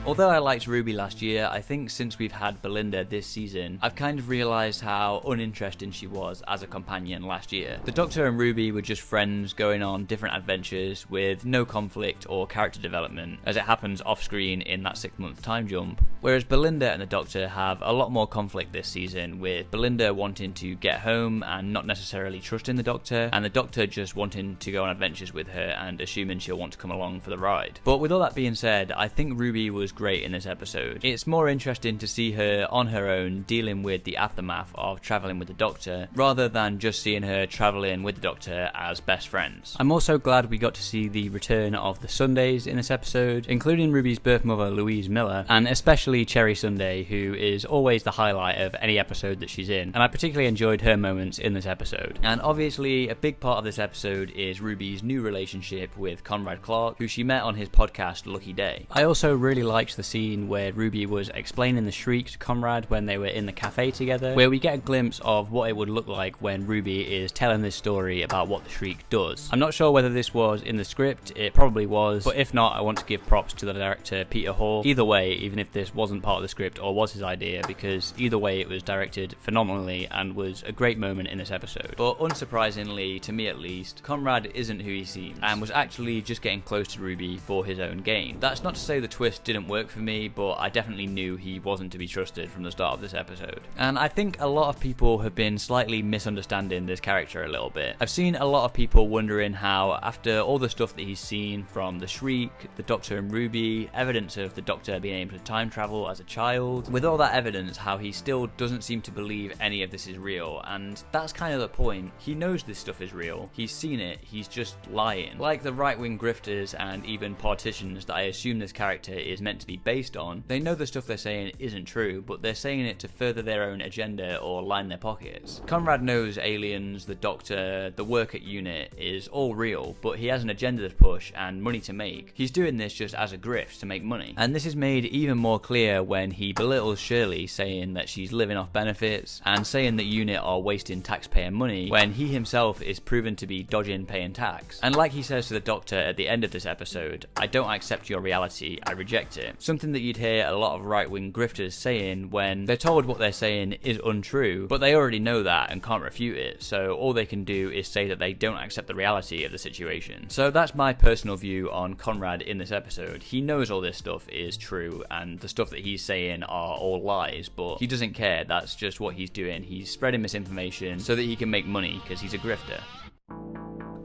Although I liked Ruby last year, I think since we've had Belinda this season, I've kind of realised how uninteresting she was as a companion last year. The Doctor and Ruby were just friends going on different adventures with no conflict or character development, as it happens off-screen in that 6-month time jump. Whereas Belinda and the Doctor have a lot more conflict this season, with Belinda wanting to get home and not necessarily trusting the Doctor, and the Doctor just wanting to go on adventures with her and assuming she'll want to come along for the ride. But with all that being said, I think Ruby was great in this episode. It's more interesting to see her on her own dealing with the aftermath of travelling with the Doctor, rather than just seeing her travelling with the Doctor as best friends. I'm also glad we got to see the return of the Sundays in this episode, including Ruby's birth mother Louise Miller, and especially Cherry Sunday, who is always the highlight of any episode that she's in, and I particularly enjoyed her moments in this episode. And obviously a big part of this episode is Ruby's new relationship with Conrad Clark, who she met on his podcast Lucky Day. I also really liked the scene where Ruby was explaining the shriek to Conrad when they were in the cafe together, where we get a glimpse of what it would look like when Ruby is telling this story about what the shriek does. I'm not sure whether this was in the script, it probably was, but if not, I want to give props to the director Peter Hall. Either way, even if this wasn't part of the script or was his idea, because either way it was directed phenomenally and was a great moment in this episode. But unsurprisingly, to me at least, Conrad isn't who he seems, and was actually just getting close to Ruby for his own gain. That's not to say the twist didn't work for me, but I definitely knew he wasn't to be trusted from the start of this episode. And I think a lot of people have been slightly misunderstanding this character a little bit. I've seen a lot of people wondering how, after all the stuff that he's seen from the Shriek, the Doctor and Ruby, evidence of the Doctor being able to time travel as a child, with all that evidence, how he still doesn't seem to believe any of this is real. And that's kind of the point. He knows this stuff is real. He's seen it. He's just lying. Like the right-wing grifters and even politicians that I assume this character is meant to be based on, they know the stuff they're saying isn't true, but they're saying it to further their own agenda or line their pockets. Conrad knows aliens, the Doctor, the work at UNIT is all real, but he has an agenda to push and money to make. He's doing this just as a grift to make money. And this is made even more clear when he belittles Shirley, saying that she's living off benefits and saying that UNIT are wasting taxpayer money, when he himself is proven to be dodging paying tax. And like he says to the Doctor at the end of this episode, I don't accept your reality, I reject it. Something that you'd hear a lot of right-wing grifters saying when they're told what they're saying is untrue, but they already know that and can't refute it, so all they can do is say that they don't accept the reality of the situation. So that's my personal view on Conrad in this episode. He knows all this stuff is true and the stuff that he's saying are all lies, but he doesn't care. That's just what he's doing. He's spreading misinformation so that he can make money because he's a grifter.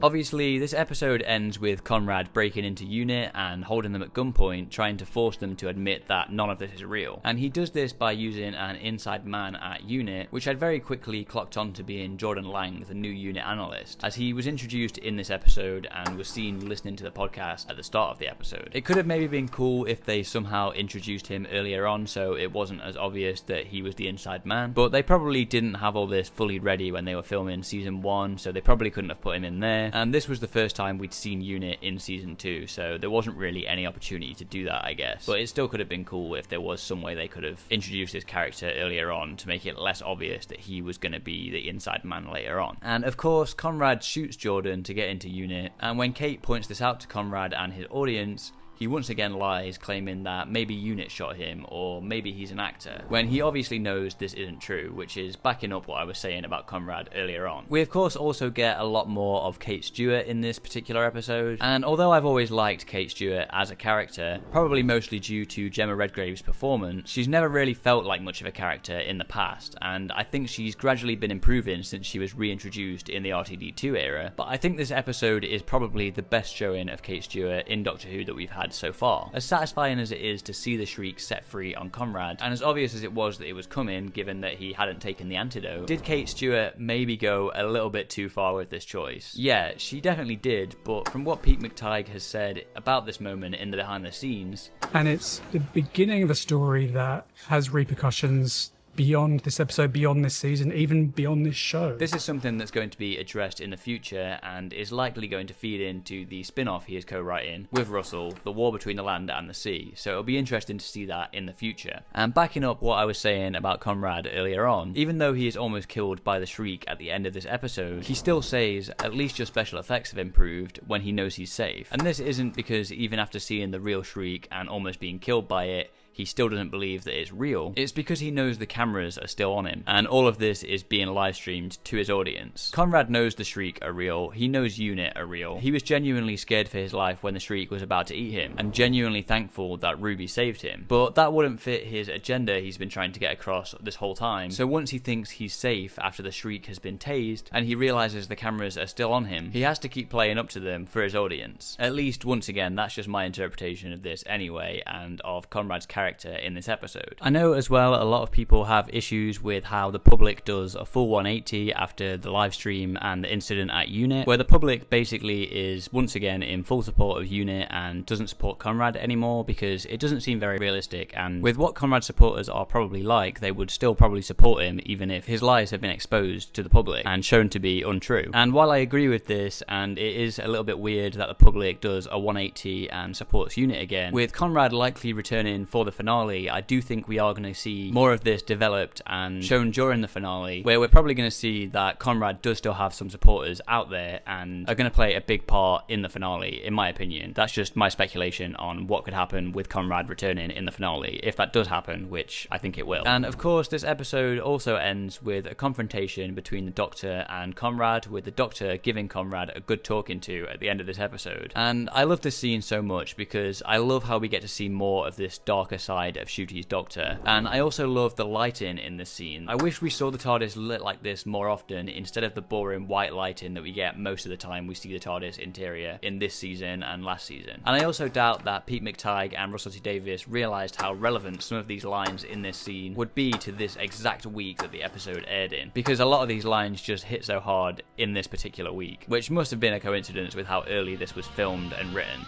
Obviously, this episode ends with Conrad breaking into UNIT and holding them at gunpoint, trying to force them to admit that none of this is real. And he does this by using an inside man at UNIT, which I'd very quickly clocked on to being Jordan Lang, the new UNIT analyst, as he was introduced in this episode and was seen listening to the podcast at the start of the episode. It could have maybe been cool if they somehow introduced him earlier on so it wasn't as obvious that he was the inside man, but they probably didn't have all this fully ready when they were filming season 1, so they probably couldn't have put him in there. And this was the first time we'd seen UNIT in season 2, so there wasn't really any opportunity to do that, I guess. But it still could have been cool if there was some way they could have introduced this character earlier on to make it less obvious that he was going to be the inside man later on. And of course, Conrad shoots Jordan to get into UNIT, and when Kate points this out to Conrad and his audience, he once again lies, claiming that maybe UNIT shot him, or maybe he's an actor, when he obviously knows this isn't true, which is backing up what I was saying about Conrad earlier on. We of course also get a lot more of Kate Stewart in this particular episode, and although I've always liked Kate Stewart as a character, probably mostly due to Gemma Redgrave's performance, she's never really felt like much of a character in the past, and I think she's gradually been improving since she was reintroduced in the RTD2 era, but I think this episode is probably the best showing of Kate Stewart in Doctor Who that we've had so far. As satisfying as it is to see the Shriek set free on Conrad, and as obvious as it was that it was coming given that he hadn't taken the antidote, did Kate Stewart maybe go a little bit too far with this choice? Yeah, she definitely did, but from what Pete McTighe has said about this moment in the behind the scenes, and it's the beginning of a story that has repercussions beyond this episode, beyond this season, even beyond this show. This is something that's going to be addressed in the future and is likely going to feed into the spin-off he is co-writing with Russell, The War Between the Land and the Sea, so it'll be interesting to see that in the future. And backing up what I was saying about Conrad earlier on, even though he is almost killed by the Shriek at the end of this episode, he still says at least your special effects have improved when he knows he's safe. And this isn't because even after seeing the real Shriek and almost being killed by it, he still doesn't believe that it's real. It's because he knows the cameras are still on him, and all of this is being live streamed to his audience. Conrad knows the Shriek are real, he knows Unit are real. He was genuinely scared for his life when the Shriek was about to eat him, and genuinely thankful that Ruby saved him. But that wouldn't fit his agenda he's been trying to get across this whole time, so once he thinks he's safe after the Shriek has been tased, and he realizes the cameras are still on him, he has to keep playing up to them for his audience. At least, once again, that's just my interpretation of this anyway, and of Conrad's character in this episode. I know as well a lot of people have issues with how the public does a full 180 after the live stream and the incident at Unit, where the public basically is once again in full support of Unit and doesn't support Conrad anymore because it doesn't seem very realistic, and with what Conrad's supporters are probably like, they would still probably support him even if his lies have been exposed to the public and shown to be untrue. And while I agree with this, and it is a little bit weird that the public does a 180 and supports Unit again, with Conrad likely returning for the finale, I do think we are going to see more of this developed and shown during the finale, where we're probably going to see that Conrad does still have some supporters out there and are going to play a big part in the finale, in my opinion. That's just my speculation on what could happen with Conrad returning in the finale, if that does happen, which I think it will. And of course, this episode also ends with a confrontation between the Doctor and Conrad, with the Doctor giving Conrad a good talking to at the end of this episode. And I love this scene so much because I love how we get to see more of this darker side of Ncuti's Doctor, and I also love the lighting in this scene. I wish we saw the TARDIS lit like this more often instead of the boring white lighting that we get most of the time we see the TARDIS interior in this season and last season. And I also doubt that Pete McTighe and Russell T Davies realised how relevant some of these lines in this scene would be to this exact week that the episode aired in, because a lot of these lines just hit so hard in this particular week, which must have been a coincidence with how early this was filmed and written.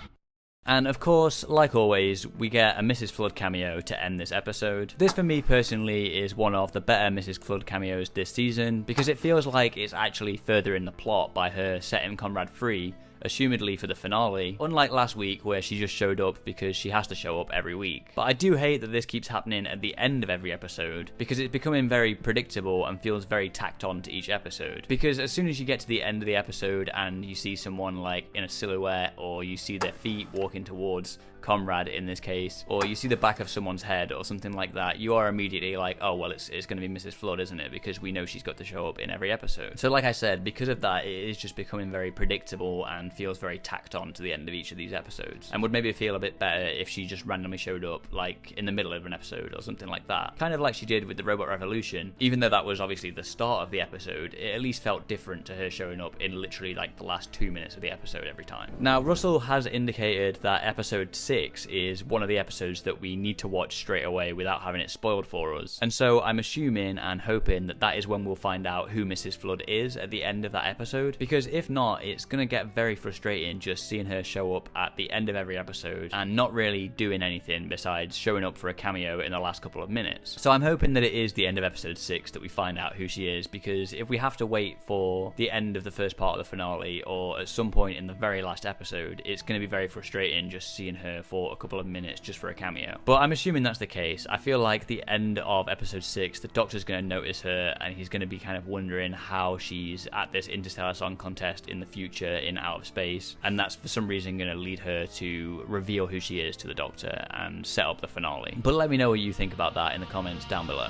And of course, like always, we get a Mrs. Flood cameo to end this episode. This for me personally is one of the better Mrs. Flood cameos this season, because it feels like it's actually furthering the plot by her setting Conrad free, assumedly for the finale, unlike last week where she just showed up because she has to show up every week. But I do hate that this keeps happening at the end of every episode, because it's becoming very predictable and feels very tacked on to each episode. Because as soon as you get to the end of the episode and you see someone like in a silhouette, or you see their feet walking towards Conrad in this case, or you see the back of someone's head or something like that, you are immediately like, oh well, it's going to be Mrs. Flood, isn't it? Because we know she's got to show up in every episode. So like I said, because of that, it is just becoming very predictable and feels very tacked on to the end of each of these episodes, and would maybe feel a bit better if she just randomly showed up like in the middle of an episode or something like that, kind of like she did with the Robot Revolution. Even though that was obviously the start of the episode, it at least felt different to her showing up in literally like the last 2 minutes of the episode every time. Now, Russell has indicated that episode 6 is one of the episodes that we need to watch straight away without having it spoiled for us, and so I'm assuming and hoping that that is when we'll find out who Mrs. Flood is at the end of that episode, because if not, it's gonna get very frustrating just seeing her show up at the end of every episode and not really doing anything besides showing up for a cameo in the last couple of minutes. So I'm hoping that it is the end of episode 6 that we find out who she is, because if we have to wait for the end of the first part of the finale or at some point in the very last episode, it's going to be very frustrating just seeing her for a couple of minutes just for a cameo. But I'm assuming that's the case. I feel like the end of episode 6, the Doctor's going to notice her and he's going to be kind of wondering how she's at this Interstellar Song Contest in the future in outer space, and that's for some reason going to lead her to reveal who she is to the Doctor and set up the finale. But let me know what you think about that in the comments down below.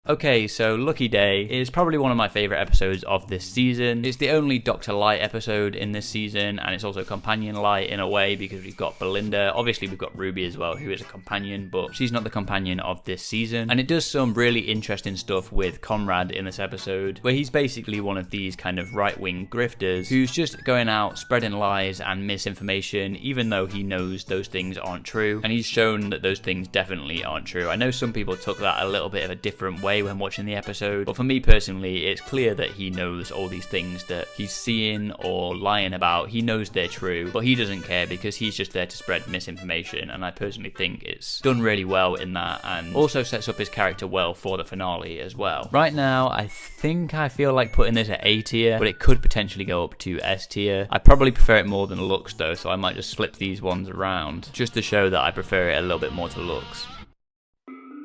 Okay, so Lucky Day is probably one of my favourite episodes of this season. It's the only Dr. Light episode in this season, and it's also Companion Light in a way, because we've got Belinda. Obviously we've got Ruby as well, who is a companion, but she's not the companion of this season. And it does some really interesting stuff with Conrad in this episode, where he's basically one of these kind of right-wing grifters who's just going out spreading lies and misinformation, even though he knows those things aren't true, and he's shown that those things definitely aren't true. I know some people took that a little bit of a different way way when watching the episode, but for me personally, it's clear that he knows all these things that he's seeing or lying about. He knows they're true, but he doesn't care because he's just there to spread misinformation, and I personally think it's done really well in that, and also sets up his character well for the finale as well. Right now, I think I feel like putting this at A tier, but it could potentially go up to S tier. I probably prefer it more than Lux though, so I might just flip these ones around, just to show that I prefer it a little bit more to Lux.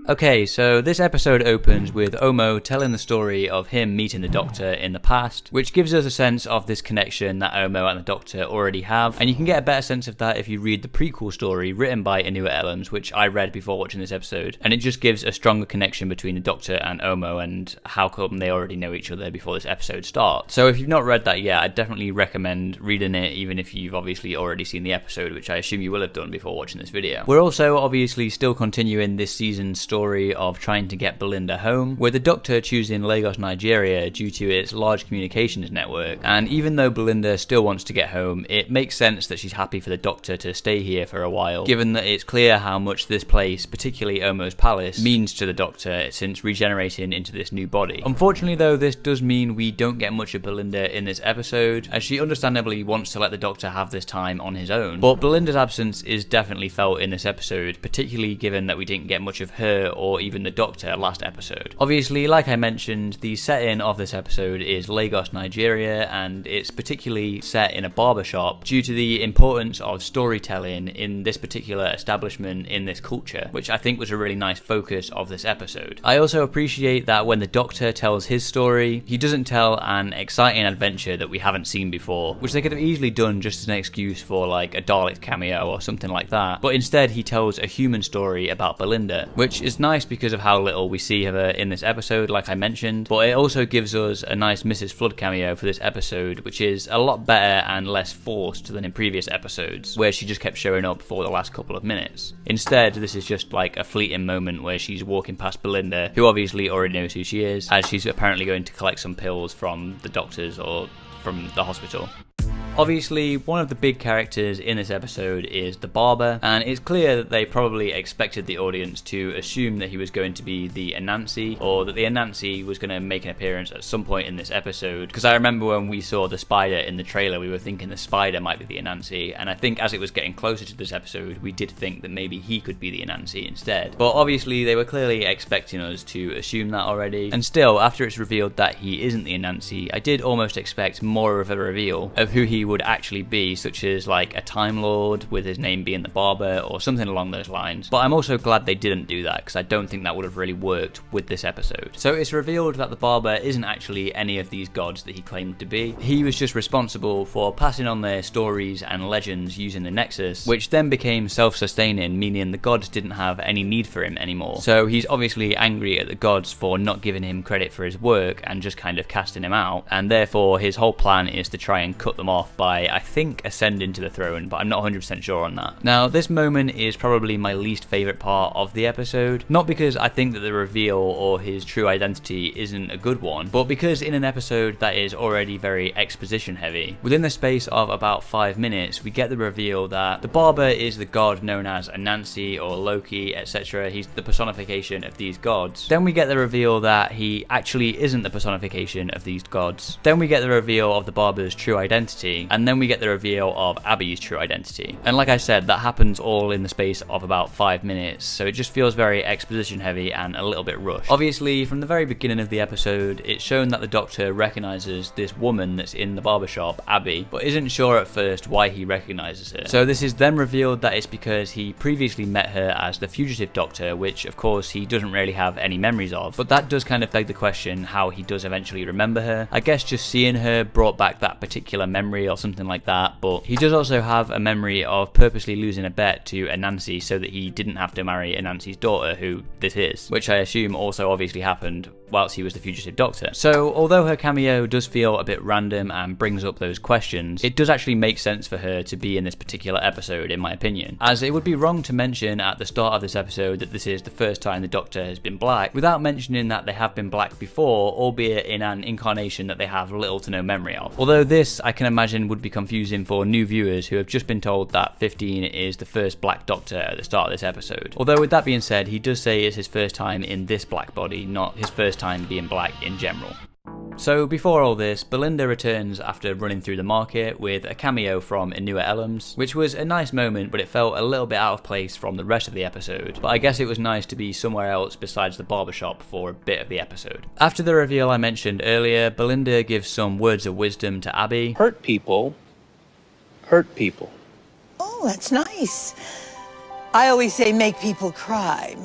Okay, so this episode opens with Omo telling the story of him meeting the Doctor in the past, which gives us a sense of this connection that Omo and the Doctor already have, and you can get a better sense of that if you read the prequel story written by Anua Ellams, which I read before watching this episode, and it just gives a stronger connection between the Doctor and Omo and how come they already know each other before this episode starts. So if you've not read that yet, I definitely recommend reading it, even if you've obviously already seen the episode, which I assume you will have done before watching this video. We're also obviously still continuing this season's story of trying to get Belinda home, with the Doctor choosing Lagos, Nigeria due to its large communications network, and even though Belinda still wants to get home, it makes sense that she's happy for the Doctor to stay here for a while, given that it's clear how much this place, particularly Omo's palace, means to the Doctor since regenerating into this new body. Unfortunately though, this does mean we don't get much of Belinda in this episode, as she understandably wants to let the Doctor have this time on his own, but Belinda's absence is definitely felt in this episode, particularly given that we didn't get much of her or even the Doctor last episode. Obviously, like I mentioned, the setting of this episode is Lagos, Nigeria, and it's particularly set in a barbershop due to the importance of storytelling in this particular establishment in this culture, which I think was a really nice focus of this episode. I also appreciate that when the Doctor tells his story, he doesn't tell an exciting adventure that we haven't seen before, which they could have easily done just as an excuse for like a Dalek cameo or something like that, but instead he tells a human story about Belinda, which is nice because of how little we see of her in this episode, like I mentioned, but it also gives us a nice Mrs. Flood cameo for this episode, which is a lot better and less forced than in previous episodes, where she just kept showing up for the last couple of minutes. Instead, this is just like a fleeting moment where she's walking past Belinda, who obviously already knows who she is, as she's apparently going to collect some pills from the doctors or from the hospital. Obviously, one of the big characters in this episode is the barber, and it's clear that they probably expected the audience to assume that he was going to be the Anansi, or that the Anansi was going to make an appearance at some point in this episode, because I remember when we saw the spider in the trailer, we were thinking the spider might be the Anansi, and I think as it was getting closer to this episode, we did think that maybe he could be the Anansi instead. But obviously, they were clearly expecting us to assume that already, and still, after it's revealed that he isn't the Anansi, I did almost expect more of a reveal of who he would actually be, such as like a Time Lord with his name being the barber or something along those lines. But I'm also glad they didn't do that, because I don't think that would have really worked with this episode. So it's revealed that the barber isn't actually any of these gods that he claimed to be. He was just responsible for passing on their stories and legends using the Nexus, which then became self-sustaining, meaning the gods didn't have any need for him anymore. So he's obviously angry at the gods for not giving him credit for his work and just kind of casting him out, and therefore his whole plan is to try and cut them off by, I think, ascending to the throne, but I'm not 100% sure on that. Now, this moment is probably my least favourite part of the episode, not because I think that the reveal or his true identity isn't a good one, but because in an episode that is already very exposition heavy, within the space of about 5 minutes, we get the reveal that the barber is the god known as Anansi or Loki, etc. He's the personification of these gods. Then we get the reveal that he actually isn't the personification of these gods. Then we get the reveal of the barber's true identity, and then we get the reveal of Abby's true identity. And like I said, that happens all in the space of about 5 minutes, so it just feels very exposition heavy and a little bit rushed. Obviously, from the very beginning of the episode, it's shown that the Doctor recognises this woman that's in the barbershop, Abby, but isn't sure at first why he recognises her. So this is then revealed that it's because he previously met her as the fugitive Doctor, which of course he doesn't really have any memories of, but that does kind of beg the question how he does eventually remember her. I guess just seeing her brought back that particular memory or something like that, but he does also have a memory of purposely losing a bet to Anansi so that he didn't have to marry Anansi's daughter, who this is, which I assume also obviously happened whilst he was the fugitive doctor. So although her cameo does feel a bit random and brings up those questions, it does actually make sense for her to be in this particular episode, in my opinion, as it would be wrong to mention at the start of this episode that this is the first time the Doctor has been black without mentioning that they have been black before, albeit in an incarnation that they have little to no memory of. Although this, I can imagine, would be confusing for new viewers who have just been told that 15 is the first black Doctor at the start of this episode. Although with that being said, he does say it's his first time in this black body, not his first time being black in general. So before all this, Belinda returns after running through the market with a cameo from Inua Ellams, which was a nice moment, but it felt a little bit out of place from the rest of the episode. But I guess it was nice to be somewhere else besides the barbershop for a bit of the episode. After the reveal I mentioned earlier, Belinda gives some words of wisdom to Abby. Hurt people hurt people. Oh, that's nice. I always say make people cry,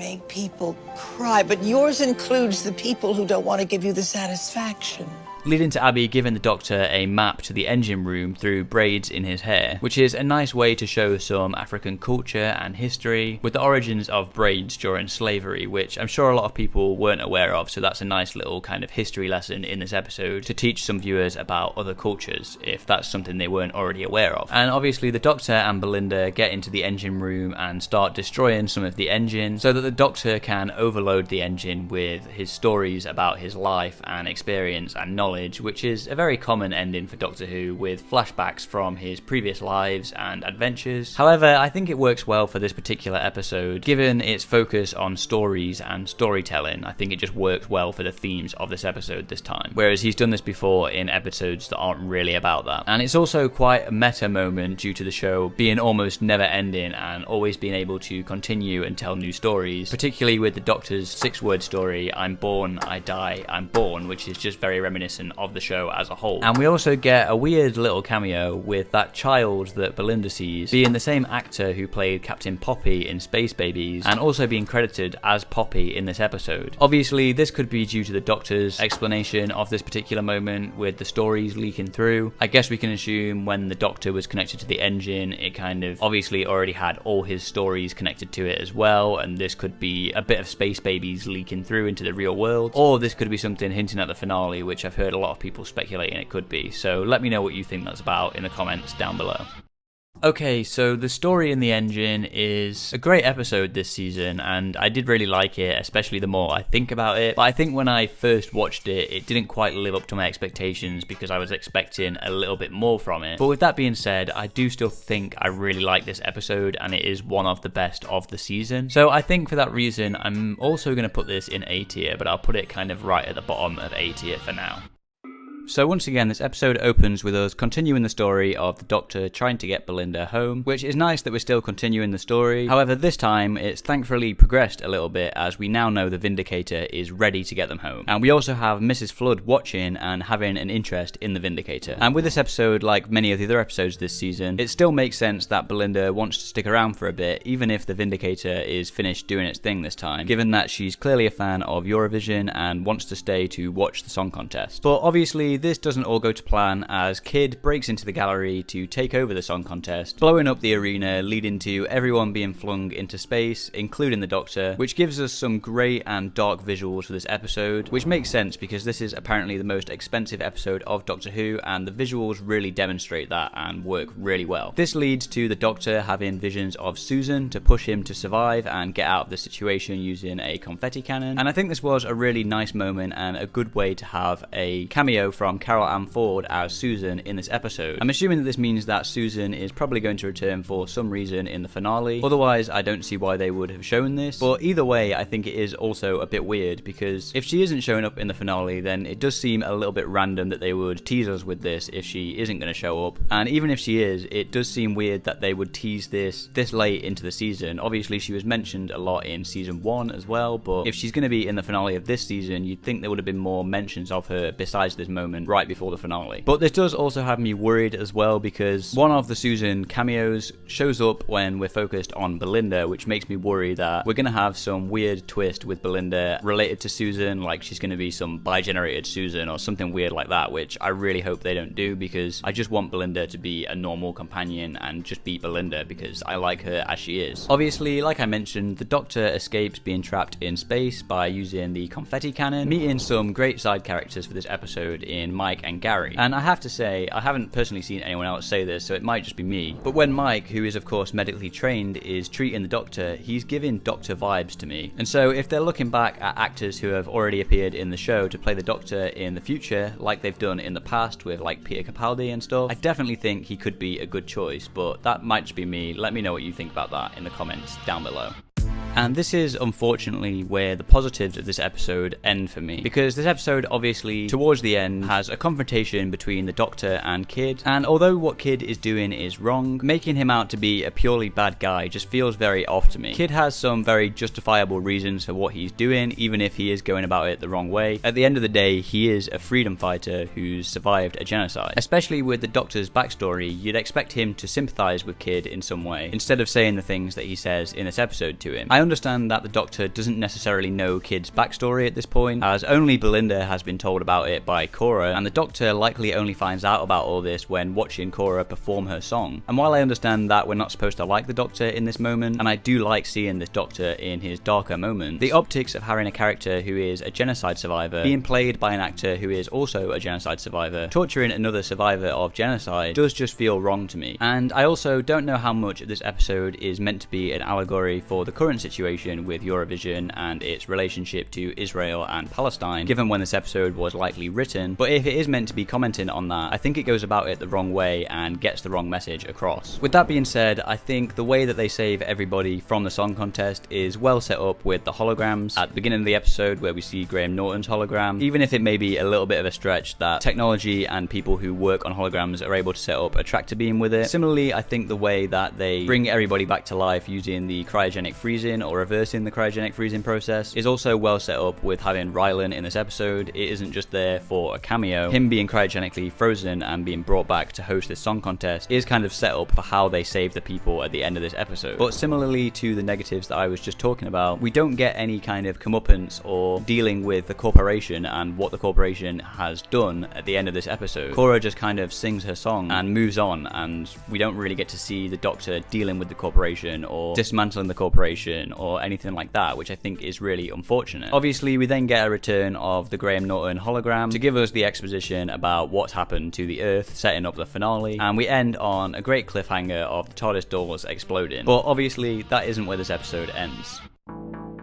but yours includes the people who don't want to give you the satisfaction. Leading to Abby giving the Doctor a map to the engine room through braids in his hair, which is a nice way to show some African culture and history with the origins of braids during slavery, which I'm sure a lot of people weren't aware of, so that's a nice little kind of history lesson in this episode to teach some viewers about other cultures, if that's something they weren't already aware of. And obviously the Doctor and Belinda get into the engine room and start destroying some of the engine so that the Doctor can overload the engine with his stories about his life and experience and knowledge, which is a very common ending for Doctor Who, with flashbacks from his previous lives and adventures. However, I think it works well for this particular episode, given its focus on stories and storytelling. I think it just works well for the themes of this episode this time, whereas he's done this before in episodes that aren't really about that. And it's also quite a meta moment due to the show being almost never ending and always being able to continue and tell new stories, particularly with the Doctor's 6-word story, I'm born, I die, I'm born, which is just very reminiscent of the show as a whole. And we also get a weird little cameo with that child that Belinda sees being the same actor who played Captain Poppy in Space Babies, and also being credited as Poppy in this episode. Obviously this could be due to the Doctor's explanation of this particular moment with the stories leaking through. I guess we can assume when the Doctor was connected to the engine, it kind of obviously already had all his stories connected to it as well, and this could be a bit of Space Babies leaking through into the real world, or this could be something hinting at the finale, which I've heard a lot of people speculating it could be. So let me know what you think that's about in the comments down below. Okay, so the story in the engine is a great episode this season, and I did really like it, especially the more I think about it. But I think when I first watched it, it didn't quite live up to my expectations because I was expecting a little bit more from it. But with that being said, I do still think I really like this episode, and it is one of the best of the season. So I think for that reason, I'm also going to put this in A tier, but I'll put it kind of right at the bottom of A tier for now. So once again, this episode opens with us continuing the story of the Doctor trying to get Belinda home, which is nice that we're still continuing the story. However, this time it's thankfully progressed a little bit, as we now know the Vindicator is ready to get them home. And we also have Mrs. Flood watching and having an interest in the Vindicator. And with this episode, like many of the other episodes this season, it still makes sense that Belinda wants to stick around for a bit, even if the Vindicator is finished doing its thing this time, given that she's clearly a fan of Eurovision and wants to stay to watch the song contest. But obviously this doesn't all go to plan, as Kid breaks into the gallery to take over the song contest, blowing up the arena, leading to everyone being flung into space, including the Doctor, which gives us some great and dark visuals for this episode, which makes sense because this is apparently the most expensive episode of Doctor Who, and the visuals really demonstrate that and work really well. This leads to the Doctor having visions of Susan to push him to survive and get out of the situation using a confetti cannon, and I think this was a really nice moment and a good way to have a cameo from Carol Ann Ford as Susan in this episode. I'm assuming that this means that Susan is probably going to return for some reason in the finale, otherwise I don't see why they would have shown this. But either way, I think it is also a bit weird, because if she isn't showing up in the finale, then it does seem a little bit random that they would tease us with this if she isn't going to show up. And even if she is, it does seem weird that they would tease this late into the season. Obviously she was mentioned a lot in season 1 as well, but if she's going to be in the finale of this season, you'd think there would have been more mentions of her besides this moment moment right before the finale. But this does also have me worried as well, because one of the Susan cameos shows up when we're focused on Belinda, which makes me worry that we're going to have some weird twist with Belinda related to Susan, like she's going to be some bi-generated Susan or something weird like that, which I really hope they don't do, because I just want Belinda to be a normal companion and just be Belinda, because I like her as she is. Obviously, like I mentioned, the Doctor escapes being trapped in space by using the confetti cannon, meeting some great side characters for this episode in Mike and Gary. And I have to say, I haven't personally seen anyone else say this, so it might just be me, but when Mike, who is of course medically trained, is treating the Doctor, he's giving Doctor vibes to me. And so if they're looking back at actors who have already appeared in the show to play the Doctor in the future, like they've done in the past with like Peter Capaldi and stuff, I definitely think he could be a good choice, but that might just be me. Let me know what you think about that in the comments down below. And this is unfortunately where the positives of this episode end for me, because this episode obviously towards the end has a confrontation between the Doctor and Kid, and although what Kid is doing is wrong, making him out to be a purely bad guy just feels very off to me. Kid has some very justifiable reasons for what he's doing, even if he is going about it the wrong way. At the end of the day, he is a freedom fighter who's survived a genocide. Especially with the Doctor's backstory, you'd expect him to sympathize with Kid in some way, instead of saying the things that he says in this episode to him. I understand that the Doctor doesn't necessarily know Kid's backstory at this point, as only Belinda has been told about it by Cora, and the Doctor likely only finds out about all this when watching Cora perform her song. And while I understand that we're not supposed to like the Doctor in this moment, and I do like seeing this Doctor in his darker moments, the optics of having a character who is a genocide survivor being played by an actor who is also a genocide survivor torturing another survivor of genocide does just feel wrong to me. And I also don't know how much of this episode is meant to be an allegory for the current situation with Eurovision and its relationship to Israel and Palestine, given when this episode was likely written, but if it is meant to be commenting on that, I think it goes about it the wrong way and gets the wrong message across. With that being said, I think the way that they save everybody from the song contest is well set up with the holograms at the beginning of the episode, where we see Graham Norton's hologram, even if it may be a little bit of a stretch that technology and people who work on holograms are able to set up a tractor beam with it. Similarly, I think the way that they bring everybody back to life using the cryogenic freezing or reversing the cryogenic freezing process is also well set up with having Rylan in this episode. It isn't just there for a cameo. Him being cryogenically frozen and being brought back to host this song contest is kind of set up for how they save the people at the end of this episode. But similarly to the negatives that I was just talking about, we don't get any kind of comeuppance or dealing with the corporation and what the corporation has done at the end of this episode. Cora just kind of sings her song and moves on, and we don't really get to see the Doctor dealing with the corporation or dismantling the corporation or anything like that, which I think is really unfortunate. Obviously, we then get a return of the Graham Norton hologram to give us the exposition about what's happened to the Earth, setting up the finale, and we end on a great cliffhanger of the TARDIS doors exploding. But obviously, that isn't where this episode ends.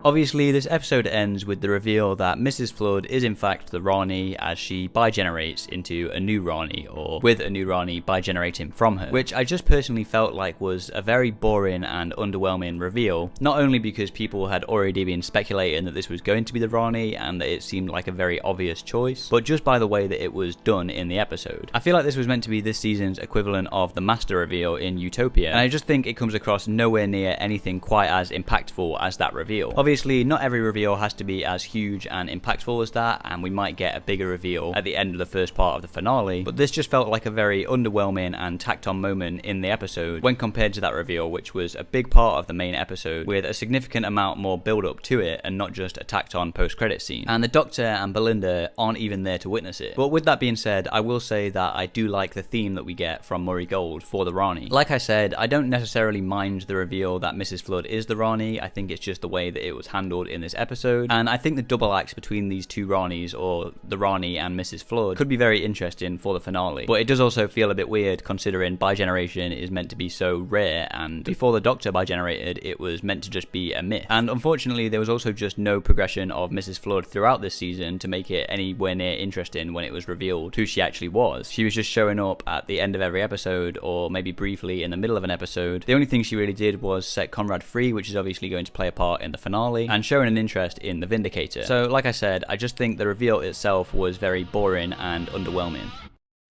Obviously, this episode ends with the reveal that Mrs. Flood is in fact the Rani, as she bi-generates into a new Rani, or with a new Rani bi-generating from her, which I just personally felt like was a very boring and underwhelming reveal, not only because people had already been speculating that this was going to be the Rani and that it seemed like a very obvious choice, but just by the way that it was done in the episode. I feel like this was meant to be this season's equivalent of the Master reveal in Utopia, and I just think it comes across nowhere near anything quite as impactful as that reveal. Obviously, not every reveal has to be as huge and impactful as that, and we might get a bigger reveal at the end of the first part of the finale, but this just felt like a very underwhelming and tacked on moment in the episode when compared to that reveal, which was a big part of the main episode with a significant amount more build up to it and not just a tacked on post-credit scene. And the Doctor and Belinda aren't even there to witness it. But with that being said, I will say that I do like the theme that we get from Murray Gold for the Rani. Like I said, I don't necessarily mind the reveal that Mrs. Flood is the Rani. I think it's just the way that it was handled in this episode, and I think the double acts between these two Ranis, or the Rani and Mrs. Flood, could be very interesting for the finale. But it does also feel a bit weird considering bi-generation is meant to be so rare, and before the Doctor bi-generated, it was meant to just be a myth. And unfortunately, there was also just no progression of Mrs. Flood throughout this season to make it anywhere near interesting when it was revealed who she actually was. She was just showing up at the end of every episode, or maybe briefly in the middle of an episode. The only thing she really did was set Conrad free, which is obviously going to play a part in the finale, and showing an interest in the Vindicator. So like I said, I just think the reveal itself was very boring and underwhelming.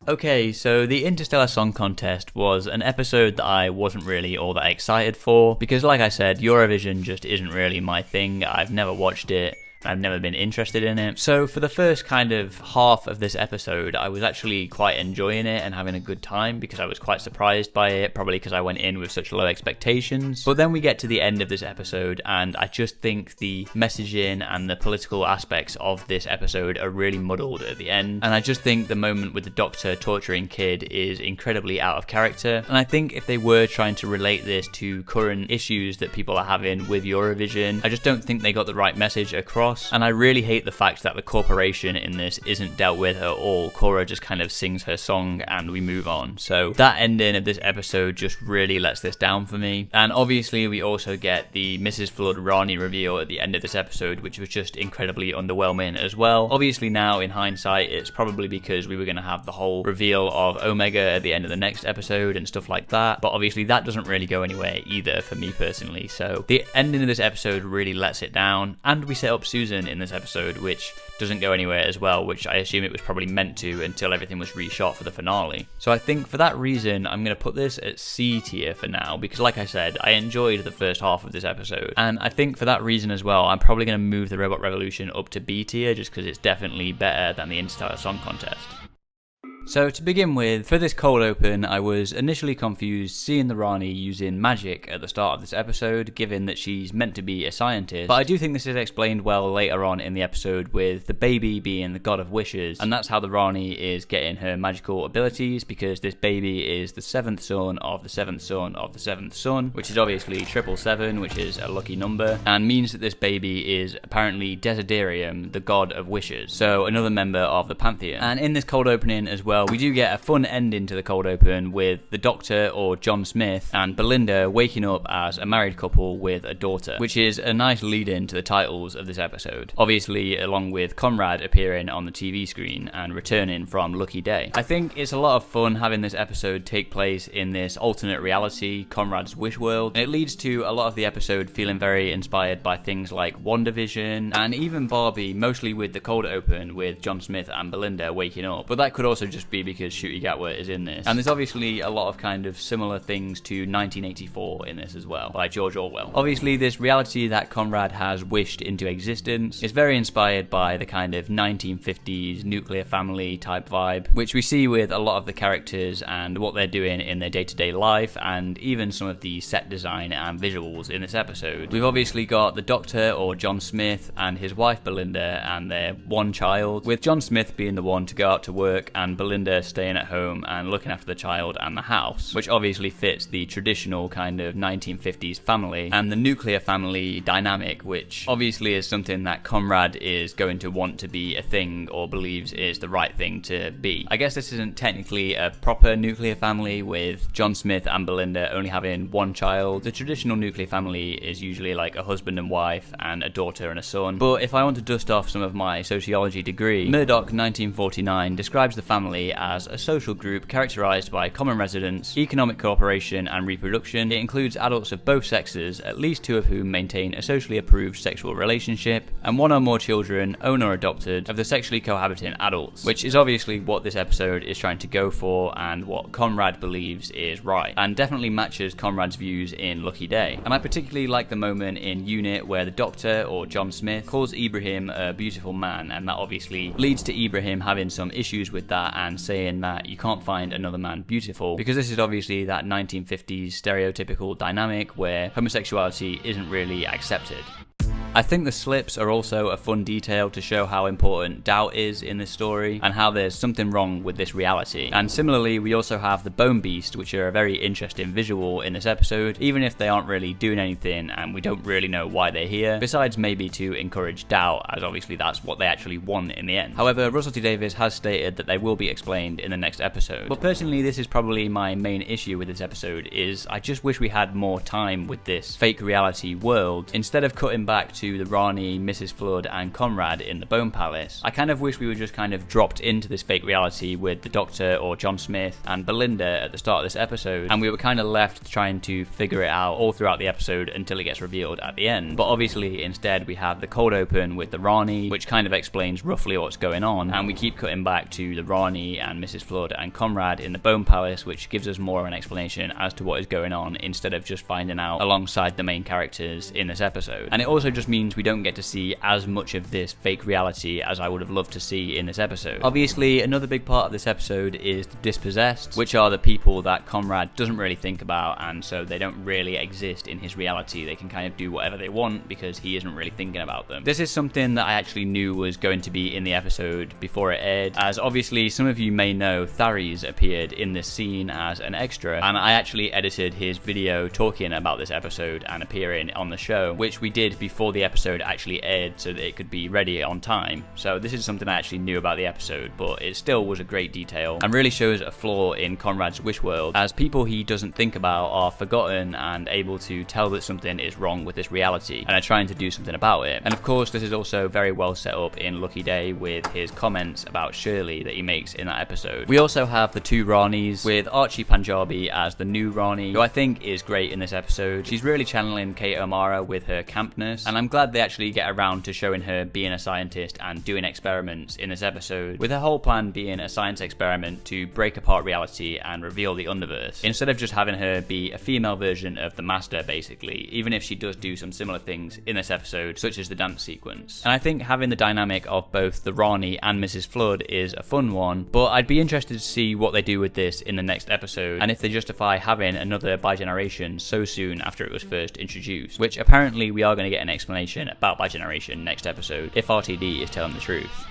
Okay, so the Interstellar Song Contest was an episode that I wasn't really all that excited for, because like I said, Eurovision just isn't really my thing. I've never watched it, I've never been interested in it. So for the first kind of half of this episode, I was actually quite enjoying it and having a good time because I was quite surprised by it, probably because I went in with such low expectations. But then we get to the end of this episode, and I just think the messaging and the political aspects of this episode are really muddled at the end. And I just think the moment with the Doctor torturing Kid is incredibly out of character. And I think if they were trying to relate this to current issues that people are having with Eurovision, I just don't think they got the right message across. And I really hate the fact that the corporation in this isn't dealt with at all. Cora just kind of sings her song and we move on. So that ending of this episode just really lets this down for me. And obviously we also get the Mrs. Flood Rani reveal at the end of this episode, which was just incredibly underwhelming as well. Obviously now in hindsight, it's probably because we were going to have the whole reveal of Omega at the end of the next episode and stuff like that. But obviously that doesn't really go anywhere either for me personally. So the ending of this episode really lets it down. And we set up Susan in this episode, which doesn't go anywhere as well, which I assume it was probably meant to until everything was reshot for the finale. So I think for that reason, I'm going to put this at C tier for now, because like I said, I enjoyed the first half of this episode. And I think for that reason as well, I'm probably going to move the Robot Revolution up to B tier, just because it's definitely better than the Interstellar Song Contest. So to begin with, for this cold open, I was initially confused seeing the Rani using magic at the start of this episode, given that she's meant to be a scientist. But I do think this is explained well later on in the episode with the baby being the god of wishes, and that's how the Rani is getting her magical abilities, because this baby is the 7th son of the 7th son of the 7th son, which is obviously 777, which is a lucky number, and means that this baby is apparently Desiderium, the god of wishes, so another member of the Pantheon. And in this cold opening as well, we do get a fun ending to the cold open with the Doctor, or John Smith, and Belinda waking up as a married couple with a daughter, which is a nice lead-in to the titles of this episode. Obviously, along with Conrad appearing on the TV screen and returning from Lucky Day. I think it's a lot of fun having this episode take place in this alternate reality, Conrad's wish world, and it leads to a lot of the episode feeling very inspired by things like WandaVision and even Barbie, mostly with the cold open with John Smith and Belinda waking up. But that could also just be because Ncuti Gatwa is in this. And there's obviously a lot of kind of similar things to 1984 in this as well, by George Orwell. Obviously, this reality that Conrad has wished into existence is very inspired by the kind of 1950s nuclear family type vibe, which we see with a lot of the characters and what they're doing in their day-to-day life, and even some of the set design and visuals in this episode. We've obviously got the Doctor, or John Smith, and his wife Belinda, and their one child, with John Smith being the one to go out to work and Belinda staying at home and looking after the child and the house, which obviously fits the traditional kind of 1950s family and the nuclear family dynamic, which obviously is something that Conrad is going to want to be a thing, or believes is the right thing to be. I guess this isn't technically a proper nuclear family with John Smith and Belinda only having one child. The traditional nuclear family is usually like a husband and wife and a daughter and a son. But if I want to dust off some of my sociology degree, Murdoch 1949 describes the family as a social group characterized by common residence, economic cooperation and reproduction. It includes adults of both sexes, at least 2 of whom maintain a socially approved sexual relationship, and 1 or more children, owned or adopted, of the sexually cohabiting adults, which is obviously what this episode is trying to go for and what Conrad believes is right, and definitely matches Conrad's views in Lucky Day. And I particularly like the moment in Unit where the Doctor, or John Smith, calls Ibrahim a beautiful man, and that obviously leads to Ibrahim having some issues with that and saying that you can't find another man beautiful, because this is obviously that 1950s stereotypical dynamic where homosexuality isn't really accepted. I think the slips are also a fun detail to show how important doubt is in this story and how there's something wrong with this reality. And similarly, we also have the Bone Beast, which are a very interesting visual in this episode, even if they aren't really doing anything and we don't really know why they're here, besides maybe to encourage doubt, as obviously that's what they actually want in the end. However, Russell T Davies has stated that they will be explained in the next episode. But personally, this is probably my main issue with this episode, is I just wish we had more time with this fake reality world. Instead of cutting back to the Rani, Mrs. Flood and Conrad in the Bone Palace, I kind of wish we were just kind of dropped into this fake reality with the Doctor, or John Smith, and Belinda at the start of this episode, and we were kind of left trying to figure it out all throughout the episode until it gets revealed at the end. But obviously instead we have the cold open with the Rani, which kind of explains roughly what's going on, and we keep cutting back to the Rani and Mrs. Flood and Conrad in the Bone Palace, which gives us more of an explanation as to what is going on instead of just finding out alongside the main characters in this episode. And it also just which means we don't get to see as much of this fake reality as I would have loved to see in this episode. Obviously, another big part of this episode is the dispossessed, which are the people that Conrad doesn't really think about, and so they don't really exist in his reality. They can kind of do whatever they want because he isn't really thinking about them. This is something that I actually knew was going to be in the episode before it aired, as obviously some of you may know Tharies appeared in this scene as an extra, and I actually edited his video talking about this episode and appearing on the show, which we did before the episode actually aired so that it could be ready on time. So this is something I actually knew about the episode, but it still was a great detail and really shows a flaw in Conrad's wish world, as people he doesn't think about are forgotten and able to tell that something is wrong with this reality and are trying to do something about it. And of course this is also very well set up in Lucky Day with his comments about Shirley that he makes in that episode. We also have the two Ranis, with Archie Panjabi as the new Rani, who I think is great in this episode. She's really channeling Kate O'Mara with her campness, and I'm glad they actually get around to showing her being a scientist and doing experiments in this episode, with her whole plan being a science experiment to break apart reality and reveal the Underverse, instead of just having her be a female version of the Master basically, even if she does do some similar things in this episode, such as the dance sequence. And I think having the dynamic of both the Rani and Mrs. Flood is a fun one, but I'd be interested to see what they do with this in the next episode, and if they justify having another bi-generation so soon after it was first introduced, which apparently we are going to get an explanation about bi-generation next episode, if RTD is telling the truth.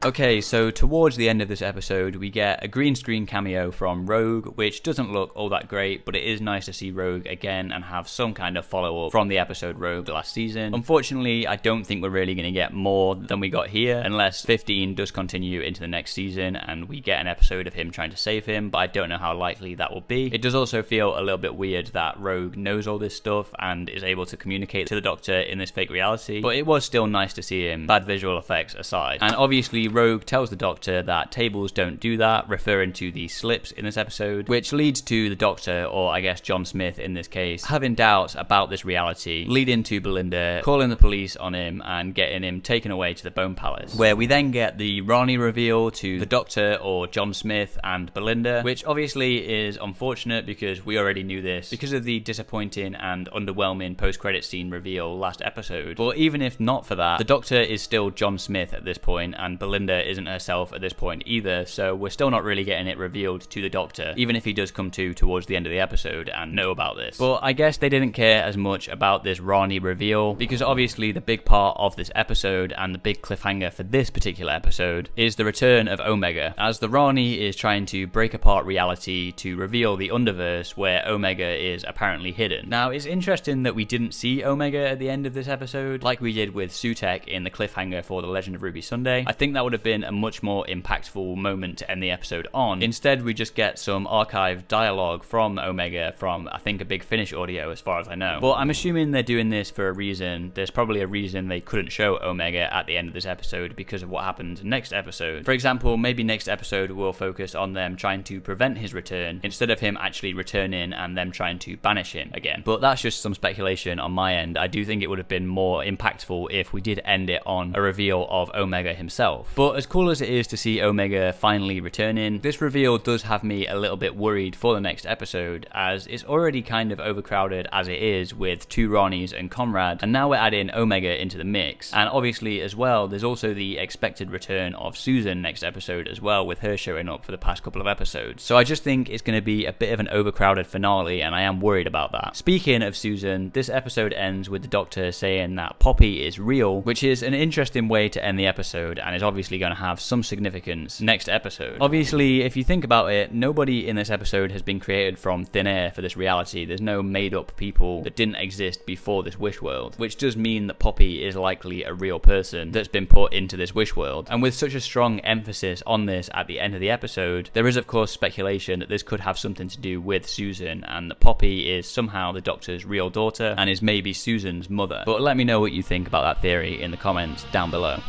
Okay, so towards the end of this episode, we get a green screen cameo from Rogue, which doesn't look all that great, but it is nice to see Rogue again and have some kind of follow-up from the episode Rogue last season. Unfortunately, I don't think we're really going to get more than we got here, unless 15 does continue into the next season and we get an episode of him trying to save him, but I don't know how likely that will be. It does also feel a little bit weird that Rogue knows all this stuff and is able to communicate to the Doctor in this fake reality, but it was still nice to see him, bad visual effects aside. And obviously, Rogue tells the Doctor that tables don't do that, referring to the slips in this episode, which leads to the Doctor, or I guess John Smith in this case, having doubts about this reality, leading to Belinda calling the police on him and getting him taken away to the Bone Palace, where we then get the Rani reveal to the Doctor or John Smith and Belinda, which obviously is unfortunate because we already knew this because of the disappointing and underwhelming post-credit scene reveal last episode. But even if not for that, the Doctor is still John Smith at this point, and Belinda isn't herself at this point either, so we're still not really getting it revealed to the Doctor, even if he does come to towards the end of the episode and know about this. But I guess they didn't care as much about this Rani reveal, because obviously the big part of this episode and the big cliffhanger for this particular episode is the return of Omega, as the Rani is trying to break apart reality to reveal the Underverse where Omega is apparently hidden. Now, it's interesting that we didn't see Omega at the end of this episode like we did with Sutekh in the cliffhanger for The Legend of Ruby Sunday. I think that would have been a much more impactful moment to end the episode on. Instead, we just get some archived dialogue from Omega from, I think, a Big Finish audio as far as I know. But I'm assuming they're doing this for a reason. There's probably a reason they couldn't show Omega at the end of this episode because of what happened next episode. For example, maybe next episode will focus on them trying to prevent his return instead of him actually returning and them trying to banish him again. But that's just some speculation on my end. I do think it would have been more impactful if we did end it on a reveal of Omega himself. But as cool as it is to see Omega finally returning, this reveal does have me a little bit worried for the next episode, as it's already kind of overcrowded as it is with two Ranis and Conrad, and now we're adding Omega into the mix. And obviously as well, there's also the expected return of Susan next episode as well, with her showing up for the past couple of episodes. So I just think it's going to be a bit of an overcrowded finale, and I am worried about that. Speaking of Susan, this episode ends with the Doctor saying that Poppy is real, which is an interesting way to end the episode and is obviously going to have some significance next episode. Obviously, if you think about it, nobody in this episode has been created from thin air for this reality. There's no made up people that didn't exist before this wish world, which does mean that Poppy is likely a real person that's been put into this wish world. And with such a strong emphasis on this at the end of the episode, there is of course speculation that this could have something to do with Susan, and that Poppy is somehow the Doctor's real daughter and is maybe Susan's mother. But let me know what you think about that theory in the comments down below.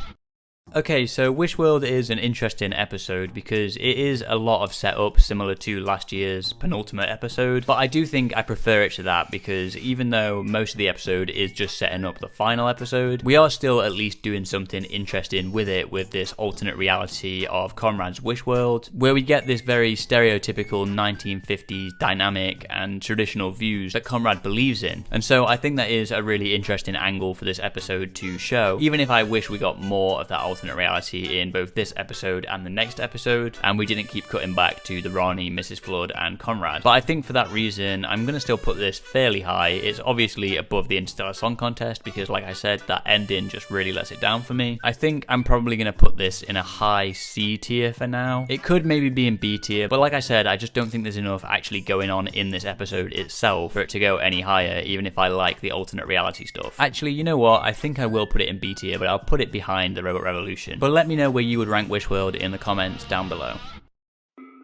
Okay, so Wishworld is an interesting episode because it is a lot of setup similar to last year's penultimate episode, but I do think I prefer it to that because even though most of the episode is just setting up the final episode, we are still at least doing something interesting with it, with this alternate reality of Conrad's Wishworld, where we get this very stereotypical 1950s dynamic and traditional views that Conrad believes in. And so I think that is a really interesting angle for this episode to show, even if I wish we got more of that alternate reality in both this episode and the next episode, and we didn't keep cutting back to the Ronnie, Mrs. Flood, and Conrad. But I think for that reason, I'm going to still put this fairly high. It's obviously above the Interstellar Song Contest because, like I said, that ending just really lets it down for me. I think I'm probably going to put this in a high C tier for now. It could maybe be in B tier, but like I said, I just don't think there's enough actually going on in this episode itself for it to go any higher, even if I like the alternate reality stuff. Actually, you know what? I think I will put it in B tier, but I'll put it behind the Robot Revolution. But let me know where you would rank Wishworld in the comments down below.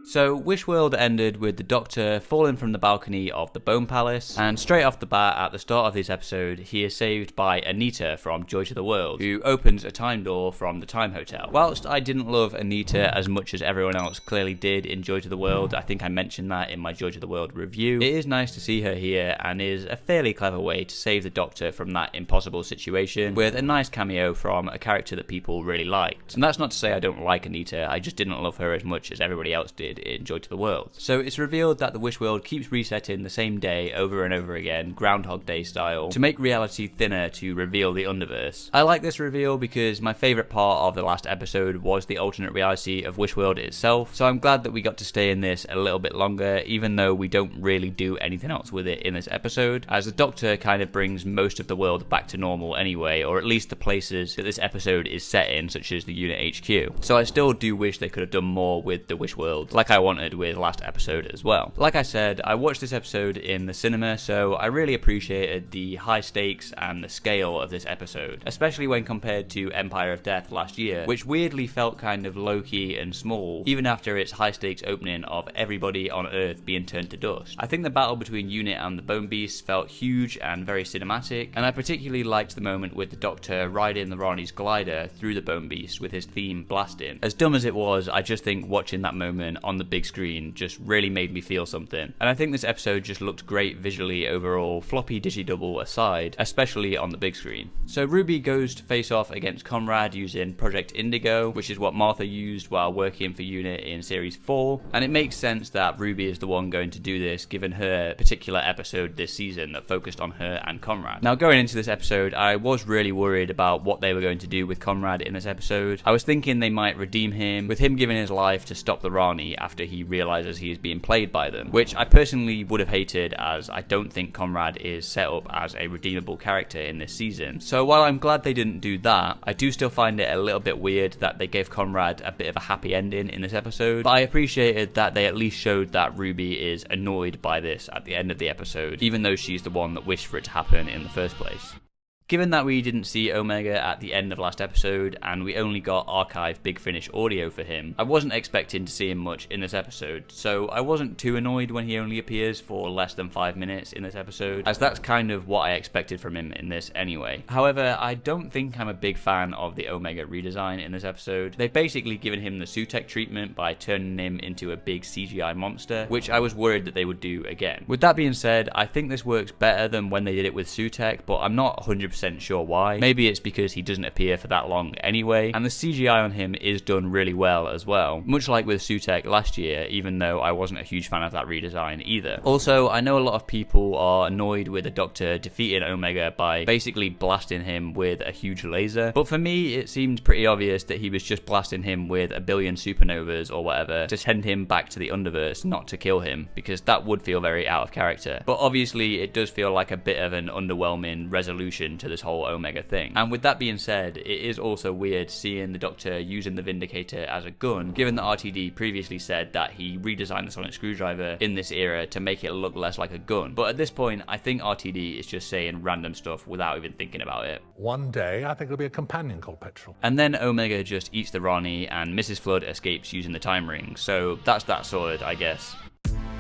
So Wishworld ended with the Doctor falling from the balcony of the Bone Palace, and straight off the bat at the start of this episode, he is saved by Anita from Joy to the World, who opens a time door from the Time Hotel. Whilst I didn't love Anita as much as everyone else clearly did in Joy to the World, I think I mentioned that in my Joy to the World review, it is nice to see her here and is a fairly clever way to save the Doctor from that impossible situation, with a nice cameo from a character that people really liked. And that's not to say I don't like Anita, I just didn't love her as much as everybody else did in Joy to the World. So it's revealed that the Wishworld keeps resetting the same day over and over again, Groundhog Day style, to make reality thinner to reveal the Underverse. I like this reveal because my favourite part of the last episode was the alternate reality of Wishworld itself, so I'm glad that we got to stay in this a little bit longer, even though we don't really do anything else with it in this episode, as the Doctor kind of brings most of the world back to normal anyway, or at least the places that this episode is set in, such as the Unit HQ. So I still do wish they could have done more with the Wishworld, like I wanted with last episode as well. Like I said, I watched this episode in the cinema, so I really appreciated the high stakes and the scale of this episode, especially when compared to Empire of Death last year, which weirdly felt kind of low-key and small, even after its high stakes opening of everybody on Earth being turned to dust. I think the battle between Unit and the Bone Beasts felt huge and very cinematic, and I particularly liked the moment with the Doctor riding the Ronnie's glider through the Bone Beast with his theme blasting. As dumb as it was, I just think watching that moment on the big screen just really made me feel something. And I think this episode just looked great visually overall, floppy digidouble aside, especially on the big screen. So Ruby goes to face off against Conrad using Project Indigo, which is what Martha used while working for Unit in Series 4, and it makes sense that Ruby is the one going to do this given her particular episode this season that focused on her and Conrad. Now going into this episode, I was really worried about what they were going to do with Conrad in this episode. I was thinking they might redeem him, with him giving his life to stop the Rani after he realizes he is being played by them, which I personally would have hated, as I don't think Conrad is set up as a redeemable character in this season. So while I'm glad they didn't do that, I do still find it a little bit weird that they gave Conrad a bit of a happy ending in this episode, but I appreciated that they at least showed that Ruby is annoyed by this at the end of the episode, even though she's the one that wished for it to happen in the first place. Given that we didn't see Omega at the end of last episode, and we only got archived Big Finish audio for him, I wasn't expecting to see him much in this episode, so I wasn't too annoyed when he only appears for less than 5 minutes in this episode, as that's kind of what I expected from him in this anyway. However, I don't think I'm a big fan of the Omega redesign in this episode. They've basically given him the Sutekh treatment by turning him into a big CGI monster, which I was worried that they would do again. With that being said, I think this works better than when they did it with Sutekh, but I'm not 100% sure why. Maybe it's because he doesn't appear for that long anyway, and the CGI on him is done really well as well, much like with Sutekh last year, even though I wasn't a huge fan of that redesign either. Also, I know a lot of people are annoyed with the Doctor defeating Omega by basically blasting him with a huge laser, but for me it seemed pretty obvious that he was just blasting him with a billion supernovas or whatever to send him back to the Underverse, not to kill him, because that would feel very out of character. But obviously it does feel like a bit of an underwhelming resolution to this whole Omega thing. And with that being said, it is also weird seeing the Doctor using the Vindicator as a gun, given that RTD previously said that he redesigned the sonic screwdriver in this era to make it look less like a gun. But at this point, I think RTD is just saying random stuff without even thinking about it. One day, I think it'll be a companion called Petrol. And then Omega just eats the Rani and Mrs. Flood escapes using the time ring, so that's that sorted, I guess.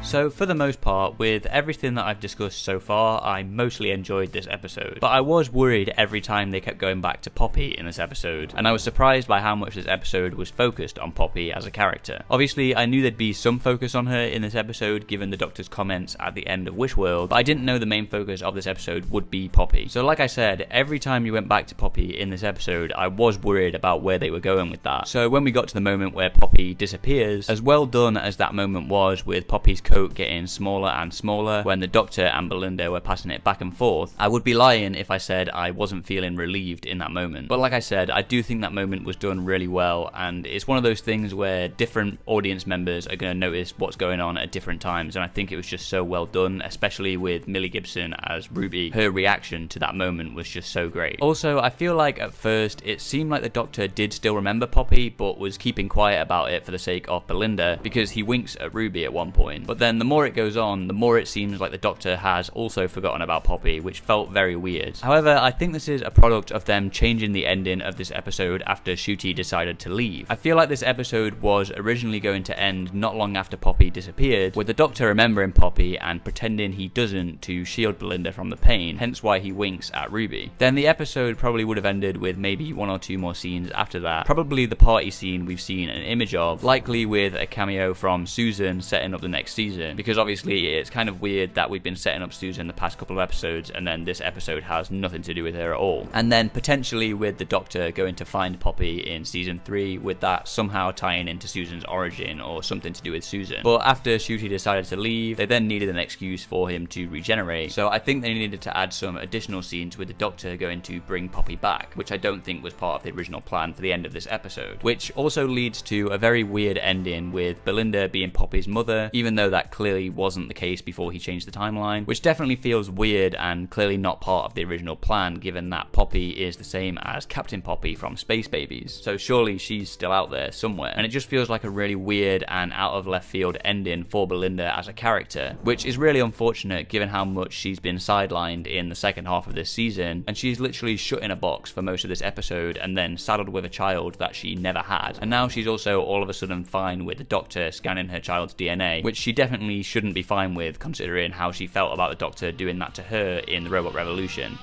So for the most part, with everything that I've discussed so far, I mostly enjoyed this episode. But I was worried every time they kept going back to Poppy in this episode, and I was surprised by how much this episode was focused on Poppy as a character. Obviously, I knew there'd be some focus on her in this episode given the Doctor's comments at the end of Wishworld, but I didn't know the main focus of this episode would be Poppy. So like I said, every time you went back to Poppy in this episode, I was worried about where they were going with that. So when we got to the moment where Poppy disappears, as well done as that moment was with Poppy's coat getting smaller and smaller when the Doctor and Belinda were passing it back and forth, I would be lying if I said I wasn't feeling relieved in that moment. But like I said, I do think that moment was done really well, and it's one of those things where different audience members are going to notice what's going on at different times, and I think it was just so well done, especially with Millie Gibson as Ruby. Her reaction to that moment was just so great. Also, I feel like at first it seemed like the Doctor did still remember Poppy, but was keeping quiet about it for the sake of Belinda, because he winks at Ruby at one point. But then the more it goes on, the more it seems like the Doctor has also forgotten about Poppy, which felt very weird. However, I think this is a product of them changing the ending of this episode after Ncuti decided to leave. I feel like this episode was originally going to end not long after Poppy disappeared, with the Doctor remembering Poppy and pretending he doesn't to shield Belinda from the pain, hence why he winks at Ruby. Then the episode probably would have ended with maybe one or two more scenes after that, probably the party scene we've seen an image of, likely with a cameo from Susan setting up the next season, because obviously it's kind of weird that we've been setting up Susan the past couple of episodes and then this episode has nothing to do with her at all. And then potentially with the Doctor going to find Poppy in season 3, with that somehow tying into Susan's origin or something to do with Susan. But after Ncuti decided to leave, they then needed an excuse for him to regenerate, so I think they needed to add some additional scenes with the Doctor going to bring Poppy back, which I don't think was part of the original plan for the end of this episode, which also leads to a very weird ending with Belinda being Poppy's mother, even though that clearly wasn't the case before he changed the timeline, which definitely feels weird and clearly not part of the original plan, given that Poppy is the same as Captain Poppy from Space Babies, so surely she's still out there somewhere. And it just feels like a really weird and out of left field ending for Belinda as a character, which is really unfortunate given how much she's been sidelined in the second half of this season, and she's literally shut in a box for most of this episode and then saddled with a child that she never had, and now she's also all of a sudden fine with the Doctor scanning her child's DNA, which she definitely shouldn't be fine with considering how she felt about the Doctor doing that to her in the Robot Revolution.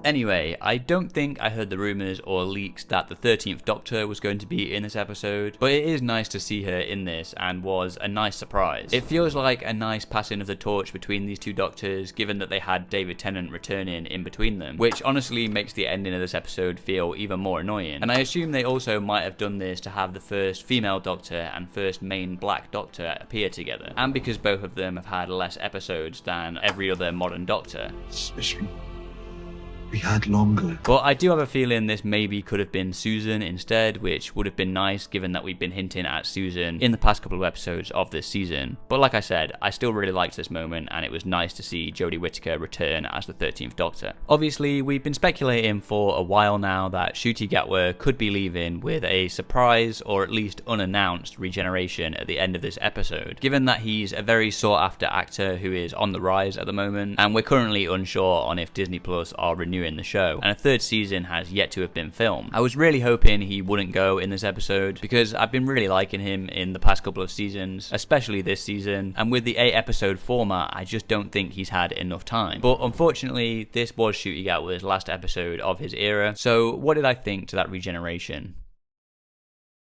Anyway, I don't think I heard the rumours or leaks that the 13th Doctor was going to be in this episode, but it is nice to see her in this and was a nice surprise. It feels like a nice passing of the torch between these two Doctors, given that they had David Tennant returning in between them, which honestly makes the ending of this episode feel even more annoying. And I assume they also might have done this to have the first female Doctor and first main black Doctor appear together, and because both of them have had less episodes than every other modern Doctor. We had longer. But I do have a feeling this maybe could have been Susan instead, which would have been nice given that we've been hinting at Susan in the past couple of episodes of this season. But like I said, I still really liked this moment and it was nice to see Jodie Whittaker return as the 13th Doctor. Obviously, we've been speculating for a while now that Ncuti Gatwa could be leaving with a surprise or at least unannounced regeneration at the end of this episode, given that he's a very sought after actor who is on the rise at the moment, and we're currently unsure on if Disney Plus are renewing in the show, and a third season has yet to have been filmed. I was really hoping he wouldn't go in this episode because I've been really liking him in the past couple of seasons, especially this season, and with the 8 episode format I just don't think he's had enough time. But unfortunately this was Ncuti Gatwa's last episode of his era, so what did I think to that regeneration?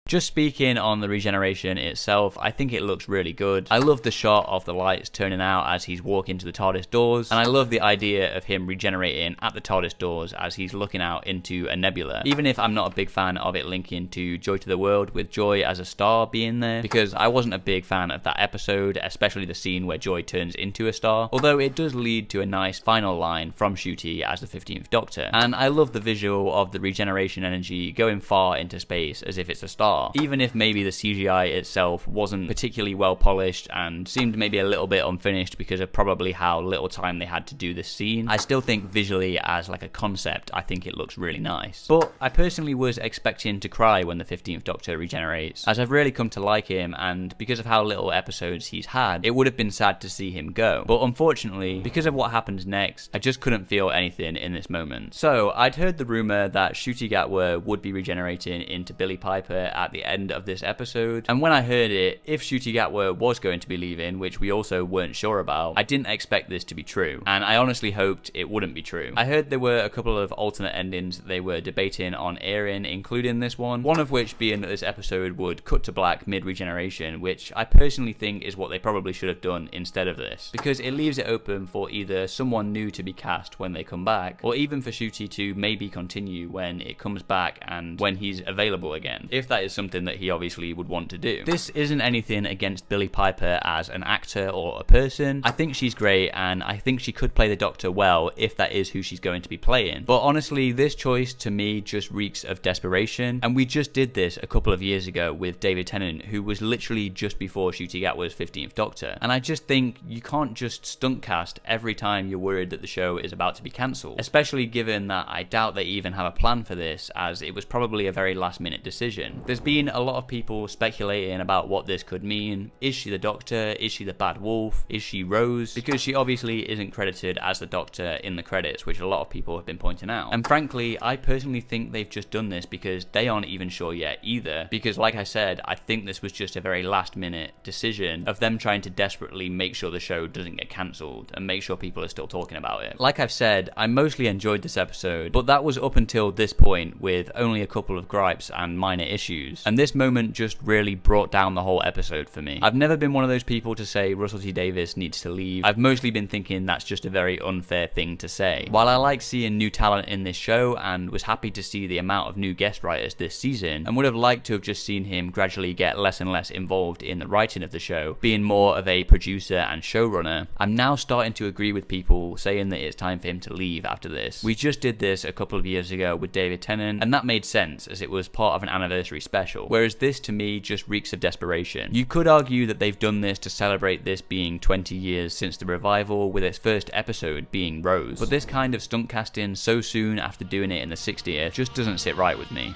Just speaking on the regeneration itself, I think it looks really good. I love the shot of the lights turning out as he's walking to the TARDIS doors, and I love the idea of him regenerating at the TARDIS doors as he's looking out into a nebula, even if I'm not a big fan of it linking to Joy to the World with Joy as a star being there, because I wasn't a big fan of that episode, especially the scene where Joy turns into a star, although it does lead to a nice final line from Ncuti as the 15th Doctor, and I love the visual of the regeneration energy going far into space as if it's a star. Even if maybe the CGI itself wasn't particularly well polished and seemed maybe a little bit unfinished because of probably how little time they had to do this scene, I still think visually as like a concept, I think it looks really nice. But I personally was expecting to cry when the 15th Doctor regenerates, as I've really come to like him, and because of how little episodes he's had, it would have been sad to see him go. But unfortunately, because of what happens next, I just couldn't feel anything in this moment. So I'd heard the rumour that Ncuti Gatwa would be regenerating into Billie Piper at at the end of this episode. And when I heard it, if Ncuti Gatwa was going to be leaving, which we also weren't sure about, I didn't expect this to be true, and I honestly hoped it wouldn't be true. I heard there were a couple of alternate endings that they were debating on airing, including this one of which being that this episode would cut to black mid-regeneration, which I personally think is what they probably should have done instead of this, because it leaves it open for either someone new to be cast when they come back, or even for Ncuti to maybe continue when it comes back and when he's available again, if that is something that he obviously would want to do. This isn't anything against Billie Piper as an actor or a person. I think she's great, and I think she could play the Doctor well if that is who she's going to be playing. But honestly, this choice to me just reeks of desperation, and we just did this a couple of years ago with David Tennant, who was literally just before Ncuti Gatwa's 15th Doctor. And I just think you can't just stunt cast every time you're worried that the show is about to be cancelled, especially given that I doubt they even have a plan for this, as it was probably a very last minute decision. There's been a lot of people speculating about what this could mean. Is she the Doctor? Is she the Bad Wolf? Is she Rose? Because she obviously isn't credited as the Doctor in the credits, which a lot of people have been pointing out. And frankly, I personally think they've just done this because they aren't even sure yet either, because like I said, I think this was just a very last minute decision of them trying to desperately make sure the show doesn't get cancelled and make sure people are still talking about it. Like I've said, I mostly enjoyed this episode, but that was up until this point with only a couple of gripes and minor issues, and this moment just really brought down the whole episode for me. I've never been one of those people to say Russell T Davies needs to leave. I've mostly been thinking that's just a very unfair thing to say. While I like seeing new talent in this show and was happy to see the amount of new guest writers this season, and would have liked to have just seen him gradually get less and less involved in the writing of the show, being more of a producer and showrunner, I'm now starting to agree with people saying that it's time for him to leave after this. We just did this a couple of years ago with David Tennant, and that made sense as it was part of an anniversary special, whereas this to me just reeks of desperation. You could argue that they've done this to celebrate this being 20 years since the revival, with its first episode being Rose, but this kind of stunt casting so soon after doing it in the 60th just doesn't sit right with me.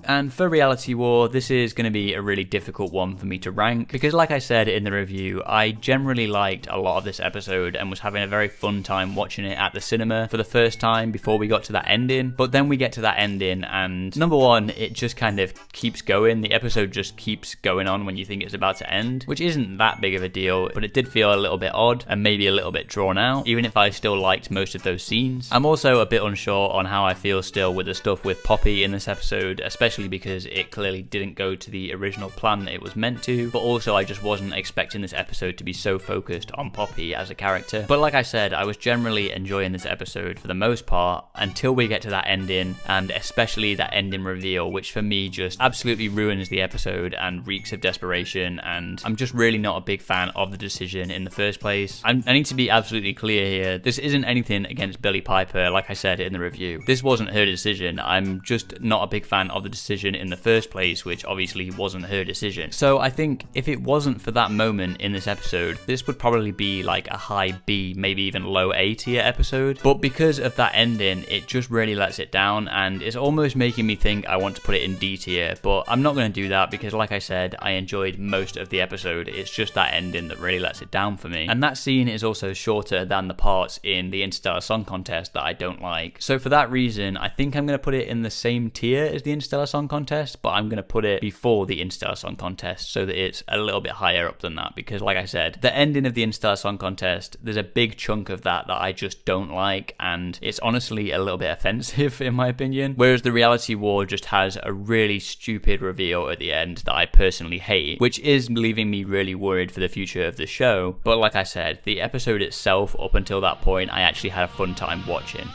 And for Reality War, this is going to be a really difficult one for me to rank, because like I said in the review, I generally liked a lot of this episode and was having a very fun time watching it at the cinema for the first time before we got to that ending. But then we get to that ending and number one, it just kind of keeps going. The episode just keeps going on when you think it's about to end, which isn't that big of a deal, but it did feel a little bit odd and maybe a little bit drawn out, even if I still liked most of those scenes. I'm also a bit unsure on how I feel still with the stuff with Poppy in this episode, especially because it clearly didn't go to the original plan that it was meant to, but also I just wasn't expecting this episode to be so focused on Poppy as a character. But like I said, I was generally enjoying this episode for the most part until we get to that ending, and especially that ending reveal, which for me just absolutely ruins the episode and reeks of desperation, and I'm just really not a big fan of the decision in the first place. I need to be absolutely clear here, this isn't anything against Billie Piper, like I said in the review. This wasn't her decision. I'm just not a big fan of the decision in the first place, which obviously wasn't her decision. So I think if it wasn't for that moment in this episode, this would probably be like a high B, maybe even low A tier episode. But because of that ending, it just really lets it down, and it's almost making me think I want to put it in D tier, but I'm not going to do that because like I said, I enjoyed most of the episode. It's just that ending that really lets it down for me. And that scene is also shorter than the parts in the Interstellar Song Contest that I don't like. So for that reason, I think I'm going to put it in the same tier as the Interstellar Song Contest, but I'm going to put it before the Interstellar Song Contest so that it's a little bit higher up than that, because like I said, the ending of the Interstellar Song Contest, there's a big chunk of that I just don't like, and it's honestly a little bit offensive in my opinion, whereas the Reality War just has a really stupid reveal at the end that I personally hate, which is leaving me really worried for the future of the show. But like I said, the episode itself up until that point I actually had a fun time watching.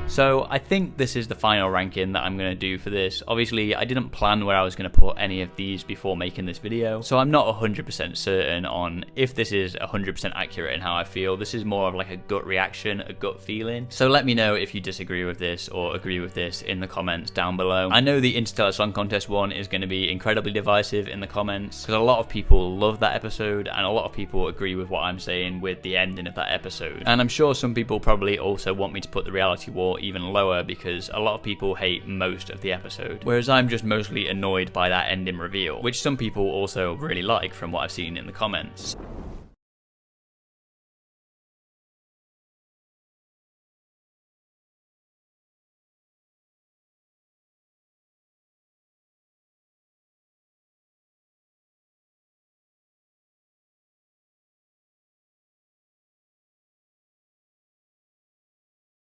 So I think this is the final ranking that I'm going to do for this. Obviously I didn't plan where I was going to put any of these before making this video, so I'm not 100% certain on if this is 100% accurate in how I feel. This is more of like a gut reaction, a gut feeling. So let me know if you disagree with this or agree with this in the comments down below. I know the Interstellar Song Contest one is going to be incredibly divisive in the comments, because a lot of people love that episode and a lot of people agree with what I'm saying with the ending of that episode. And I'm sure some people probably also want me to put the Reality War even lower because a lot of people hate most of the episode, whereas I'm just mostly annoyed by that ending reveal, which some people also really like from what I've seen in the comments.